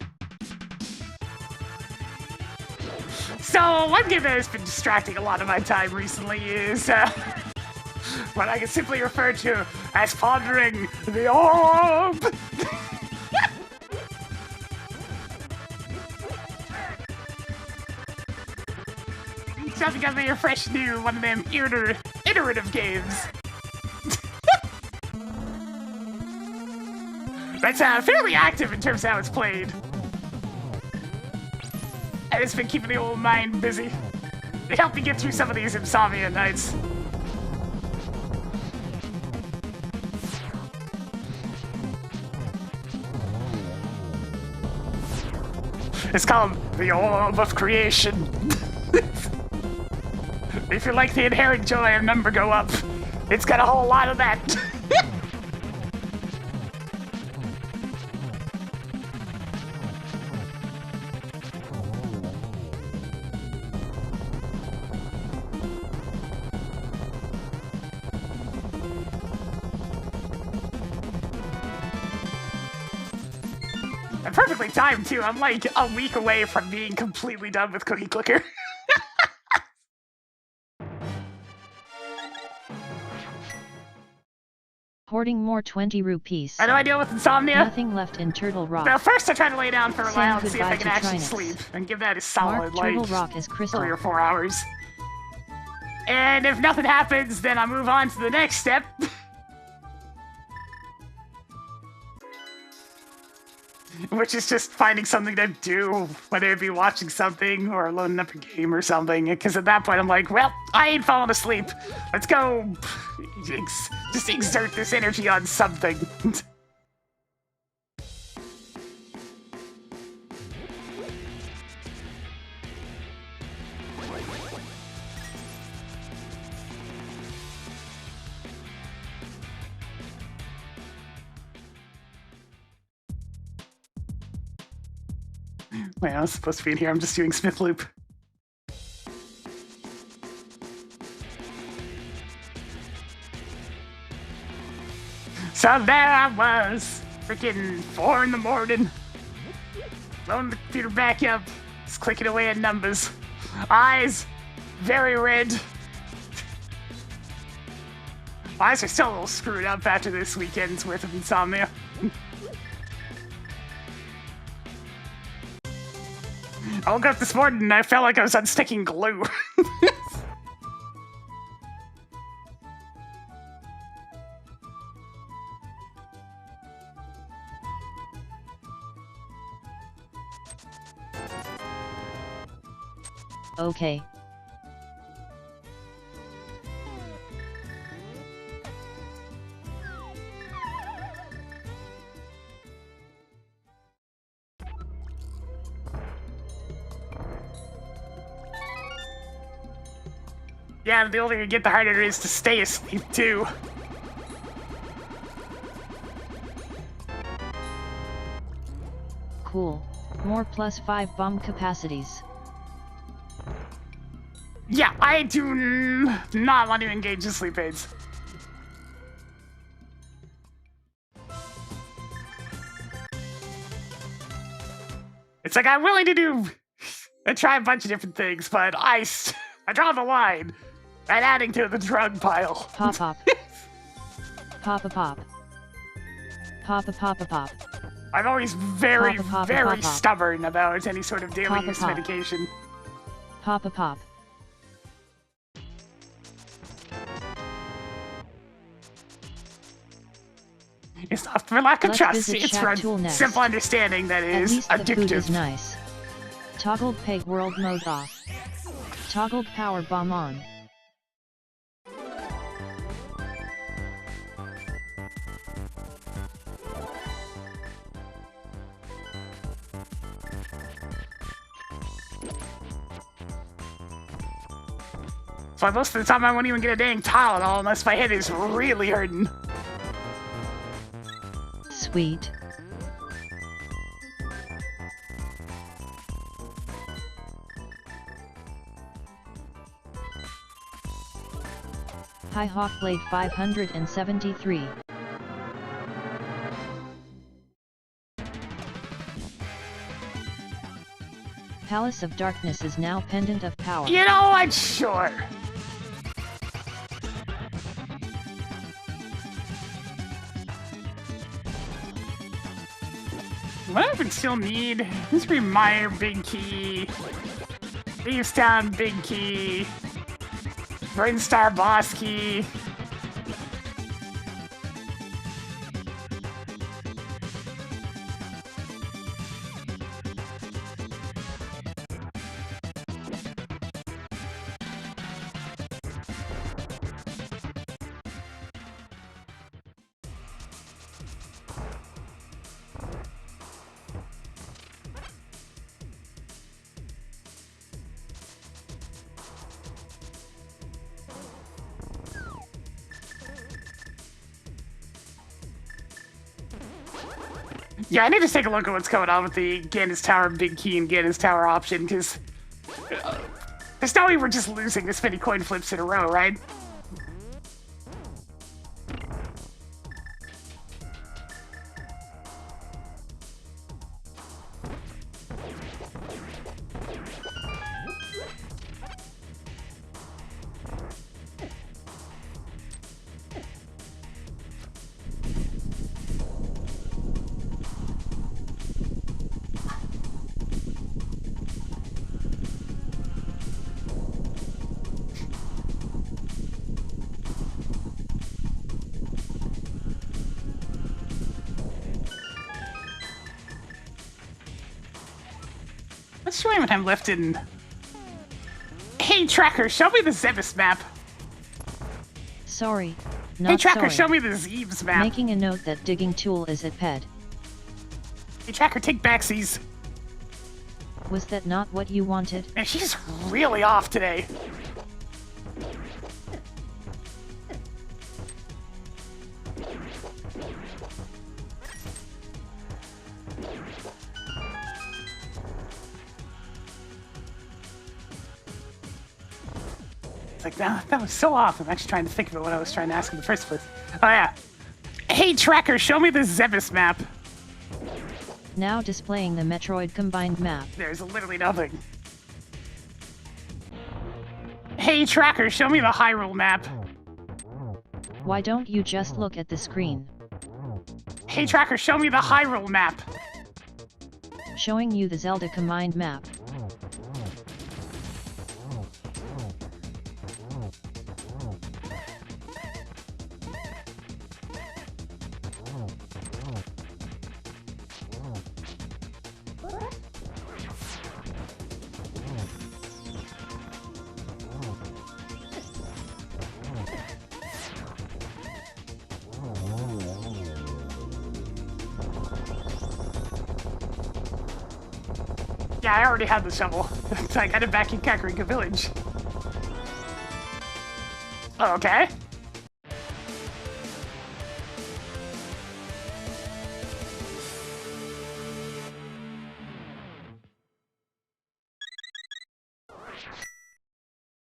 So, one game that has been distracting a lot of my time recently is what I can simply refer to as pondering the orb. Something got me a fresh new one of them iterative games. That's fairly active in terms of how it's played. And it's been keeping the old mind busy. It helped me get through some of these insomnia nights. It's called the Orb of Creation. If you like the inherent joy of number go up, it's got a whole lot of that. And perfectly timed too. I'm like a week away from being completely done with Cookie Clicker. Hoarding more 20 rupees. How do I deal with insomnia? Nothing left in Turtle Rock. Well, first I try to lay down for a Saying while and see if I goodbye can to actually Trinix. sleep and give that a solid, Mark Turtle like, Rock as crystal. 3 or 4 hours. And if nothing happens, then I move on to the next step. Which is just finding something to do, whether it be watching something or loading up a game or something. Because at that point I'm like, well, I ain't falling asleep. Let's go just exert this energy on something. Wait, I was supposed to be in here. I'm just doing Smith Loop. So there I was, freaking 4 in the morning, loading the computer back up, just clicking away at numbers. Eyes very red. Eyes are still a little screwed up after this weekend's worth of insomnia. I woke up this morning and I felt like I was unsticking glue. Okay. Yeah, the older you get, the harder it is to stay asleep, too. Cool. More +5 bomb capacities. Yeah, I do not want to engage in sleep aids. It's like I'm willing to try a bunch of different things, but I draw the line at adding to the drug pile. Pop-up. Pop. Pop. I'm always very, Pop. very stubborn about any sort of daily use Pop. medication. Pop. It's not for lack of Let's trust, visit it's Shack for Tool next. simple understanding that it At is least the food is addictive. nice. Toggled peg world mode off. Toggled power bomb on. So most of the time I won't even get a dang Tylenol unless my head is really hurting. Sweet. High Hawkblade 573. Palace of Darkness is now Pendant of Power. You know what? Sure. What I would still need is Reminder Big Key, Leavestown Big Key, Brainstar Boss Key. Yeah, I need to take a look at what's going on with the Gannis Tower Big Key and Gannis Tower option, because there's no way we're just losing this many coin flips in a row, right? Let's show him what I'm left in. Hey, Tracker, show me the Zebus map. Sorry, not Hey, Tracker, sorry. show me the Zeebs map. Making a note that digging tool is at ped. Hey, Tracker, take backsies. Was that not what you wanted? Man, she's really off today. It's like, that was so off. I'm actually trying to think of what I was trying to ask in the first place. Oh, yeah. Hey, Tracker, show me the Zebus map. Now displaying the Metroid combined map. There's literally nothing. Hey, Tracker, show me the Hyrule map. Why don't you just look at the screen? Hey, Tracker, show me the Hyrule map. Showing you the Zelda combined map. Yeah, I already had the shovel. So I got it back in Kakarika Village. Oh, okay.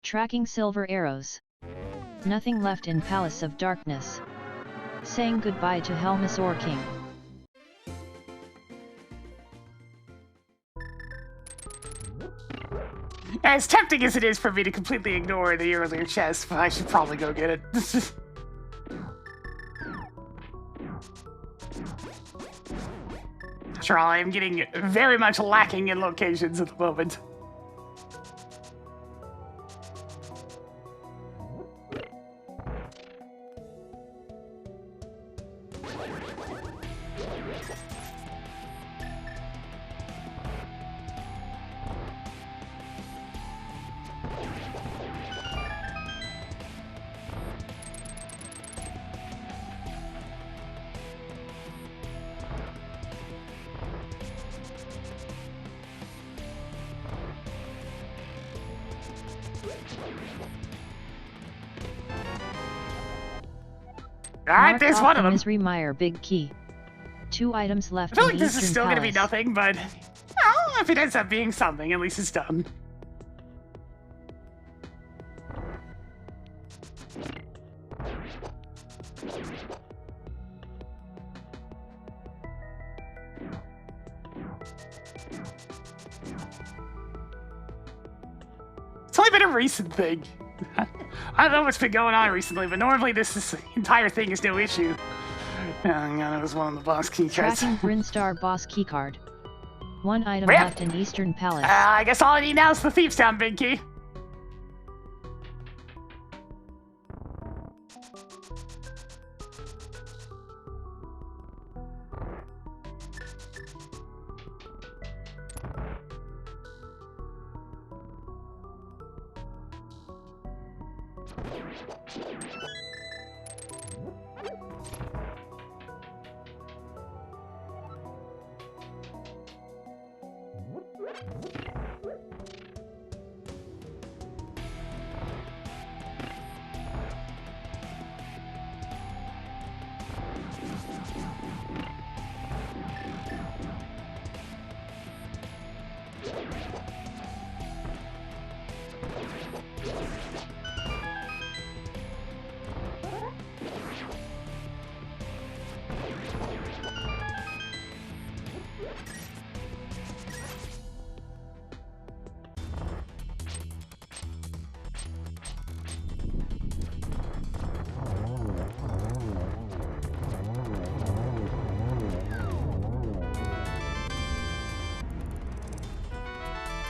Tracking silver arrows. Nothing left in Palace of Darkness. Saying goodbye to Helmasaur King. As tempting as it is for me to completely ignore the earlier chest, but I should probably go get it. After all, I am getting very much lacking in locations at the moment. Alright, there's one of them. Misery Mire Big Key. 2 items left I feel in like this Eastern is still going to be Palace. nothing, but well, if it ends up being something, at least it's done. It's only been a recent thing. I don't know what's been going on recently, but normally this entire thing is no issue. Oh, God, it was one of the boss key cards. Tracking Brinstar Boss Keycard. 1 item Rip. left in Eastern Palace. I guess all I need now is the Thieves Town Big Key.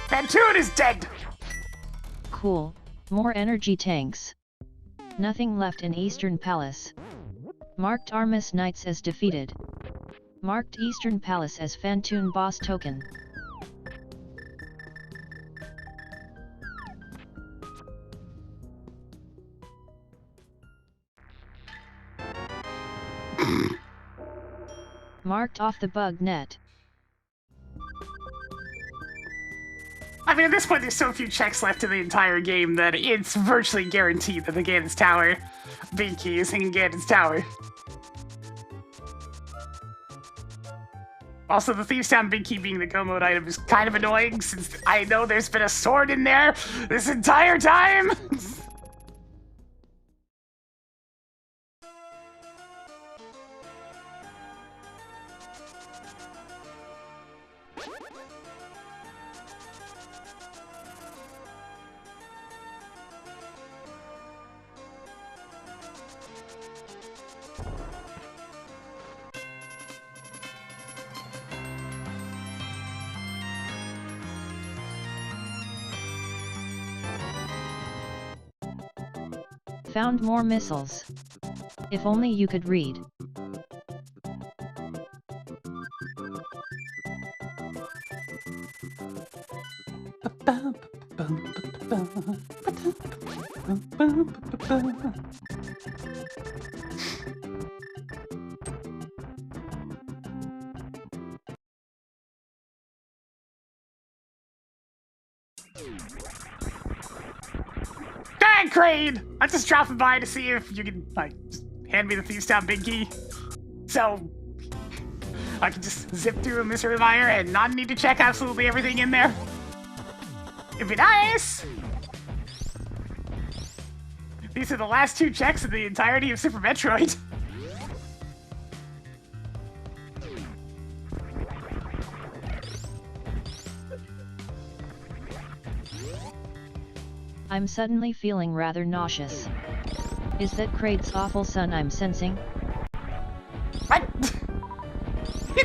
Fantoon is dead! Cool. More energy tanks. Nothing left in Eastern Palace. Marked Armis Knights as defeated. Marked Eastern Palace as Fantoon Boss Token. Marked off the bug net. I mean, at this point, there's so few checks left in the entire game that it's virtually guaranteed that the Ganon's Tower Big Key is in Ganon's Tower. Also, the Thieves Town Big Key being the go mode item is kind of annoying since I know there's been a sword in there this entire time! Found more missiles. If only you could read. Dang, Crane! I'm just dropping by to see if you can, like, just hand me the Thieves Town Big Key. So, I can just zip through a Misery Mire and not need to check absolutely everything in there. It'd be nice! These are the last 2 checks in the entirety of Super Metroid. I'm suddenly feeling rather nauseous. Is that Kraid's awful son I'm sensing? What?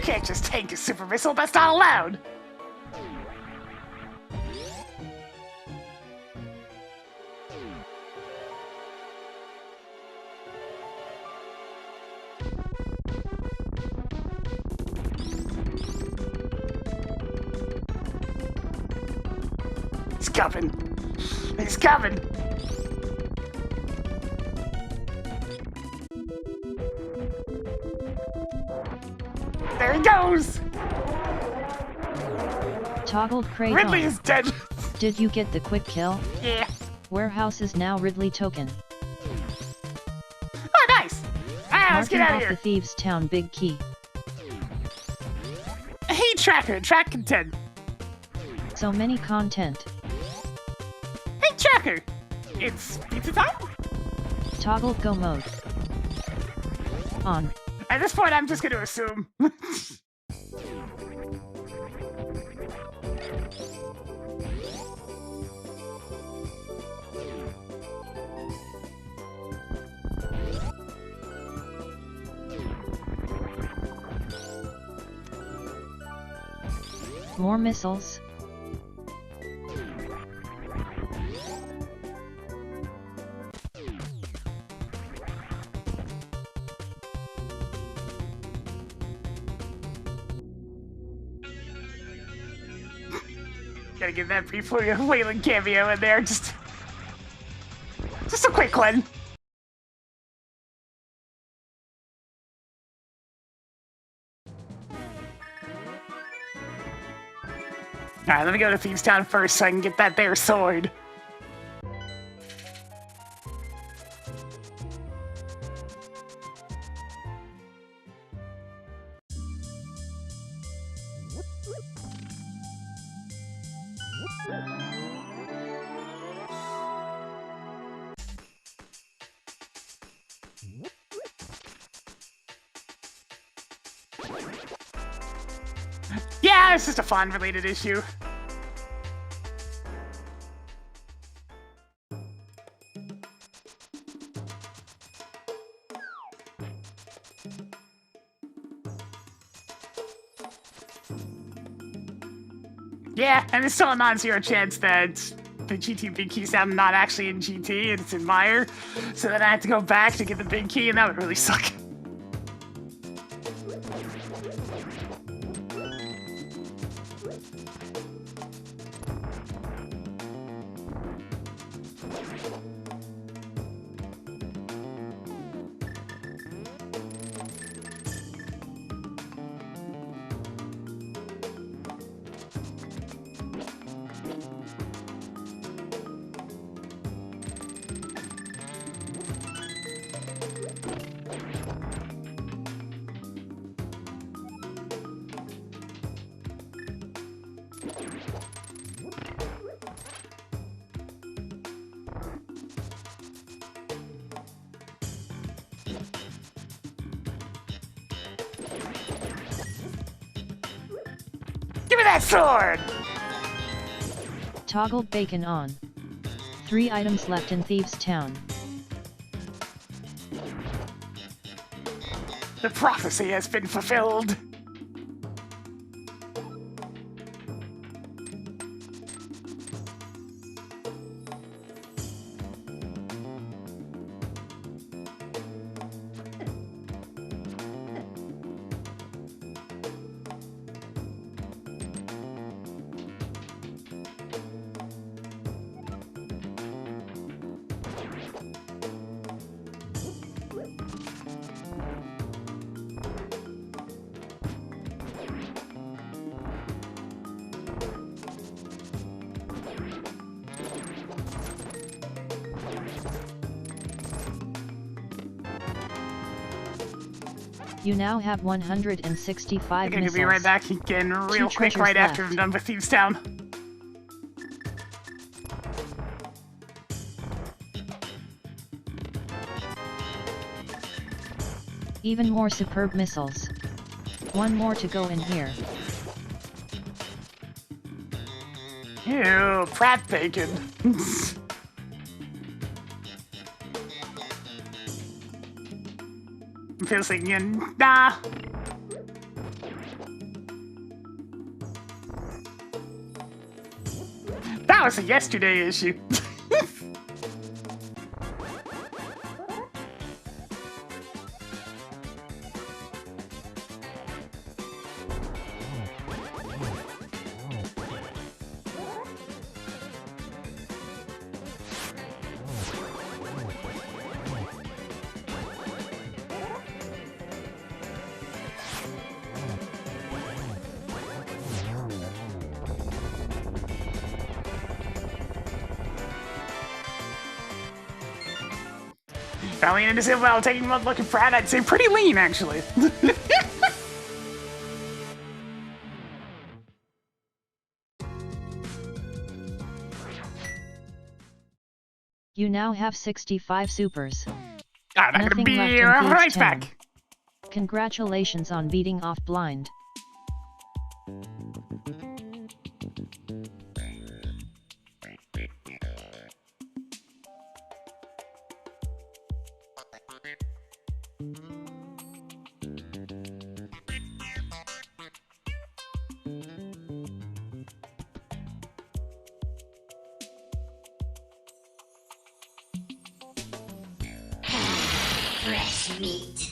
can't just tank a super missile, that's not allowed! He's coming! He's coming! There he goes! Toggled crate Ridley on. is dead! Did you get the quick kill? Yeah. Warehouse is now Ridley token. Oh, nice! Alright, let's get Marking out of off here. the Thieves' Town big key. Hey, Tracker, track content. So many content. Hey, Tracker! It's pizza time? Toggle go mode. On. At this point, I'm just gonna assume. More missiles. Gotta get that before you Wayland cameo in there. Just a quick one. Alright, let me go to Thieves Town first so I can get that there sword. Yeah, it's just a fun-related issue. Yeah, and there's still a non-zero chance that the GT big key's now not actually in GT and it's in Meyer, so then I have to go back to get the big key, and that would really suck. Give me that sword! Toggled bacon on. 3 items left in Thieves' Town. The prophecy has been fulfilled. You now have 165 I'm gonna missiles. be right back again real quick treasures right after left. I'm done with Thieves Town. Even more superb missiles. 1 more to go in here. Ew, Pratt bacon. I'm feeling, nah. That was a yesterday issue. Lean into it well, taking one look at Brad, I'd say pretty lean, actually. You now have 65 supers. I'm not gonna Nothing be left in right Phase 10. back. Congratulations on beating off blind. Fresh meat.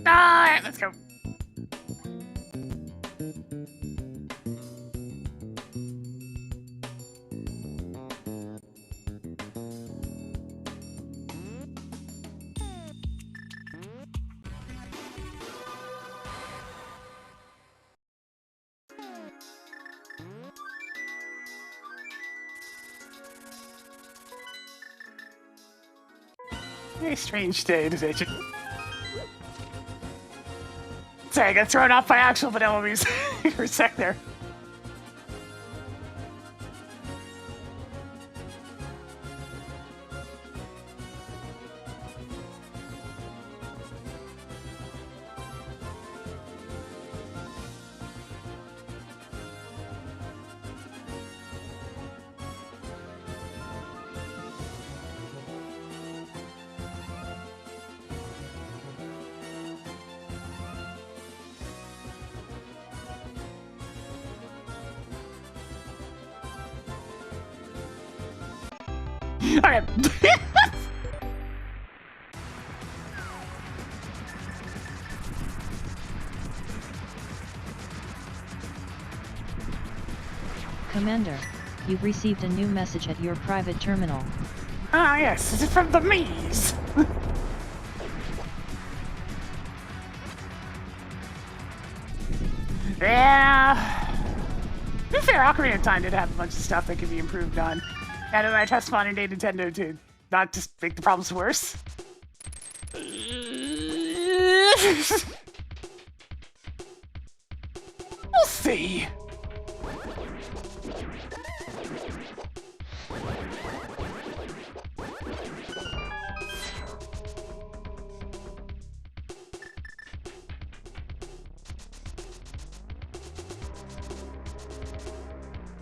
Alright, let's go. Very strange day today. Sorry, I got thrown off by actual vanilla music for a sec there. Okay. Commander, you've received a new message at your private terminal. Ah, yes, this is from the Mies. Yeah. To be fair, Ocarina of Time did have a bunch of stuff that could be improved on. And I trust modern day Nintendo too. not just make the problems worse. We'll see.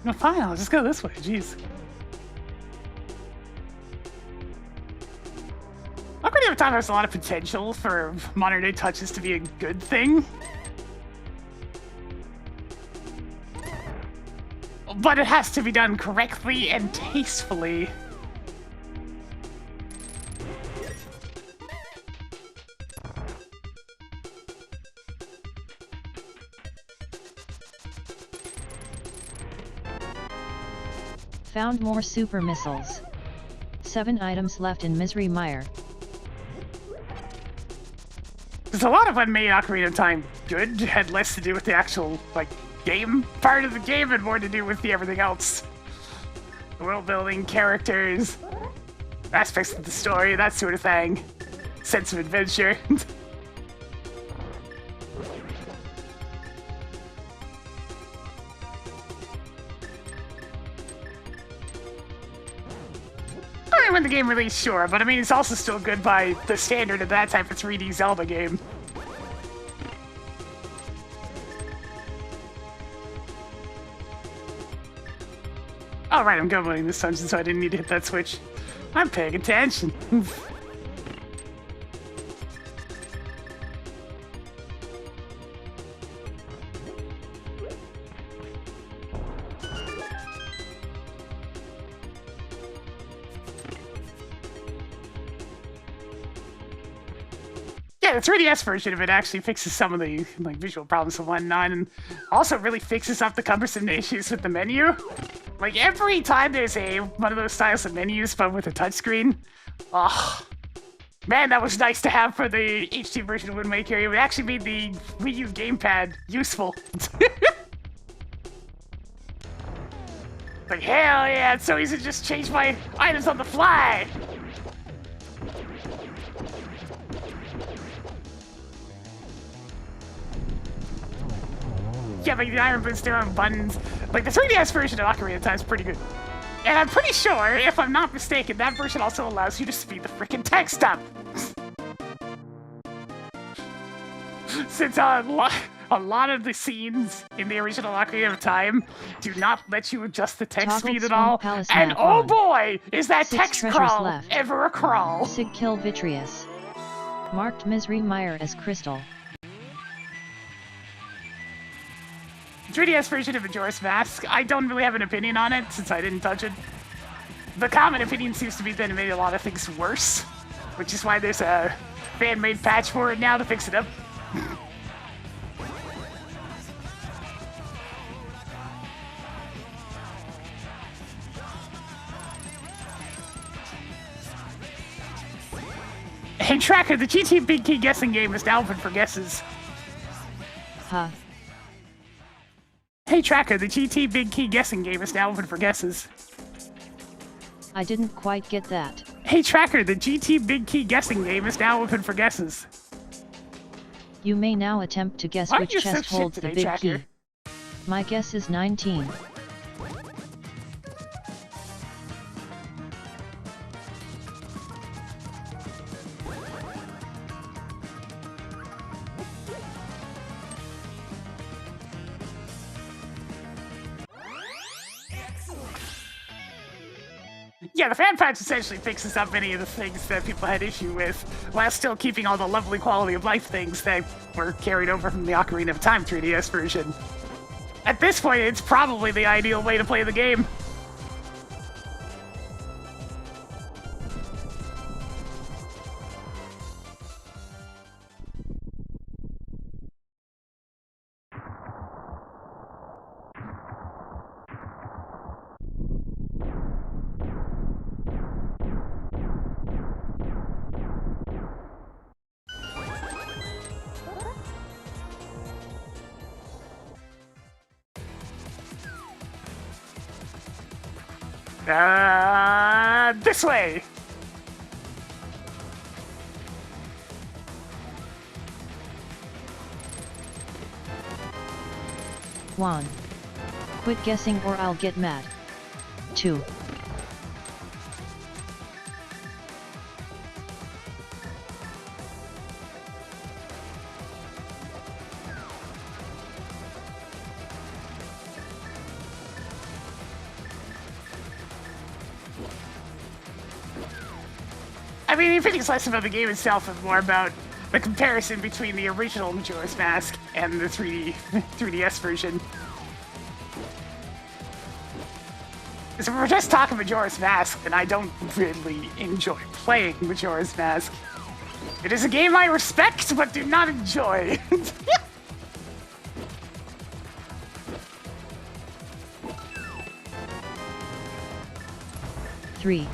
No, fine, I'll just go this way, jeez. Ocarina of Time has a lot of potential for modern day touches to be a good thing. But it has to be done correctly and tastefully. Found more super missiles. 7 items left in Misery Mire. There's a lot of what made Ocarina of Time good had less to do with the actual, like, game part of the game and more to do with the everything else. The world building, characters, aspects of the story, that sort of thing. Sense of adventure. When the game released, sure, but I mean, it's also still good by the standard of that type of 3D Zelda game. All right, I'm going this dungeon, so I didn't need to hit that switch. I'm paying attention. Yeah, the 3DS version of it actually fixes some of the like visual problems and whatnot, and also really fixes up the cumbersome issues with the menu. Like every time there's one of those styles of menus, but with a touchscreen, oh man, that was nice to have for the HD version of Wind Waker. It actually made the Wii U gamepad useful. Like hell yeah, it's so easy to just change my items on the fly. Yeah, like the Iron Boots doing buttons. Like the 3DS version of Ocarina of Time is pretty good. And I'm pretty sure, if I'm not mistaken, that version also allows you to speed the freaking text up. Since a lot of the scenes in the original Ocarina of Time do not let you adjust the text speed at all. And oh boy, is that 6 text treasures crawl left. ever a crawl. Sig Kill Vitreous. Marked Misery Mire as Crystal. 3DS version of Majora's Mask, I don't really have an opinion on it since I didn't touch it. The common opinion seems to be that it made a lot of things worse, which is why there's a fan-made patch for it now to fix it up. Hey Tracker, the GT Big Key guessing game is now open for guesses. Huh. Hey Tracker, the GT Big Key guessing game is now open for guesses. I didn't quite get that. Hey Tracker, the GT Big Key guessing game is now open for guesses. You may now attempt to guess Why which are you so chest shit holds the today, big Tracker? key. My guess is 19. Yeah, the fan patch essentially fixes up many of the things that people had issue with, while still keeping all the lovely quality of life things that were carried over from the Ocarina of Time 3DS version. At this point, it's probably the ideal way to play the game. This way! 1. Quit guessing or I'll get mad. 2. I mean, if it's less about the game itself and more about the comparison between the original Majora's Mask and the 3DS version. So if we're just talking Majora's Mask, then I don't really enjoy playing Majora's Mask. It is a game I respect, but do not enjoy. 3.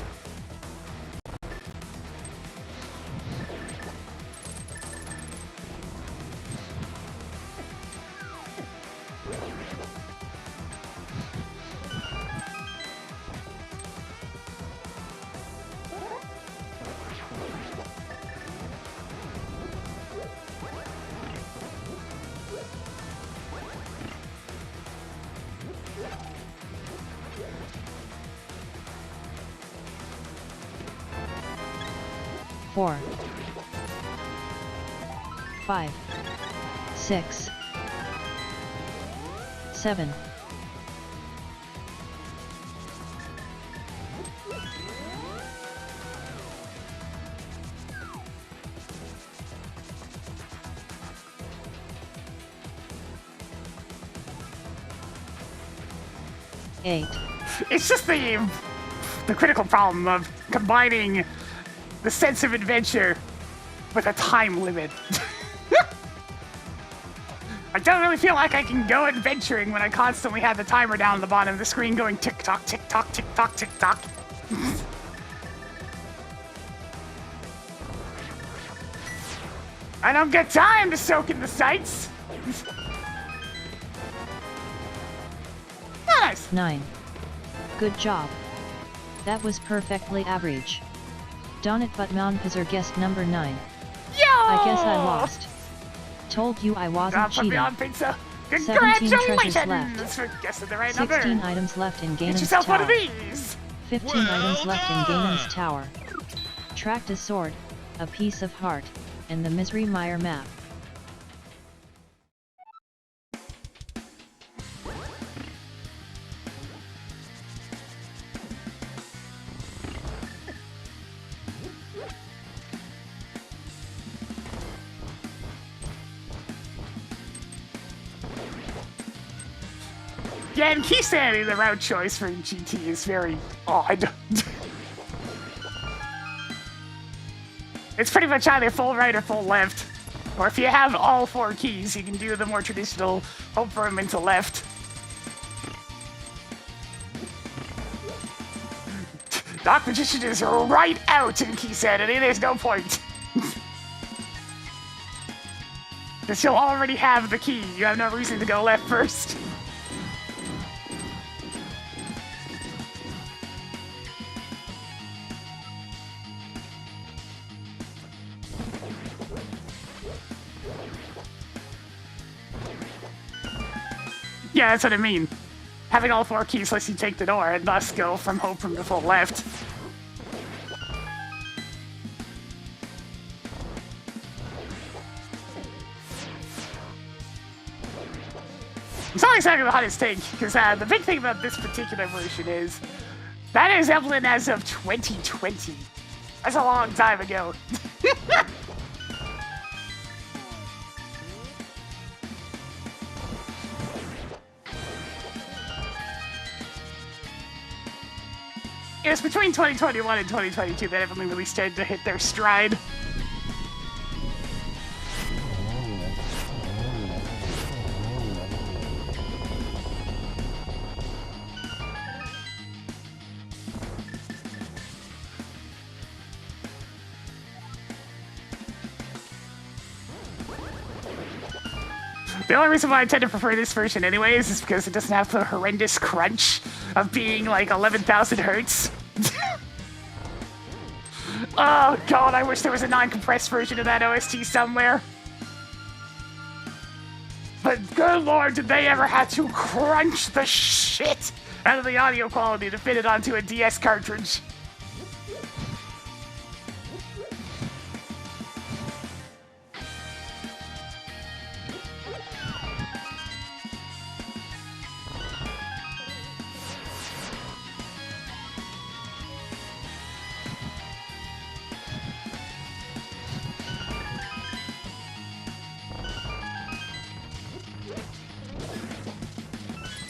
4. 5. 6. 7. 8. It's just the critical problem of combining the sense of adventure with a time limit. I don't really feel like I can go adventuring when I constantly have the timer down at the bottom of the screen going tick-tock, tick-tock, tick-tock, tick-tock. I don't get time to soak in the sights. Nice. 9. Good job. That was perfectly average. Darn it, but Mounpazzer guessed number 9. Yo! I guess I lost. Told you I wasn't Put me cheating. on pizza. 17 treasures Congratulations left. for guessing the right 16 number. items left in Get Ganon's yourself tower. one of these. 15 items left in Ganon's tower. Tracked a sword, a piece of heart, and the Misery Mire map. Yeah, and key standing, the route choice for GT is very odd. It's pretty much either full right or full left. Or if you have all 4 keys, you can do the more traditional hope for them into left. Doc Magician is right out in key sanity, there's no point. Because you'll already have the key, you have no reason to go left first. Yeah, that's what I mean. Having all 4 keys lets you take the door and thus go from hope room to full left. It's not exactly the hottest take, because the big thing about this particular version is that is Evelyn as of 2020. That's a long time ago. It was between 2021 and 2022 that Evelyn really started to hit their stride. The only reason why I tend to prefer this version anyways is because it doesn't have the horrendous crunch of being like 11,000 hertz. Oh god, I wish there was a non-compressed version of that OST somewhere. But good lord, did they ever have to crunch the shit out of the audio quality to fit it onto a DS cartridge.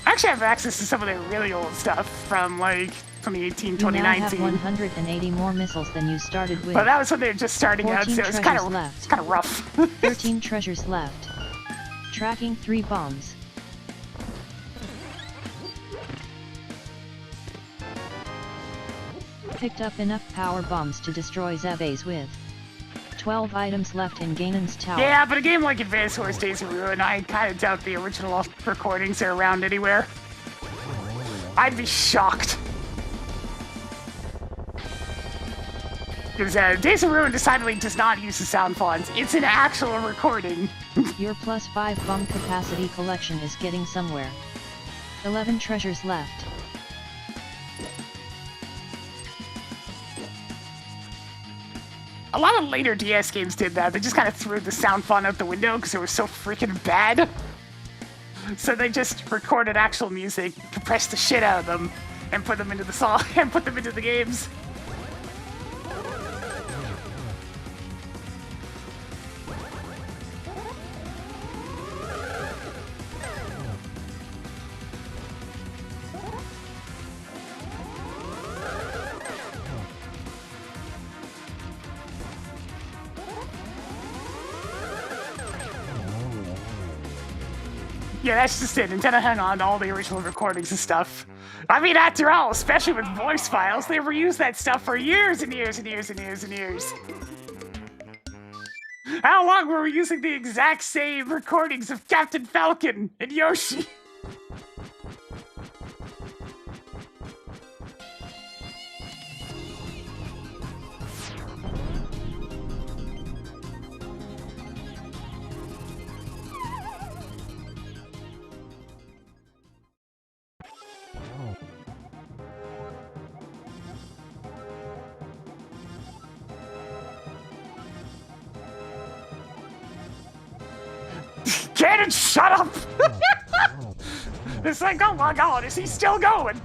Actually, I have access to some of their really old stuff from like 2018, You 2019. now have 180 more missiles than you started with. But that was when they were just starting out, so 14 it's treasures left. kind of rough. 13 treasures left. Tracking 3 bombs. Picked up enough power bombs to destroy Zebes with 12 items left in Ganon's tower. Yeah, but a game like Advanced Wars Days of Ruin, I kind of doubt the original recordings are around anywhere. I'd be shocked. Because Days of Ruin decidedly does not use the sound fonts. It's an actual recording. Your +5 bomb capacity collection is getting somewhere. 11 treasures left. A lot of later DS games did that. They just kind of threw the sound font out the window because it was so freaking bad. So they just recorded actual music, compressed the shit out of them, and put them into the song and put them into the games. Yeah, that's just it. Nintendo hung on to all the original recordings and stuff. I mean, after all, especially with voice files, they reused that stuff for years and years and years and years and years. How long were we using the exact same recordings of Captain Falcon and Yoshi? Ganon, shut up! It's like, oh my god, is he still going?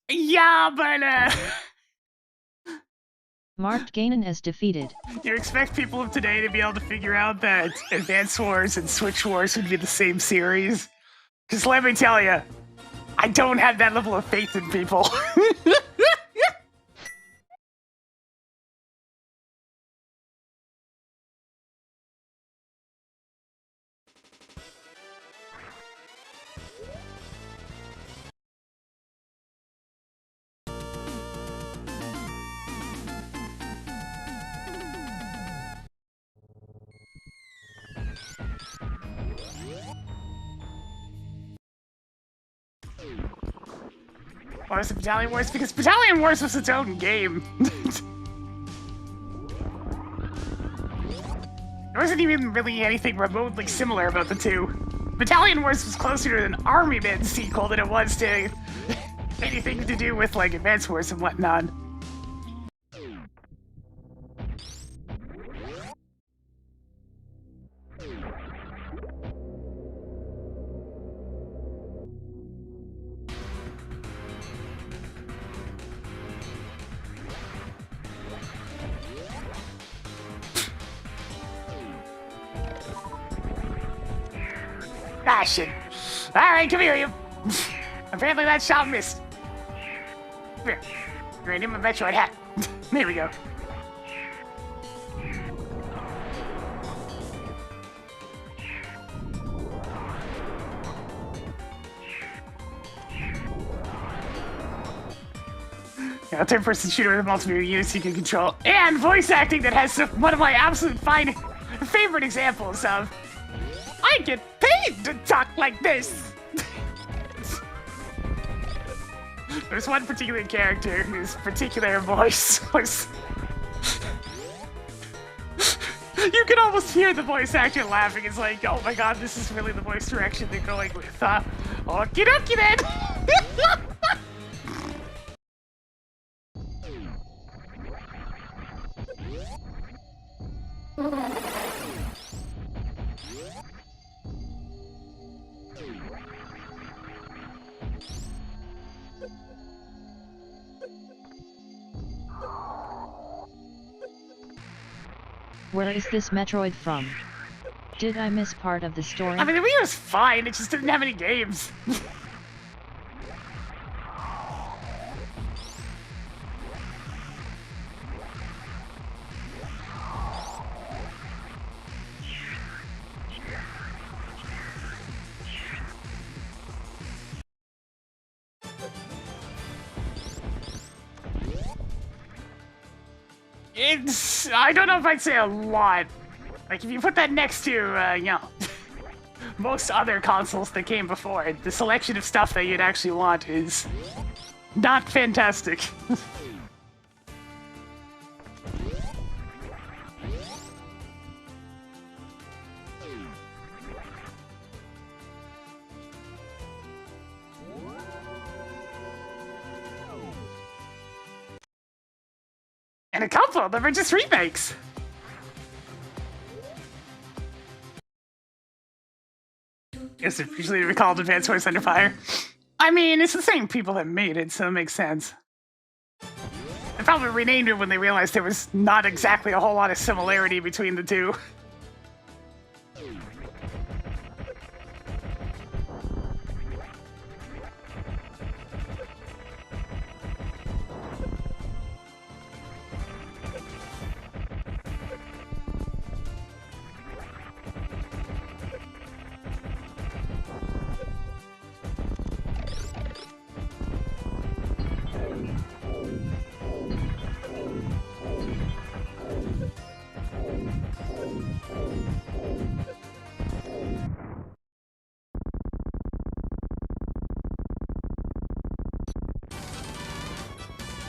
Yeah, but Marked Ganon as defeated. you expect people of today to be able to figure out that Advance Wars and Switch Wars would be the same series? Because let me tell you, I don't have that level of faith in people. Why was it Battalion Wars? Because Battalion Wars was its own game. There wasn't even really anything remotely similar about the two. Battalion Wars was closer to an Army Men sequel than it was to anything to do with like Advance Wars and whatnot. passion. Alright, come here, you. Apparently that shot missed. Come here. Right in my Metroid hat. There we go. Yeah, a third-person shooter with multiple units you can control, and voice acting that has one of my absolute favorite examples of I get paid to talk like this. There's one particular character whose particular voice was... You can almost hear the voice actor laughing. It's like, oh my god, this is really the voice direction they're going with. Okie dokie then! Where is this Metroid from? Did I miss part of the story? I mean, the Wii was fine, it just didn't have any games. I don't know if I'd say a lot. Like, if you put that next to, you know, most other consoles that came before it, the selection of stuff that you'd actually want is not fantastic. And a couple of them are just remakes. Guess it's usually recalled Advanced Wars Under Fire. I mean, it's the same people that made it, so it makes sense. They probably renamed it when they realized there was not exactly a whole lot of similarity between the two.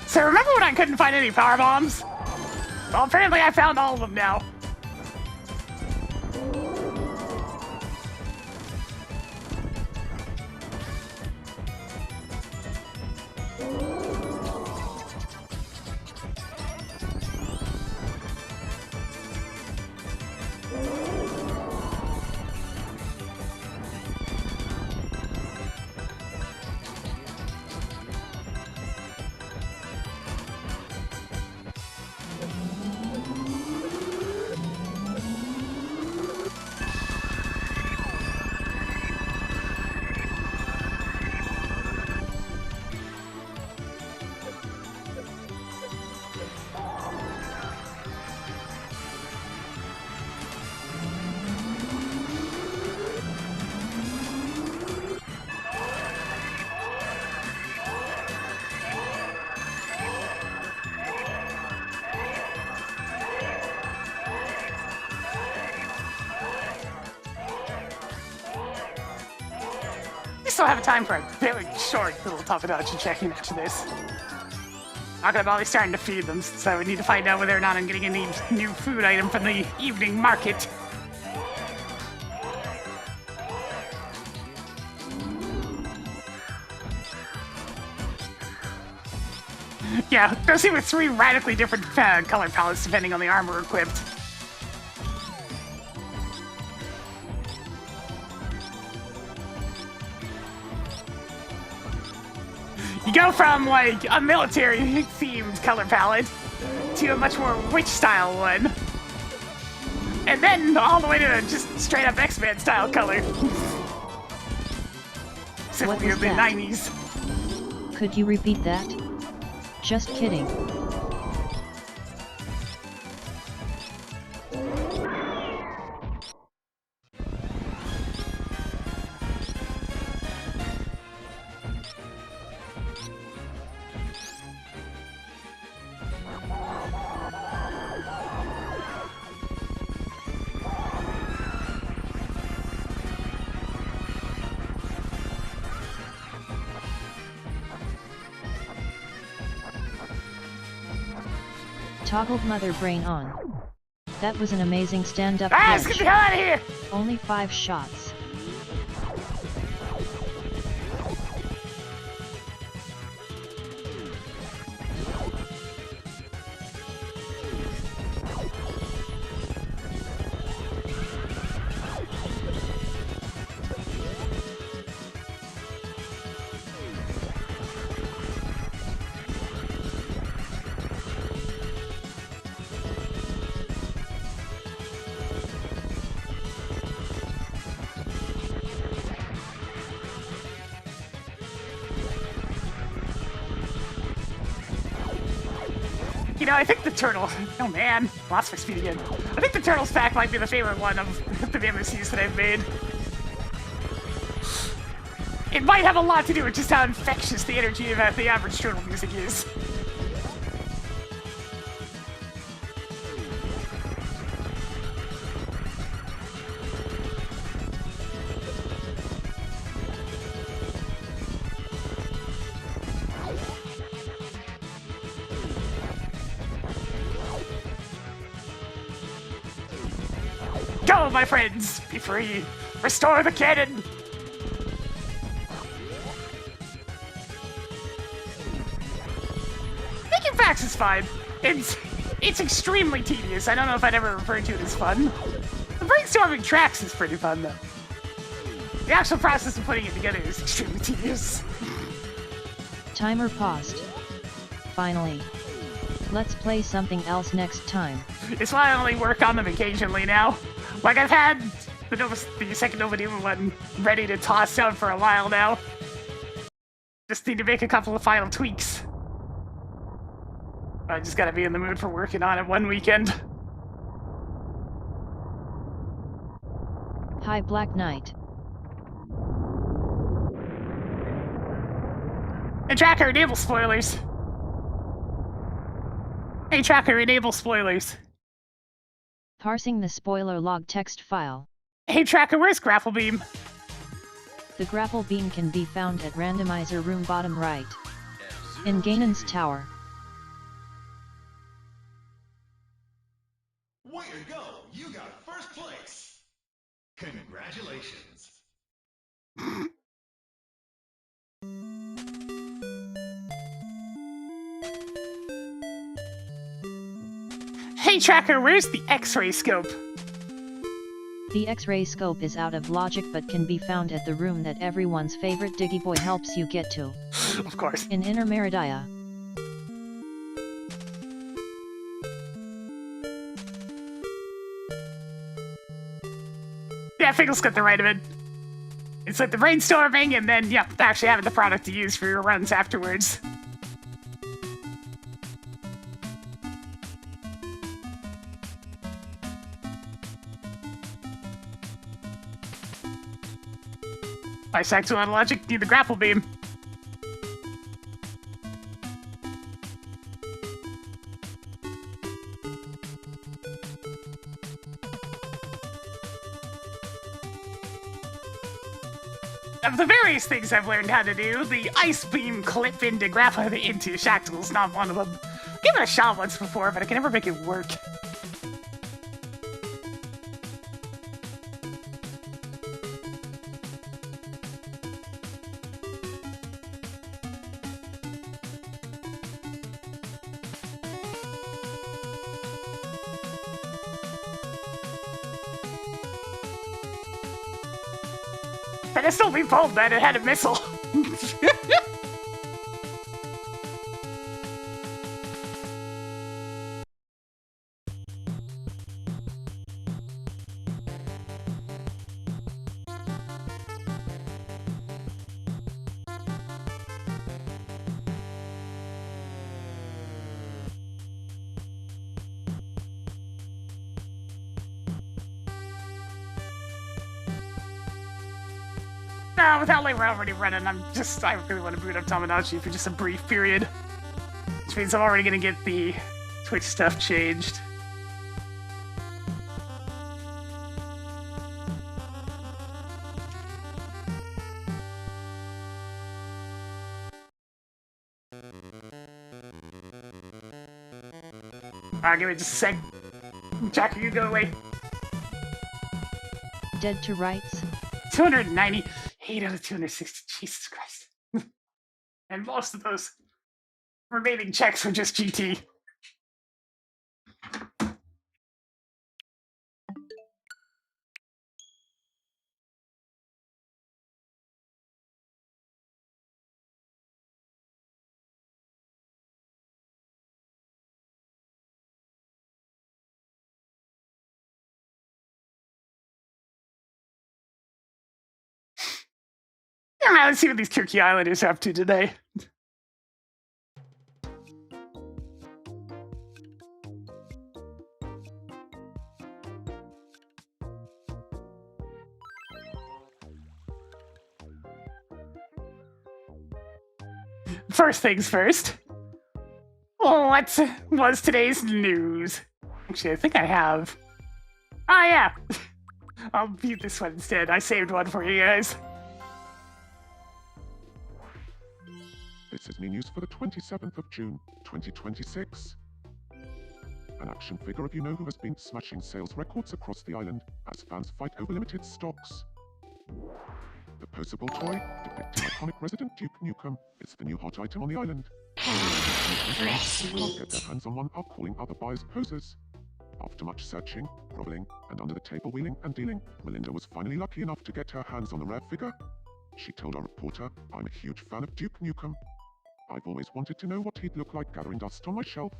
So remember when I couldn't find any power bombs? Well, apparently I found all of them now. We still have time for a very short little Topodachi checking after this. Not gonna bother starting to feed them, so we need to find out whether or not I'm getting any new food item from the evening market. Yeah, go see with 3 radically different color palettes depending on the armor equipped. You go from, like, a military-themed color palette to a much more witch-style one. And then all the way to just straight-up X-Men style color. specifically was in the that? 90s. Could you repeat that? Just kidding. Toggled mother brain on. That was an amazing stand-up Let's get glitch. the hell out of here! Only 5 shots. You know, I think the turtle. Oh man, lost my speed again. I think the turtles pack might be the favorite one of the MSUs that I've made. It might have a lot to do with just how infectious the energy of the average turtle music is. Go, my friends! Be free! Restore the cannon! Making facts is fine. It's extremely tedious. I don't know if I'd ever refer to it as fun. The brainstorming tracks is pretty fun, though. The actual process of putting it together is extremely tedious. Timer paused. Finally. Let's play something else next time. It's why I only work on them occasionally now. Like, I've had the second Nova Demon one ready to toss out for a while now. Just need to make a couple of final tweaks. I just gotta be in the mood for working on it one weekend. Hi Black Knight. Hey Tracker, enable spoilers. Hey Tracker, enable spoilers. Parsing the spoiler log text file. Hey Tracker, where's Grapple Beam? The grapple beam can be found at Randomizer room bottom right. In Ganon's tower. Way to go! You got first place! Congratulations! Hey Tracker, where's the X-ray scope? The X-ray scope is out of logic but can be found at the room that everyone's favorite Diggy Boy helps you get to. Of course. In Inner Meridia. Yeah, Figgle's got the right of it. It's like the brainstorming and then, yep, actually having the product to use for your runs afterwards. Bisexual and logic need the grapple beam. Of the various things I've learned how to do, the ice beam clip into Shactle's not one of them. I've given it a shot once before, but I can never make it work. But it's still be told that it had a missile. With how late we're already running, I really want to boot up Tamagotchi for just a brief period. Which means I'm already going to get the Twitch stuff changed. Alright, give me just a sec. Jack, you go away. Dead to rights. 290. 8 out of 260. Jesus Christ. And most of those remaining checks were just GT. Yeah, let's see what these Turkey Islanders are up to today. First things first. What was today's news? Actually, I think I have. Oh, yeah. I'll mute this one instead. I saved one for you guys. This is me news for the 27th of June, 2026. An action figure of you-know-who has been smashing sales records across the island as fans fight over limited stocks. The posable toy, depicting iconic resident Duke Nukem, is the new hot item on the island. Fresh Can't get meat. their hands on one are calling other buyers posers. After much searching, groveling, and under the table wheeling and dealing, Melinda was finally lucky enough to get her hands on the rare figure. She told our reporter, "I'm a huge fan of Duke Nukem. I've always wanted to know what he'd look like gathering dust on my shelf."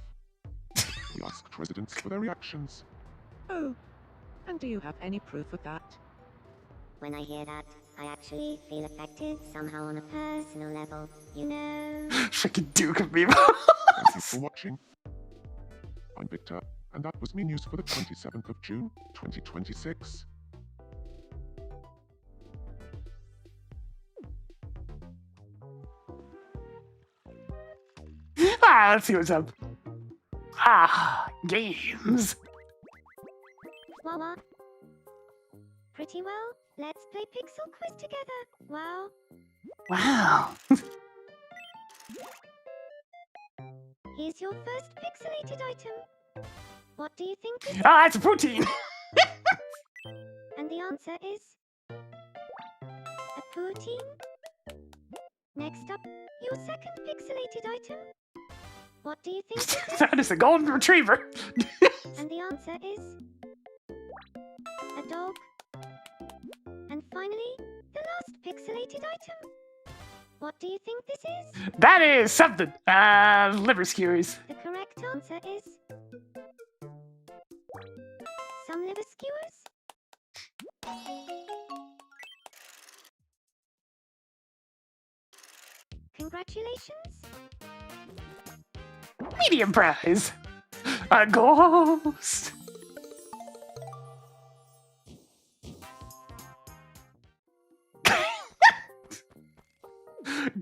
We asked residents for their reactions. Oh, and do you have any proof of that? When I hear that, I actually feel affected somehow on a personal level, you know? Freaking Duke of me. Thank you for watching. I'm Victor, and that was me news for the 27th of June, 2026. Let's see what's up. Games. Wawa. Pretty well. Let's play Pixel Quiz together. Wow. Wow. Here's your first pixelated item. What do you think this is? It's a protein. And the answer is... a poutine? Next up, your second pixelated item. What do you think this is? That is a golden retriever. And the answer is... a dog. And finally, the last pixelated item. What do you think this is? That is something. Liver skewers. The correct answer is... some liver skewers? Congratulations. Medium prize. A ghost.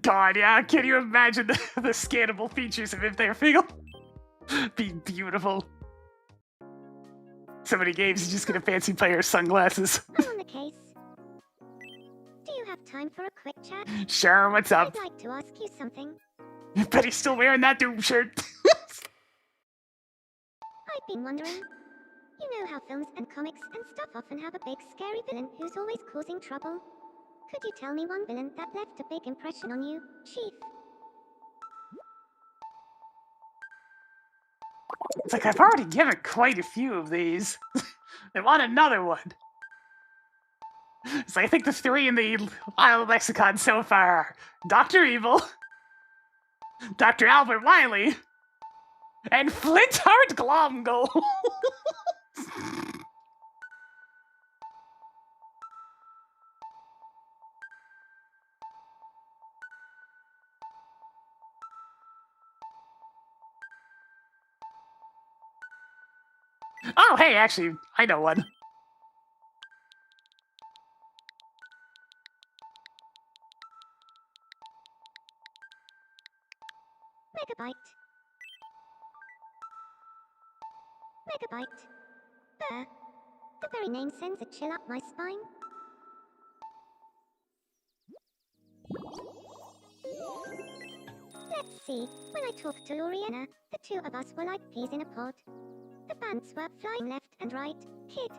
God, yeah, can you imagine the scannable features of if they're Figgle? Be beautiful. So many games, you just get a fancy pair of sunglasses. I'm on the case. Do you have time for a quick chat? Sure, what's up? I'd like to ask you something. Bet he's still wearing that Doom shirt. I've been wondering. You know how films and comics and stuff often have a big scary villain who's always causing trouble? Could you tell me one villain that left a big impression on you, Chief? It's like I've already given quite a few of these. They want another one. So I think the three in the Isle lexicon so far are Dr. Evil, Dr. Albert Wiley, and Flintheart Glomgo. Oh, hey, actually, I know one. Megabyte. Megabyte. The very name sends a chill up my spine. Let's see. When I talked to Loriana, the two of us were like peas in a pod. The bands were flying left and right. Kid.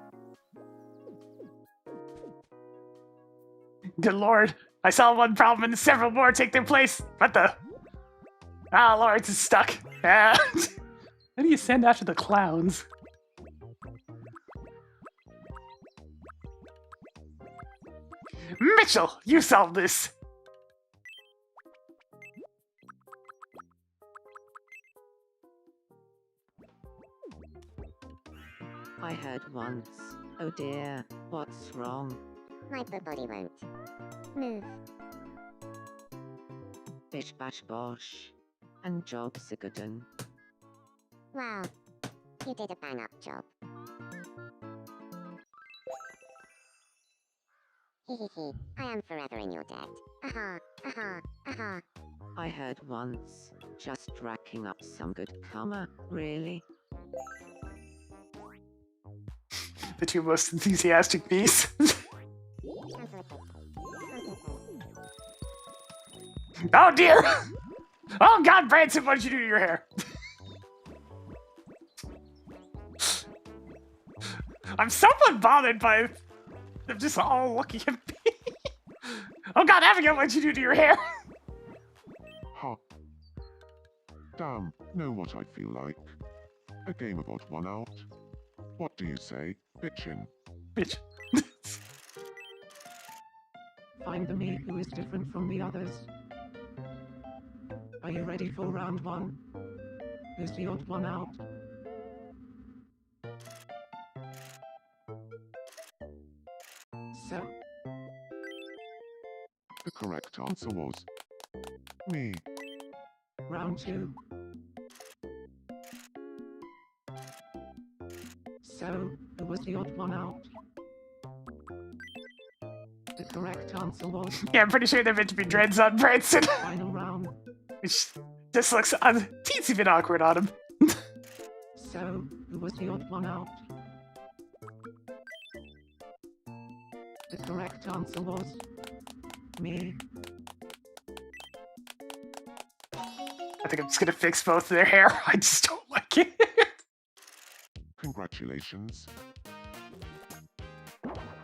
Good lord. I saw one problem and several more take their place. What the? Ah, Lawrence is stuck. How do you send after the clowns? Mitchell, you solved this. I heard once. Oh dear, what's wrong? My body won't move. Bish bash bosh. And job's a good un. Wow. You did a bang-up job. Hehehe. I am forever in your debt. Aha, aha, aha. I heard once. Just racking up some good karma, really? The two most enthusiastic bees. Oh dear! Oh god, Branson, what did you do to your hair? I'm somewhat bothered by them just all looking at me. Oh god, Abigail, what did you do to your hair? Ha. Damn, know what I feel like. A game of odd one out. What do you say, bitchin'? Bitch. Find the me who is different from the others. Are you ready for round one? Who's the odd one out? So, The correct answer was me. round two. So, who was the odd one out? The correct answer was Yeah, I'm pretty sure they're meant to be dreads on Branson. final round. Which just looks a teensy bit awkward on him. So, who was the odd one out? The correct answer was me. I think I'm just gonna fix both of their hair. I just don't like it. Congratulations.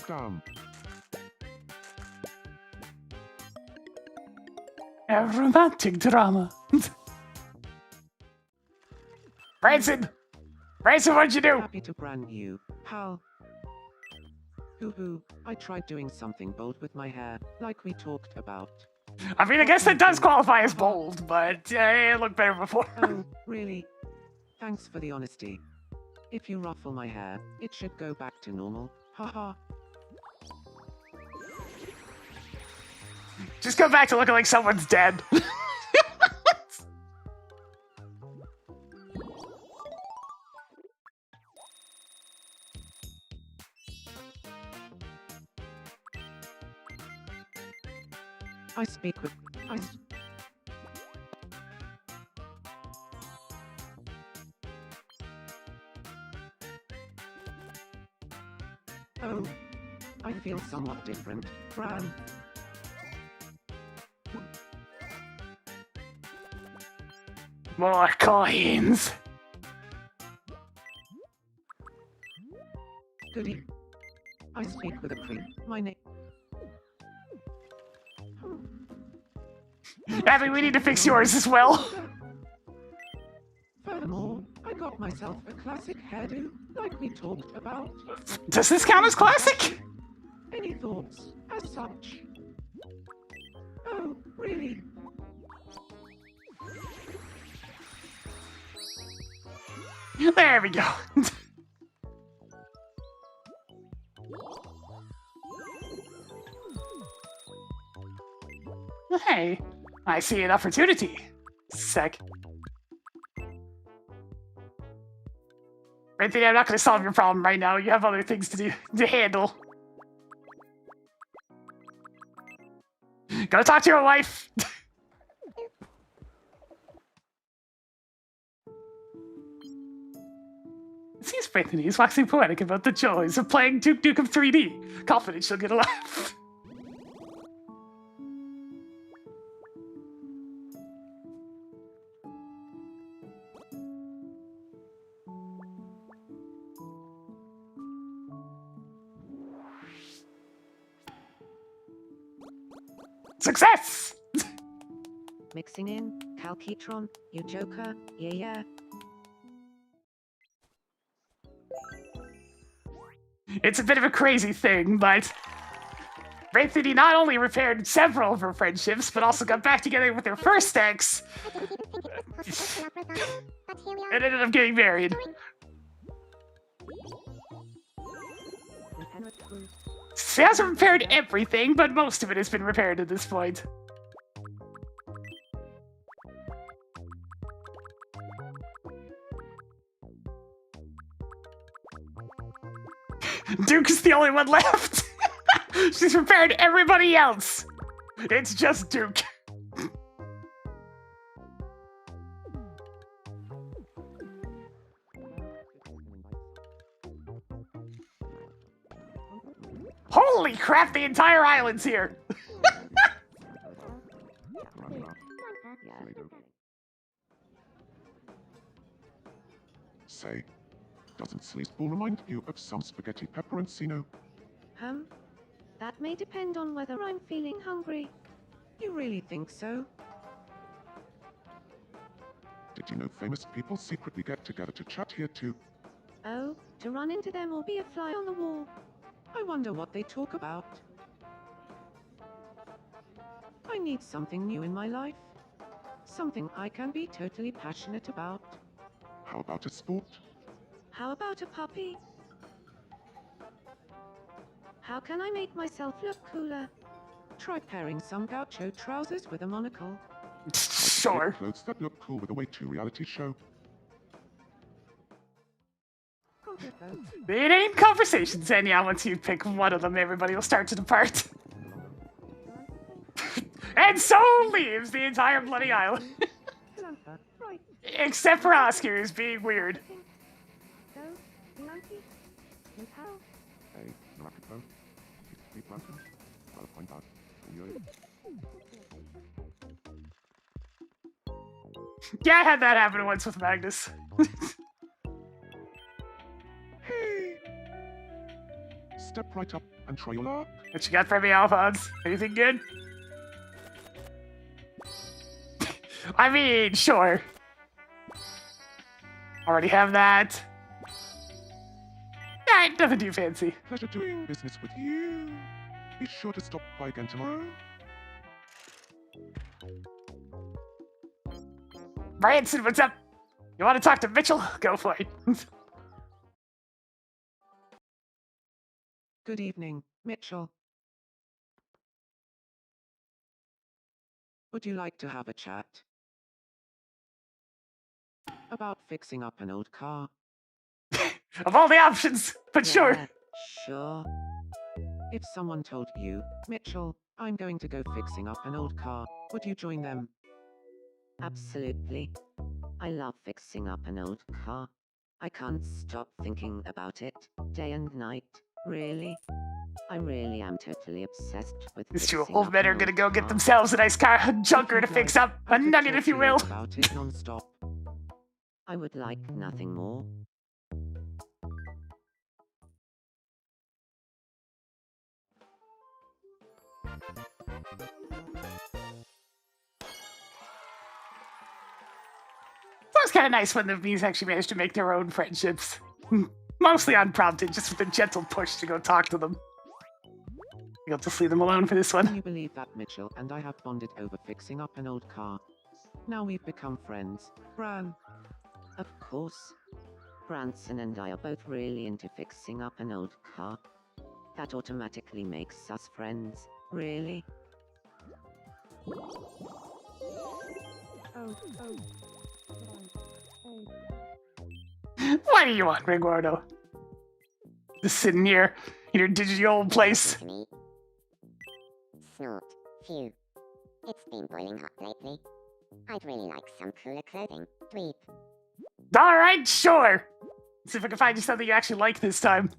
Damn, A romantic drama. Branson! Branson, what'd you do? Happy to brand you, pal. Hoo-hoo, I tried doing something bold with my hair, like we talked about. I mean, I guess that does qualify as bold, but it looked better before. Oh, really? Thanks for the honesty. If you ruffle my hair, it should go back to normal. Haha. Just go back to looking like someone's dead. I speak with... Oh. I feel somewhat different. Bran. More coins. Goody. I speak with a creep. My name... Abby, we need to fix yours as well. Furthermore, I got myself a classic hairdo, like we talked about. Does this count as classic? Any thoughts, as such? Oh, really? There we go. Hey, I see an opportunity. Sec. Anthony, I'm not going to solve your problem right now. You have other things to handle. Go talk to your wife. It seems Bethany is waxing poetic about the joys of playing Duke Nukem 3D. Confident she'll get a laugh. Success! Mixing in, Calcitron, you joker, yeah. It's a bit of a crazy thing, but Bethany not only repaired several of her friendships, but also got back together with her first ex, and ended up getting married. She hasn't repaired everything, but most of it has been repaired at this point. Duke is the only one left. She's repaired everybody else. It's just Duke. Holy crap, the entire island's here. Say, doesn't sleazeball remind you of some spaghetti pepperoncino? That may depend on whether I'm feeling hungry. You really think so? Did you know famous people secretly get together to chat here too? Oh, to run into them or be a fly on the wall. I wonder what they talk about. I need something new in my life. Something I can be totally passionate about. How about a sport? How about a puppy? How can I make myself look cooler? Try pairing some gaucho trousers with a monocle. Sure. Clothes that look cool with a way to reality show. It ain't conversations, and yeah, once you pick one of them, everybody will start to depart. And so leaves the entire bloody island. Except for Oscar, who's being weird. Hey, Rakiko. Keep ranting. Gotta find out. Yeah, I had that happen once with Magnus. Hey! Step right up and try your luck. What you got for me, Alphonse? Anything good? I mean, sure. Already have that. Alright, nothing too fancy. Pleasure doing business with you. Be sure to stop by again tomorrow. Branson, what's up? You want to talk to Mitchell? Go for it. Good evening, Mitchell. Would you like to have a chat? About fixing up an old car? Of all the options, but sure. Yeah, sure. If someone told you, Mitchell, I'm going to go fixing up an old car, would you join them? Absolutely. I love fixing up an old car. I can't stop thinking about it, day and night. Really? I really am totally obsessed with These two fixing old up men an are gonna old go get car. themselves a nice car, a junker to If you'd fix like, up, I a could nugget talk if you to will. About it non-stop. I would like nothing more. That was kind of nice when the bees actually managed to make their own friendships. Mostly unprompted, just with a gentle push to go talk to them. You'll just leave them alone for this Can one. you believe that Mitchell and I have bonded over fixing up an old car? Now we've become friends, Bran. Of course. Branson and I are both really into fixing up an old car. That automatically makes us friends, really. What do you want, Rigordo? Just sitting here in your dingy old place. To me. Snort. Phew. It's been boiling hot lately. I'd really like some cooler clothing. Dweeb. Alright, sure. See if I can find you something you actually like this time.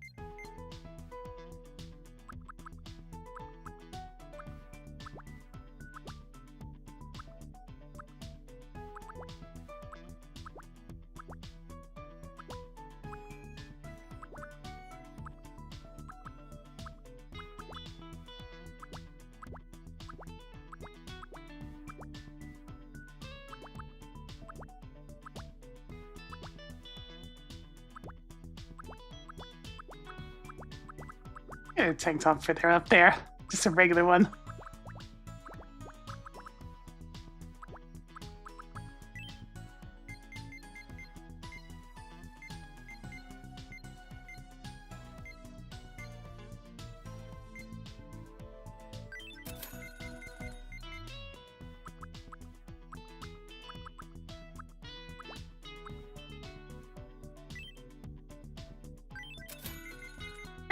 A tank top fitter up there. Just a regular one.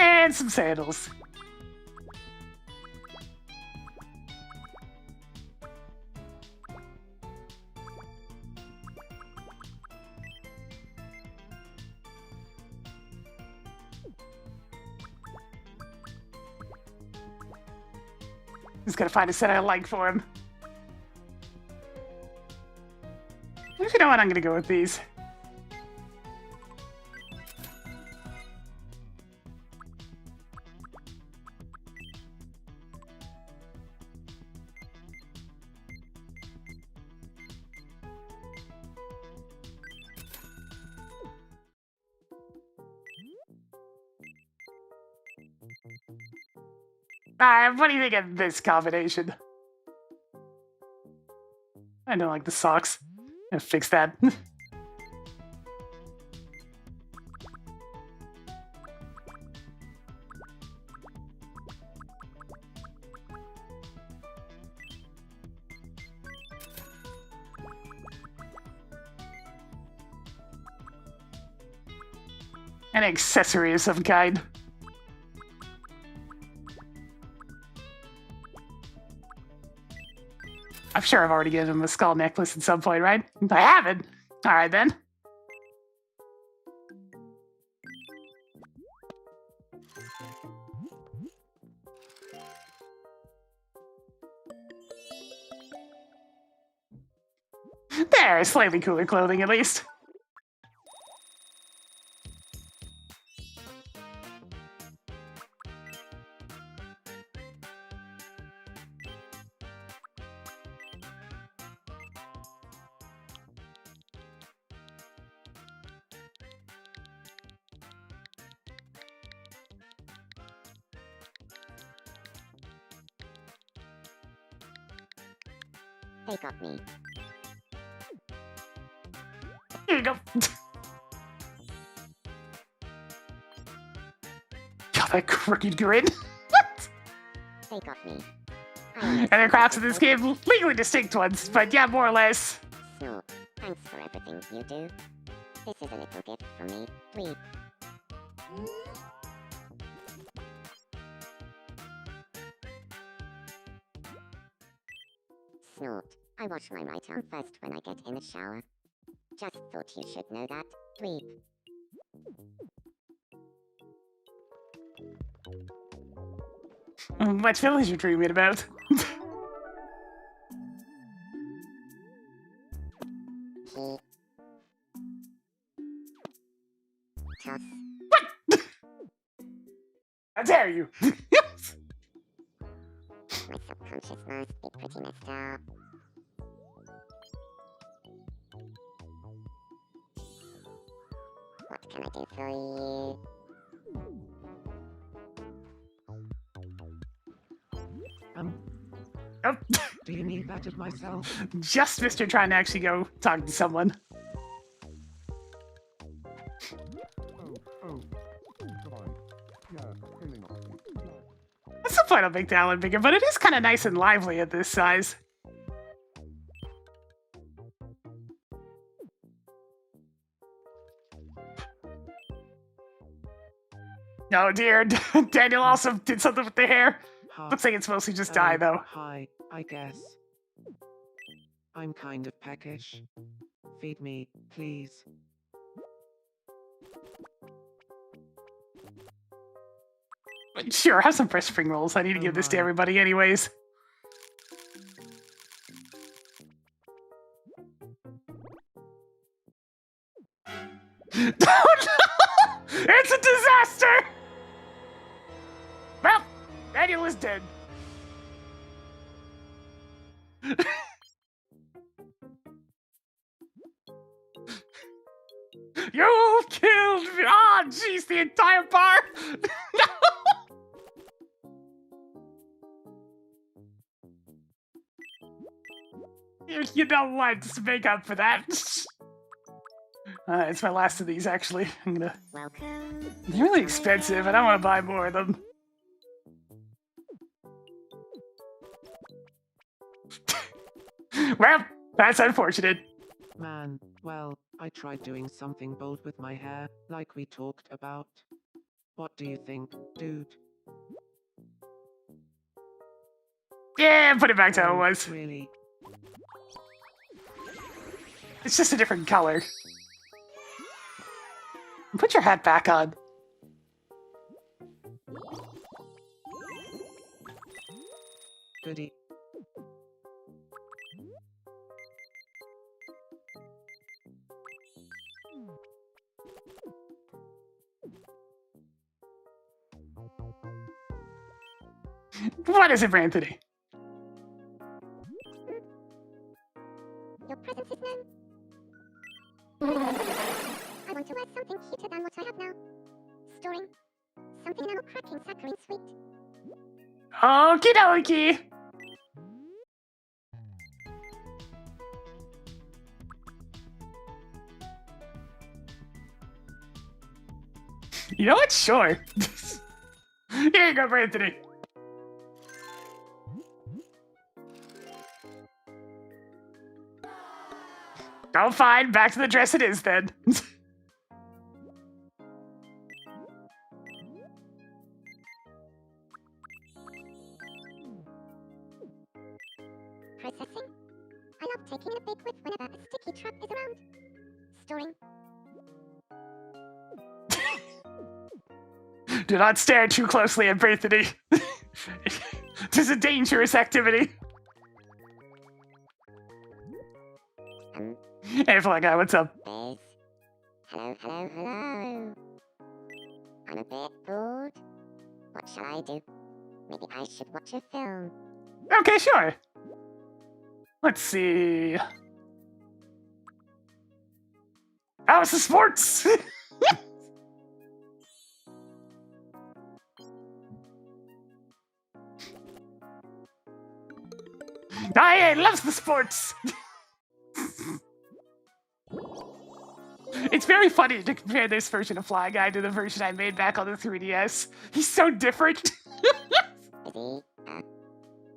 And some sandals. Just gotta find a set I like for him. If you know what, I'm gonna go with these. What do you think of this combination? I don't like the socks. I'll fix that. An accessory of some kind. I'm sure I've already given him a skull necklace at some point, right? I haven't. All right, then. There, slightly cooler clothing, at least. They got me. Here you go. God, that crooked grin. They got me. And the crafts in this game, legally distinct ones, but yeah, more or less. Snort, thanks for everything you do. This is a little gift from me, please. Snort, I wash my right arm first when I get in the shower. Just thought you should know that, dweeb. What film is you dreaming about? He... Toss. How dare you? My subconscious must be pretty messed up. What can I do for you? Oh, Do you need that of myself? just Mr. trying to actually go talk to someone. At some point I'll make the island bigger, but it is kind of nice and lively at this size. Oh dear, Daniel also did something with the hair. Huh. Looks like it's mostly just dye, though. Hi, I guess. I'm kind of peckish. Feed me, please. Sure, have some fresh spring rolls. I need to Oh give this to my. everybody anyways. Oh no! It's a disaster! Well, Daniel is dead. You killed me! Ah, jeez, the entire bar! No! You know what? Just make up for that. It's my last of these, actually. I'm gonna... Welcome. They're really expensive. I don't want to buy more of them. Well, that's unfortunate. Man, well, I tried doing something bold with my hair, like we talked about. What do you think, dude? Yeah, put it back to how it Oh, was. Really? It's just a different color. Put your hat back on. Goody. What is it, Anthony? Your presence is known. I want to add something cuter than what I have now. Storing something enamel cracking saccharine sweet. Okie dokie. You know what? Sure. Here you go, Anthony. Oh, fine. Back to the dress it is, then. Processing. I love taking a big whiff whenever a sticky trap is around. Storing. Do not stare too closely at Anthony. It is a dangerous activity. Hey, Fly Guy, what's up? Biz. Hello, hello, hello. I'm a bit bored. What shall I do? Maybe I should watch a film. Okay, sure. Let's see. Oh, it's the sports! I loves the sports! It's very funny to compare this version of Fly Guy to the version I made back on the 3DS. He's so different. Busy.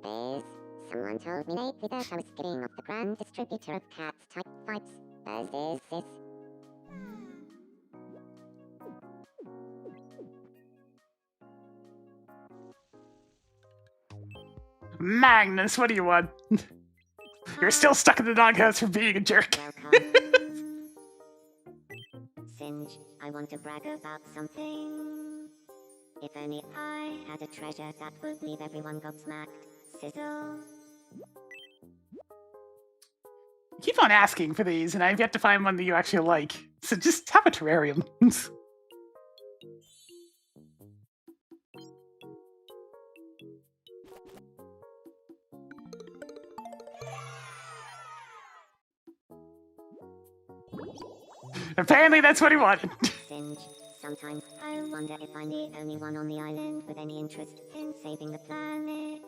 Biz. Someone told me lately that I was giving off the grand distributor of cats type vibes. Biz is this. Magnus, what do you want? You're still stuck in the doghouse for being a jerk. Welcome. Singe, I want to brag about something. If only I had a treasure that would leave everyone gobsmacked. Sizzle. You keep on asking for these, and I've yet to find one that you actually like. So just have a terrarium. Apparently that's what he wanted. Singe, sometimes I wonder if I'm the only one on the island with any interest in saving the planet.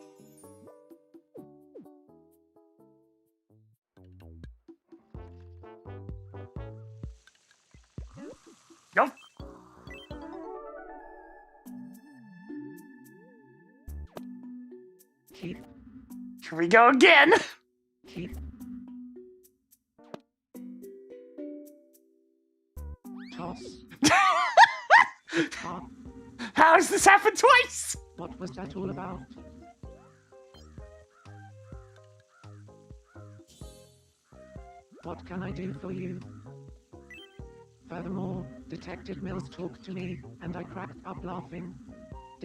Nope. Keep, Here we go again. keep. Toss. Top. How has this happened twice? What was that all about? What can I do for you? Furthermore, Detective Mills talked to me, and I cracked up laughing.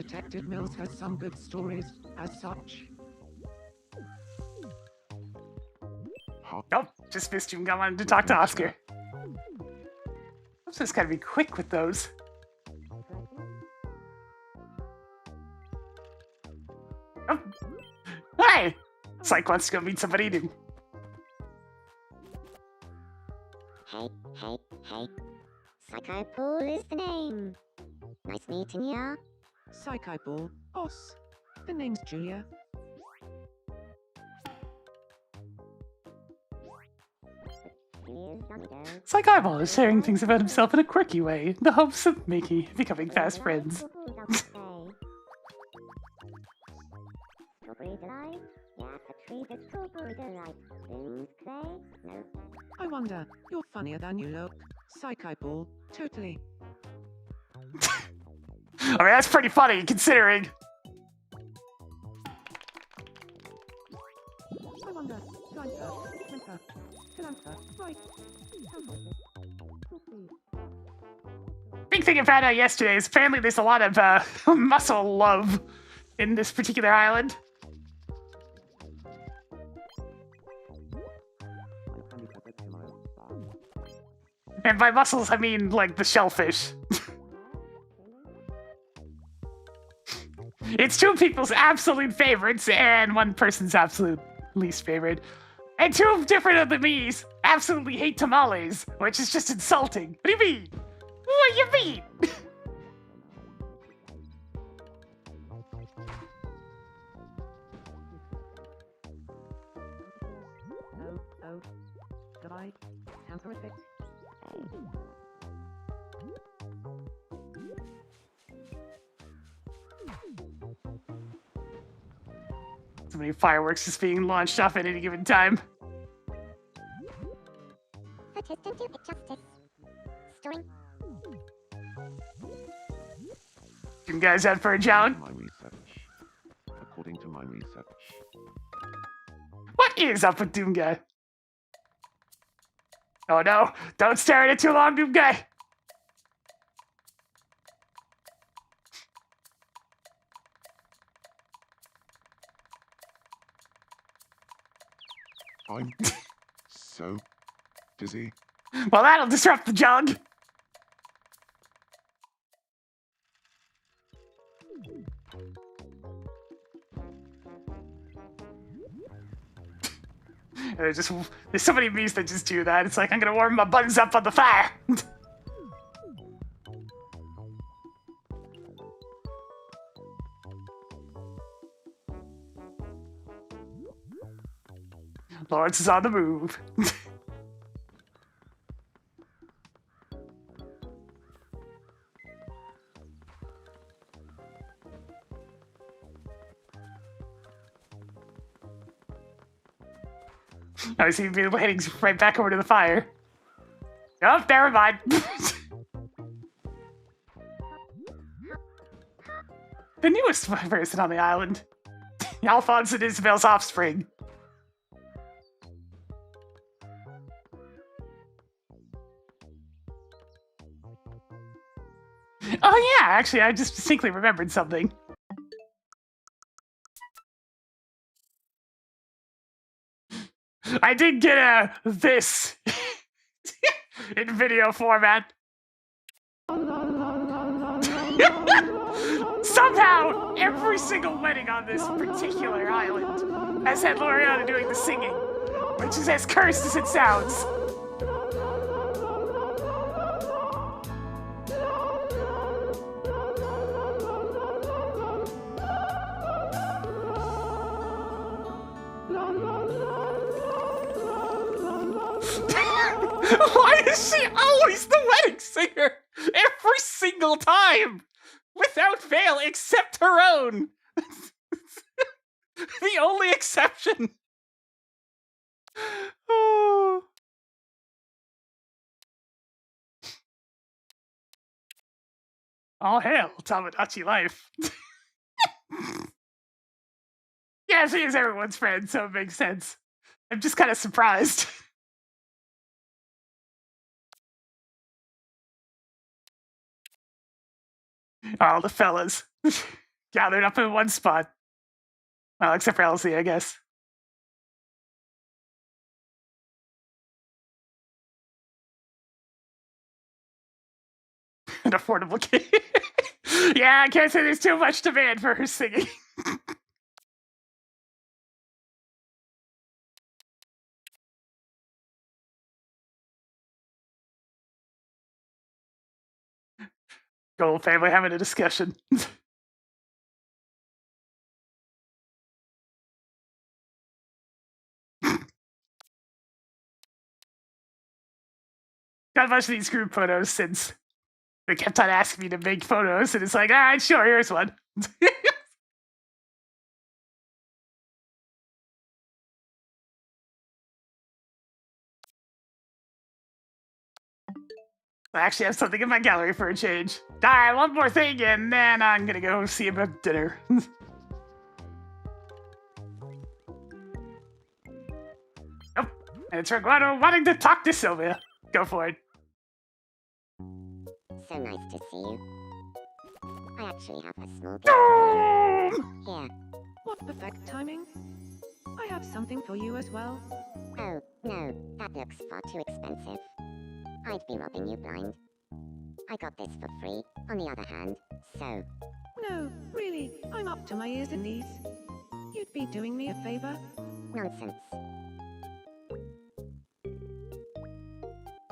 Detective Mills has some good stories, as such. Nope, just missed you. I wanted to talk to Oscar. I'm just gotta be quick with those. Oh. Hi! Psych wants to go meet somebody new. Hey, hey, hey. Psycho Pool is the name. Nice meeting ya. Psycho Ball, boss. The name's Julia. Psych Eyeball is sharing things about himself in a quirky way, in the hopes of becoming fast friends. I wonder, you're funnier than you look. Psycho Ball, totally. I mean, that's pretty funny, considering. I wonder, Slimer, Winter, Tilanta, right. Big thing I found out yesterday is apparently there's a lot of muscle love in this particular island. And by muscles, I mean, like, the shellfish. It's two people's absolute favorites and one person's absolute least favorite. And two different of the me's absolutely hate tamales, which is just insulting. What do you mean? What do you mean? Oh, goodbye. Tamperific. So many fireworks just being launched off at any given time. Persistent to justice. Storing. You guys out for a jog? According to my research. What is up with Doom Guy? Oh no, don't stare at it too long, Doom Guy. I'm so dizzy. Well, that'll disrupt the jog. There's so many memes that just do that. It's like, I'm gonna warm my buns up on the fire. Lawrence is on the move. I see him heading right back over to the fire. Oh, never mind. The newest person on the island. Alphonse and Isabel's offspring. Oh yeah, actually, I just distinctly remembered something. I did get this in video format. Somehow, every single wedding on this particular island has had Loriana doing the singing, which is as cursed as it sounds. Why is she always the wedding singer? Every single time! Without fail, except her own! The only exception! Oh. All hail, Tamagotchi life. Yeah, she is everyone's friend, so it makes sense. I'm just kind of surprised. All the fellas. gathered up in one spot. Well, except for Elsie, I guess. An affordable key. Yeah, I can't say there's too much demand for her singing. Gold family having a discussion. Got a bunch of these group photos since they kept on asking me to make photos, and it's like, all right, sure, here's one. I actually have something in my gallery for a change. All right, one more thing, and then I'm gonna go see about dinner. Oh, and it's Reguano wanting to talk to Sylvia. Go for it. So nice to see you. I actually have a small gift for you. Here. What perfect timing? I have something for you as well. Oh, no, that looks far too expensive. I'd be robbing you blind. I got this for free, on the other hand, so... No, really, I'm up to my ears in these. You'd be doing me a favor? Nonsense.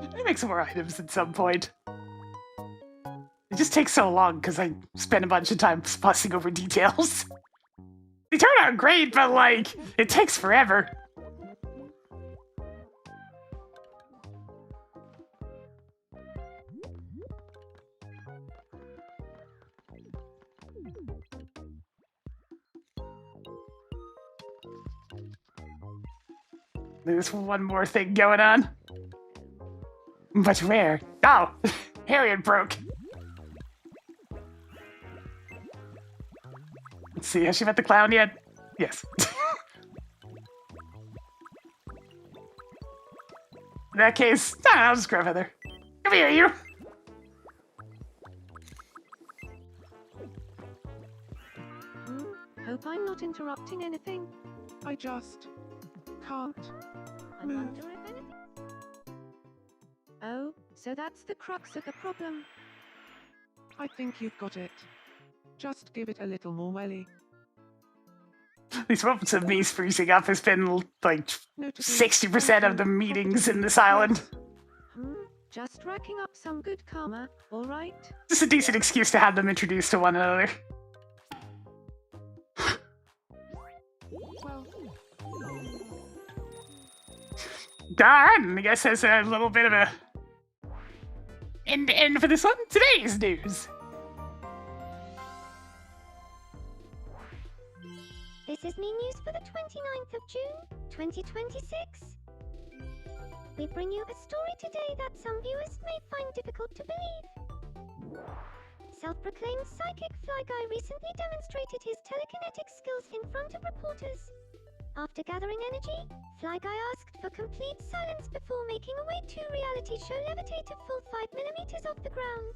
I make some more items at some point. It just takes so long because I spend a bunch of time fussing over details. They turn out great, but like, it takes forever. There's one more thing going on. But where? Oh, Harriet broke. Let's see, has she met the clown yet? Yes. In that case, I'll just grab Heather. Come here, you. Hope I'm not interrupting anything. I just can't I move. wonder if anything. Oh, so that's the crux of the problem. I think you've got it. Just give it a little more welly. These moments of me freezing up has been like Notably, 60% of the something meetings in this positive. island. Just racking up some good karma, alright? Just a decent excuse to have them introduced to one another. Well, Darn, I guess that's a little bit of a end for this one. Today's news. This is me news for the 29th of June, 2026. We bring you a story today that some viewers may find difficult to believe. Self-proclaimed psychic Fly Guy recently demonstrated his telekinetic skills in front of reporters. After gathering energy, Fly Guy asked for complete silence before making a way to reality show levitate a full 5 millimeters off the ground.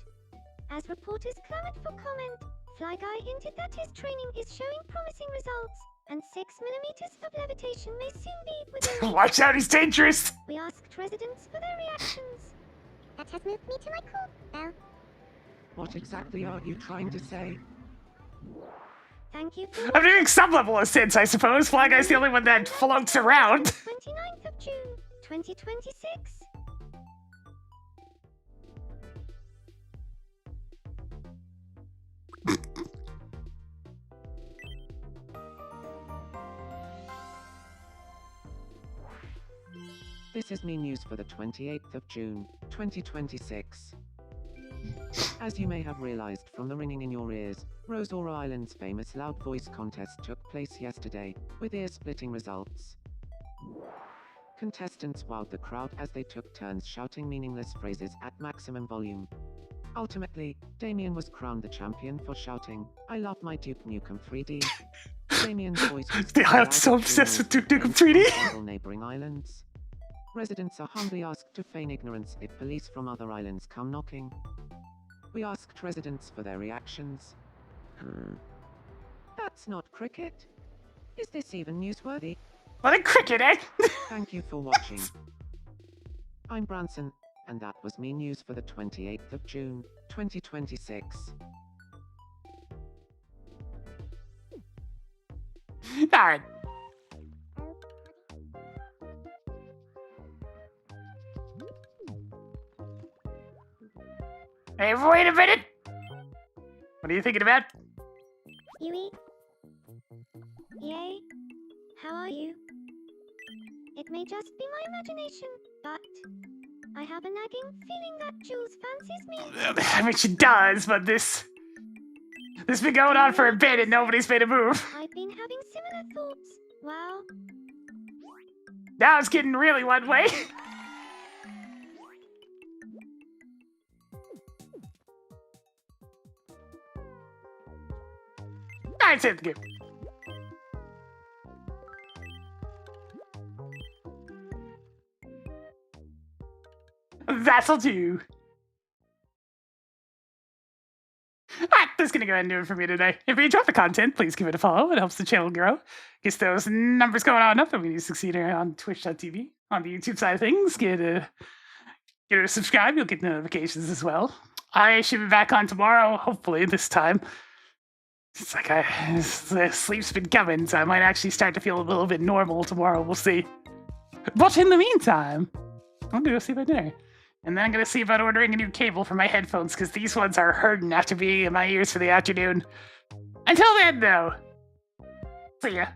As reporters clamored for comment, Fly Guy hinted that his training is showing promising results, and 6 millimeters of levitation may soon be within. Watch out, he's dangerous. We asked residents for their reactions. That has moved me to my cool bell. what exactly are you trying to say? Thank you for I'm doing some level of sense, I suppose. Fly Guy's the only one that floats around. 29th of June, 2026. This is me news for the 28th of June, 2026. As you may have realized from the ringing in your ears, Rosora Island's famous loud voice contest took place yesterday, with ear-splitting results. Contestants wowed the crowd as they took turns shouting meaningless phrases at maximum volume. Ultimately, Damien was crowned the champion for shouting, "I love my Duke Nukem 3D." Damien's voice was The island's so obsessed with Duke Nukem 3D. several neighboring islands. Residents are humbly asked to feign ignorance if police from other islands come knocking. We asked residents for their reactions. That's not cricket. Is this even newsworthy? What a cricket, eh? Thank you for watching. I'm Branson, and that was me news for the 28th of June, 2026. Alright. Hey, wait a minute! What are you thinking about? Yui? Yay? How are you? It may just be my imagination, but I have a nagging feeling that Jules fancies me. I mean, she does, but this has been going on for a bit and nobody's made a move. I've been having similar thoughts. Well, Now it's getting really one way. Alright, save the game. That'll do. Alright, that's gonna go ahead and do it for me today. If you enjoyed the content, please give it a follow. It helps the channel grow. Gets those numbers going on up that we need to succeed here on twitch.tv. On the YouTube side of things, get a subscribe. You'll get notifications as well. I should be back on tomorrow, hopefully this time. It's like the sleep's been coming, so I might actually start to feel a little bit normal tomorrow. We'll see. But in the meantime, I'm gonna go see about dinner. And then I'm gonna see about ordering a new cable for my headphones, because these ones are hurting after being in my ears for the afternoon. Until then, though, see ya.